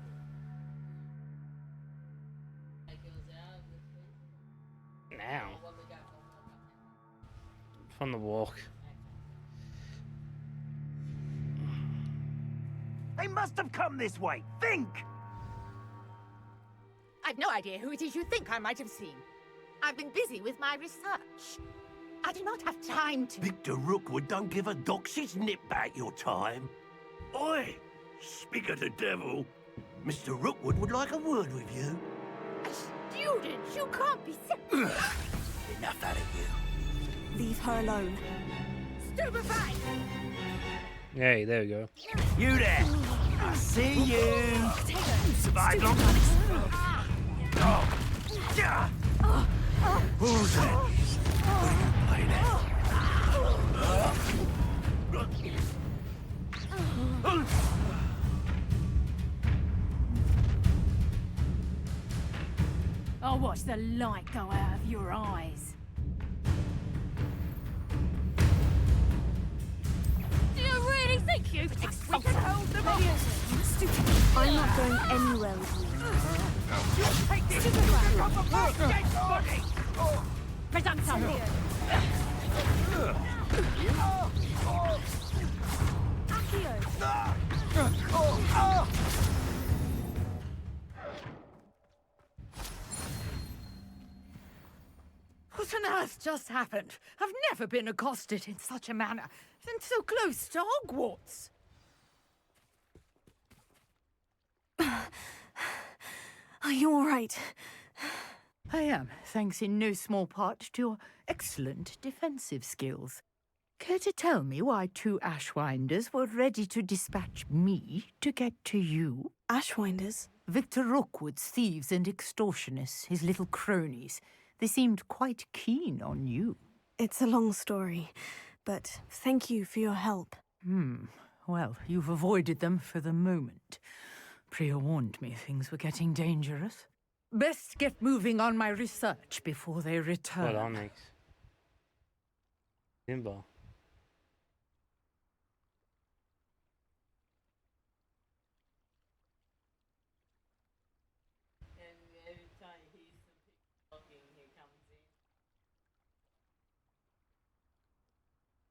Now? From the walk. They must have come this way. Think! I've no idea who it is you think I might have seen. I've been busy with my research. I do not have time to... Victor Rookwood don't give a doxy's nip back your time. Oi! Speak of the devil. Mr. Rookwood would like a word with you. Student, you can't be serious. Enough out of you. Leave her alone. Stupefy! Hey, there we go. You there! I see you! Survive long Who's that? What are you playing at? I'll watch the light go out of your eyes. Do you really think you think we can hold them off? I'm not going anywhere with you. You take this What on earth just happened? I've never been accosted in such a manner, and so close to Hogwarts. Are you all right? I am, thanks in no small part to your excellent defensive skills. Care to tell me why 2 Ashwinders were ready to dispatch me to get to you? Ashwinders? Victor Rookwood's thieves and extortionists, his little cronies. They seemed quite keen on you. It's a long story, but thank you for your help. Well, you've avoided them for the moment. Priya warned me things were getting dangerous. Best get moving on my research before they return. What Onyx? Simba.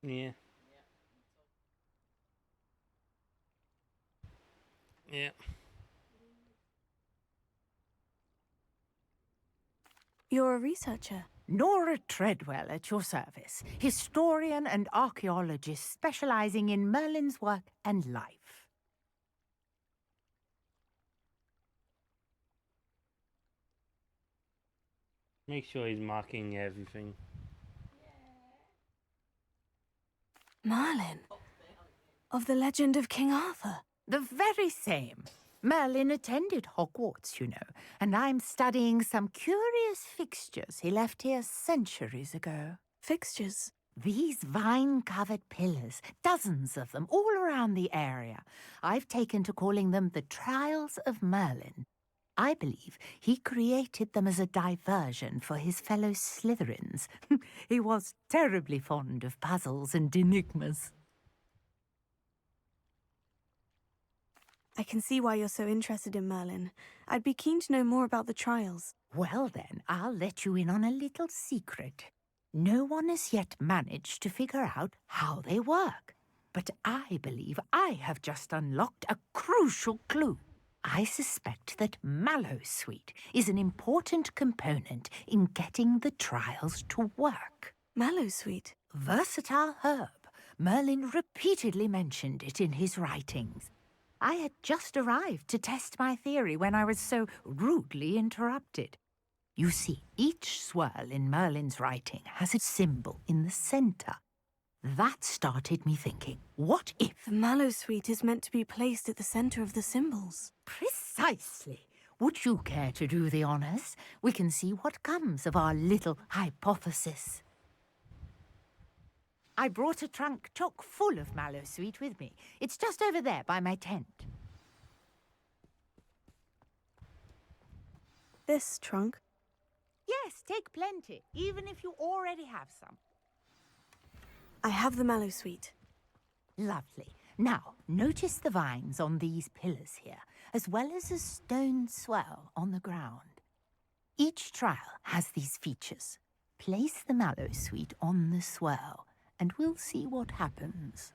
Yeah. Yeah. You're a researcher. Nora Treadwell at your service, historian and archaeologist specializing in Merlin's work and life. Make sure he's marking everything. Merlin? Of the legend of King Arthur? The very same. Merlin attended Hogwarts, you know, and I'm studying some curious fixtures he left here centuries ago. Fixtures? These vine-covered pillars, dozens of them, all around the area. I've taken to calling them the Trials of Merlin. I believe he created them as a diversion for his fellow Slytherins. He was terribly fond of puzzles and enigmas. I can see why you're so interested in Merlin. I'd be keen to know more about the trials. Well then, I'll let you in on a little secret. No one has yet managed to figure out how they work. But I believe I have just unlocked a crucial clue. I suspect that Mallowsweet is an important component in getting the trials to work. Mallowsweet? Versatile herb. Merlin repeatedly mentioned it in his writings. I had just arrived to test my theory when I was so rudely interrupted. You see, each swirl in Merlin's writing has a symbol in the center. That started me thinking, what if... The Mallowsweet is meant to be placed at the center of the symbols. Precisely. Would you care to do the honors? We can see what comes of our little hypothesis. I brought a trunk chock full of Mallowsweet with me. It's just over there by my tent. This trunk? Yes, take plenty, even if you already have some. I have the Mallowsweet. Lovely. Now, notice the vines on these pillars here, as well as a stone swell on the ground. Each trial has these features. Place the Mallowsweet on the swell, and we'll see what happens.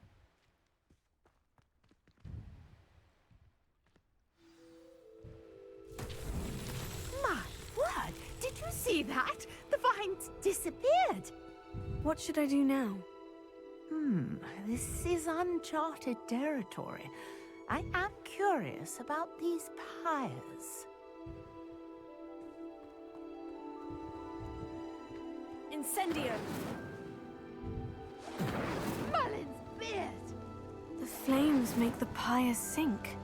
My word! Did you see that? The vines disappeared! What should I do now? This is uncharted territory. I am curious about these pyres. Incendio! Merlin's beard! The flames make the pyre sink.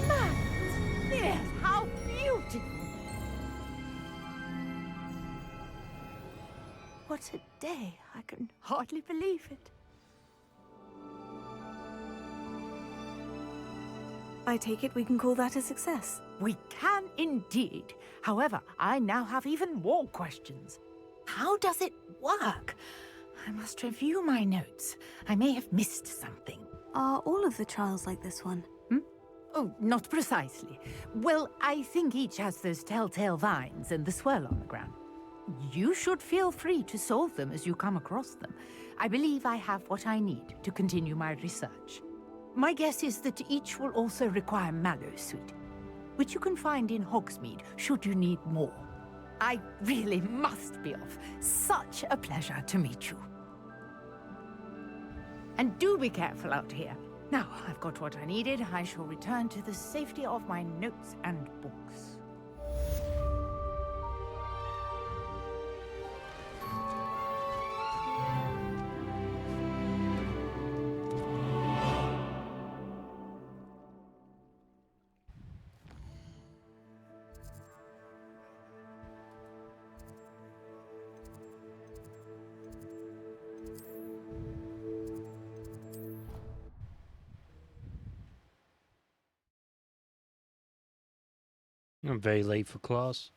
Merlin's beard! How beautiful! What a day! I can hardly believe it. I take it we can call that a success. We can indeed. However, I now have even more questions. How does it work? I must review my notes. I may have missed something. Are all of the trials like this one? Oh, not precisely. Well, I think each has those telltale vines and the swirl on the ground. You should feel free to solve them as you come across them. I believe I have what I need to continue my research. My guess is that each will also require Mallowsweet, which you can find in Hogsmeade should you need more. I really must be off. Such a pleasure to meet you. And do be careful out here. Now, I've got what I needed. I shall return to the safety of my notes and books. I'm very late for class.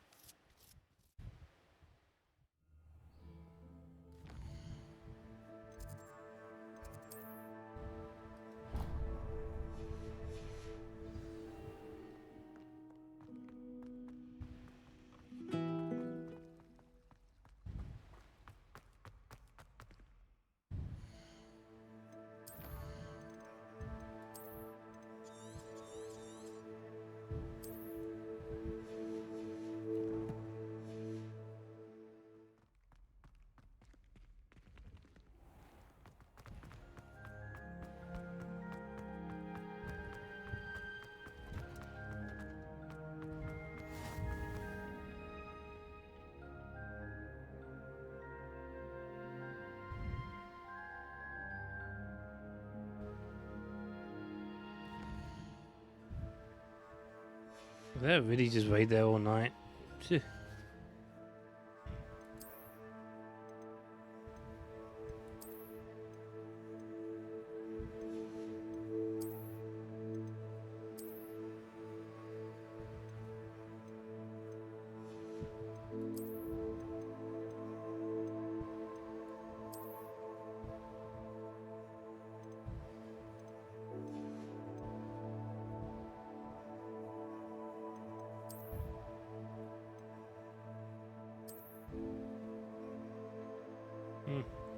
They're really just wait there all night. Phew.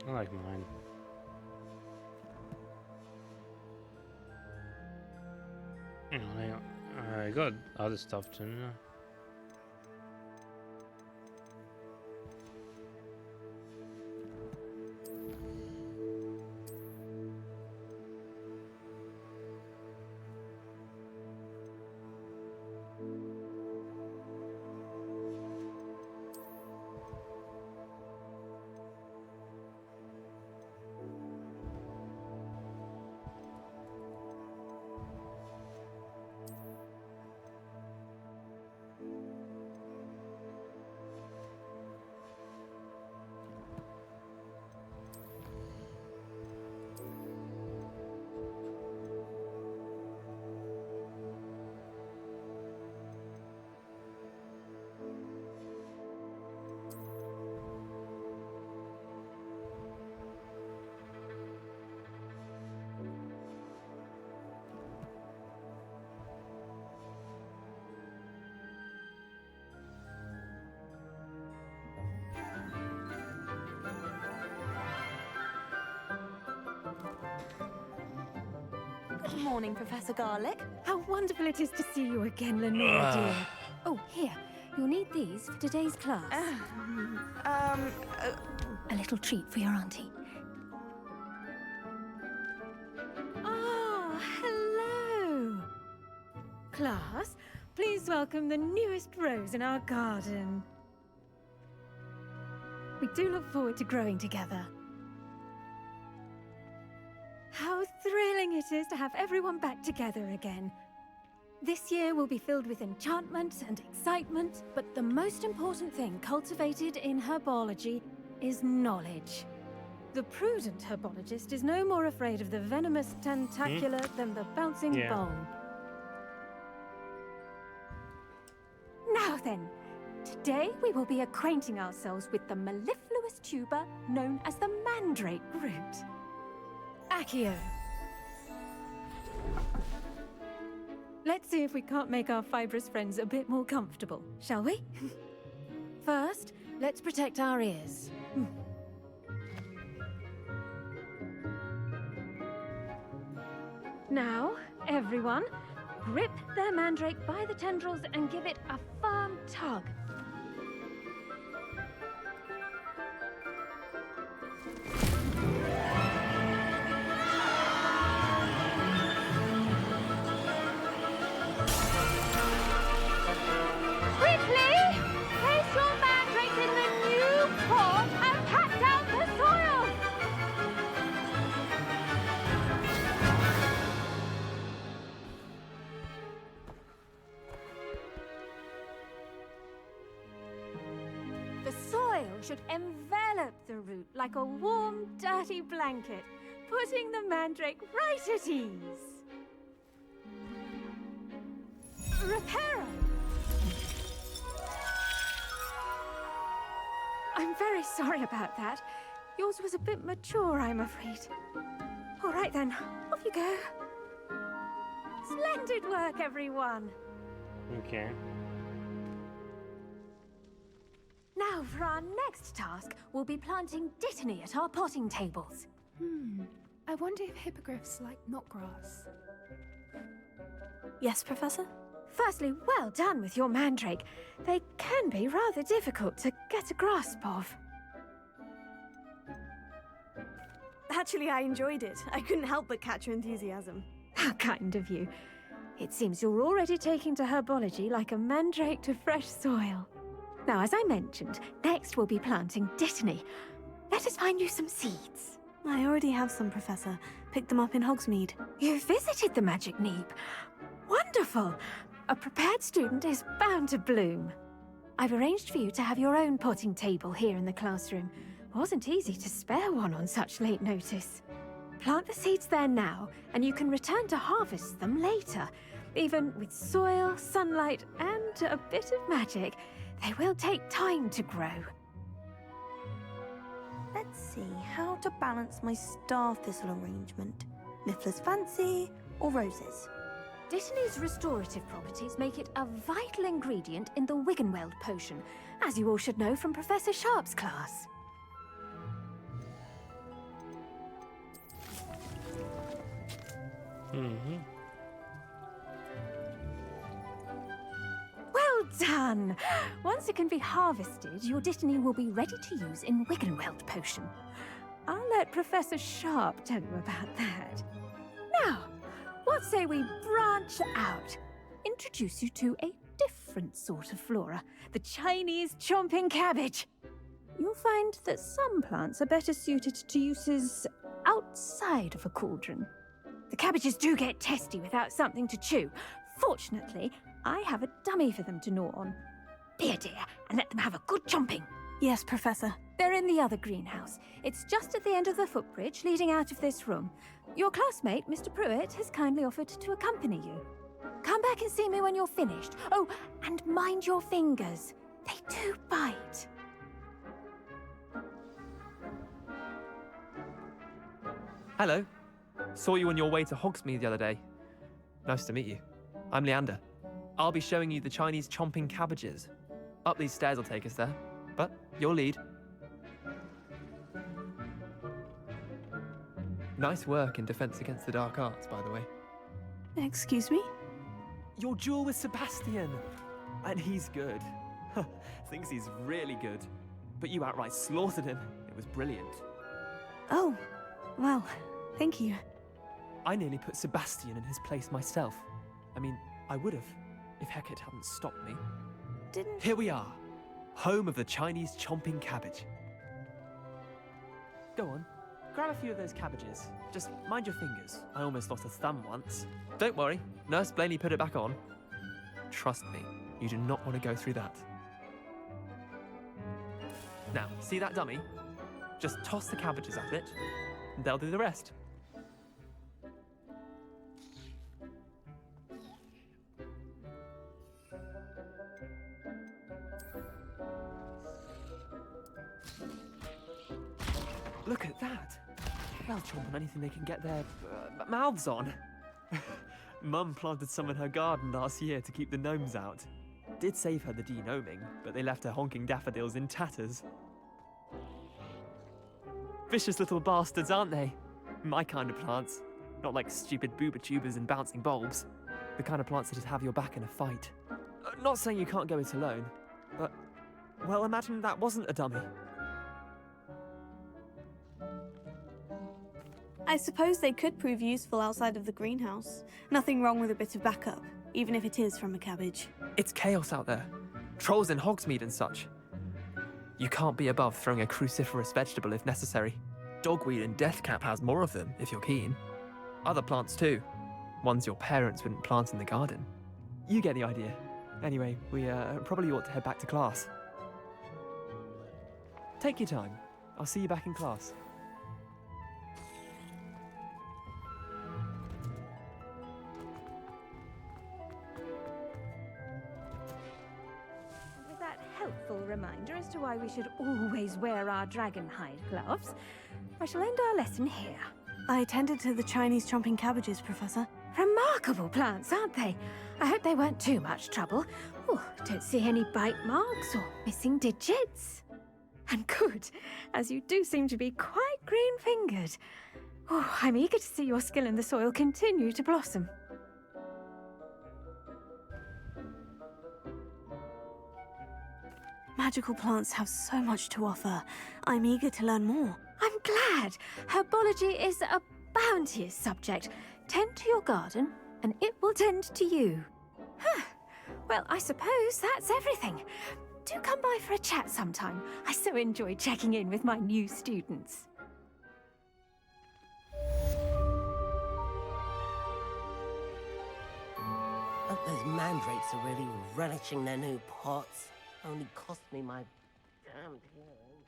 I like mine. Hang on. I got other stuff too. No? Good morning, Professor Garlick. How wonderful it is to see you again, Lenora dear. Oh, here. You'll need these for today's class. A little treat for your auntie. Ah, hello. Class, please welcome the newest rose in our garden. We do look forward to growing together. How thrilling it is to have everyone back together again. This year will be filled with enchantment and excitement, but the most important thing cultivated in herbology is knowledge. The prudent herbologist is no more afraid of the venomous tentacula than the bouncing bone. Now then, Today we will be acquainting ourselves with the mellifluous tuber known as the mandrake root. Accio. Let's see if we can't make our fibrous friends a bit more comfortable, shall we? First, let's protect our ears. Now, everyone, grip their mandrake by the tendrils and give it a firm tug. Quickly! Place your mandrake in the new pot and pat down the soil! The soil should envelop the root like a warm, dirty blanket, putting the mandrake right at ease. Reparo! I'm very sorry about that. Yours was a bit mature, I'm afraid. All right then, off you go. Splendid work, everyone. Okay. Now, for our next task, we'll be planting dittany at our potting tables. I wonder if hippogriffs like knotgrass. Yes, Professor? Firstly, well done with your mandrake. They can be rather difficult to get a grasp of. Actually, I enjoyed it. I couldn't help but catch your enthusiasm. How kind of you. It seems you're already taking to herbology like a mandrake to fresh soil. Now, as I mentioned, next we'll be planting dittany. Let us find you some seeds. I already have some, Professor. Picked them up in Hogsmeade. You visited the Magic Neep. Wonderful! A prepared student is bound to bloom. I've arranged for you to have your own potting table here in the classroom. Wasn't easy to spare one on such late notice. Plant the seeds there now, and you can return to harvest them later. Even with soil, sunlight, and a bit of magic, they will take time to grow. Let's see how to balance my star thistle arrangement. Niffler's Fancy or roses? Dittany's restorative properties make it a vital ingredient in the Wiggenweld potion, as you all should know from Professor Sharp's class. Well done! Once it can be harvested, your dittany will be ready to use in Wiggenweld potion. I'll let Professor Sharp tell you about that. Now, what say we branch out? Introduce you to a different sort of flora, the Chinese chomping cabbage. You'll find that some plants are better suited to uses outside of a cauldron. The cabbages do get testy without something to chew. Fortunately, I have a dummy for them to gnaw on. Be a dear and let them have a good chomping. Yes, Professor. They're in the other greenhouse. It's just at the end of the footbridge leading out of this room. Your classmate, Mr. Pruitt, has kindly offered to accompany you. Come back and see me when you're finished. Oh, and mind your fingers. They do bite. Hello. Saw you on your way to Hogsmeade the other day. Nice to meet you. I'm Leander. I'll be showing you the Chinese chomping cabbages. Up these stairs will take us there, but your lead. Nice work in Defense Against the Dark Arts, by the way. Excuse me? Your duel with Sebastian. And he's good. Thinks he's really good. But you outright slaughtered him. It was brilliant. Oh, well, thank you. I nearly put Sebastian in his place myself. I mean, I would have, if Hecate hadn't stopped me. Didn't... Here we are, home of the Chinese chomping cabbage. Go on, grab a few of those cabbages. Just mind your fingers. I almost lost a thumb once. Don't worry, Nurse Blaney put it back on. Trust me, you do not want to go through that. Now, see that dummy? Just toss the cabbages at it, and they'll do the rest. Look at that. They'll chomp on anything they can get their mouths on. Mum planted some in her garden last year to keep the gnomes out. Did save her the de-gnoming, but they left her honking daffodils in tatters. Vicious little bastards, aren't they? My kind of plants. Not like stupid booba tubers and bouncing bulbs. The kind of plants that just have your back in a fight. Not saying you can't go it alone, but, well, imagine that wasn't a dummy. I suppose they could prove useful outside of the greenhouse. Nothing wrong with a bit of backup, even if it is from a cabbage. It's chaos out there. Trolls in Hogsmeade and such. You can't be above throwing a cruciferous vegetable if necessary. Dogweed and deathcap has more of them, if you're keen. Other plants too. Ones your parents wouldn't plant in the garden. You get the idea. Anyway, we probably ought to head back to class. Take your time. I'll see you back in class. With that helpful reminder as to why we should always wear our dragonhide gloves, I shall end our lesson here. I tended to the Chinese chomping cabbages, Professor. Remarkable plants, aren't they? I hope they weren't too much trouble. Oh, don't see any bite marks or missing digits. And good, as you do seem to be quite green-fingered. Oh, I'm eager to see your skill in the soil continue to blossom. Magical plants have so much to offer. I'm eager to learn more. I'm glad. Herbology is a bounteous subject. Tend to your garden, and it will tend to you. Huh. Well, I suppose that's everything. Do come by for a chat sometime. I so enjoy checking in with my new students. Hope those mandrakes are really relishing their new pots. Only cost me my damn hearing.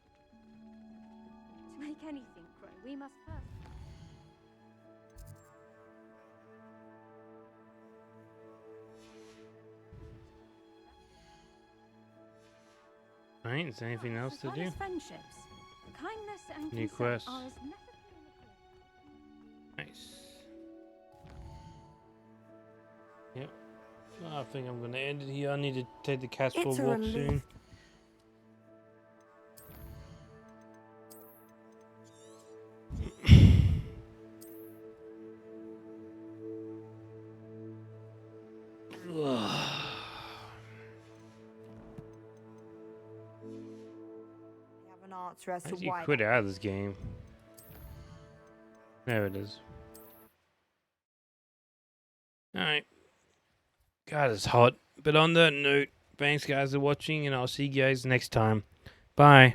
To make anything grow, we must first... Right, is there anything else to do? Friendships. Kindness and New consent quest. are as Nice. Yep. Well, I think I'm going to end it here. I need to take the cats for It's a a walk relief. soon. Have an answer as How to do you why. quit out of this game? There it is. Alright. God, it's hot. But on that note, thanks guys for watching, and I'll see you guys next time. Bye.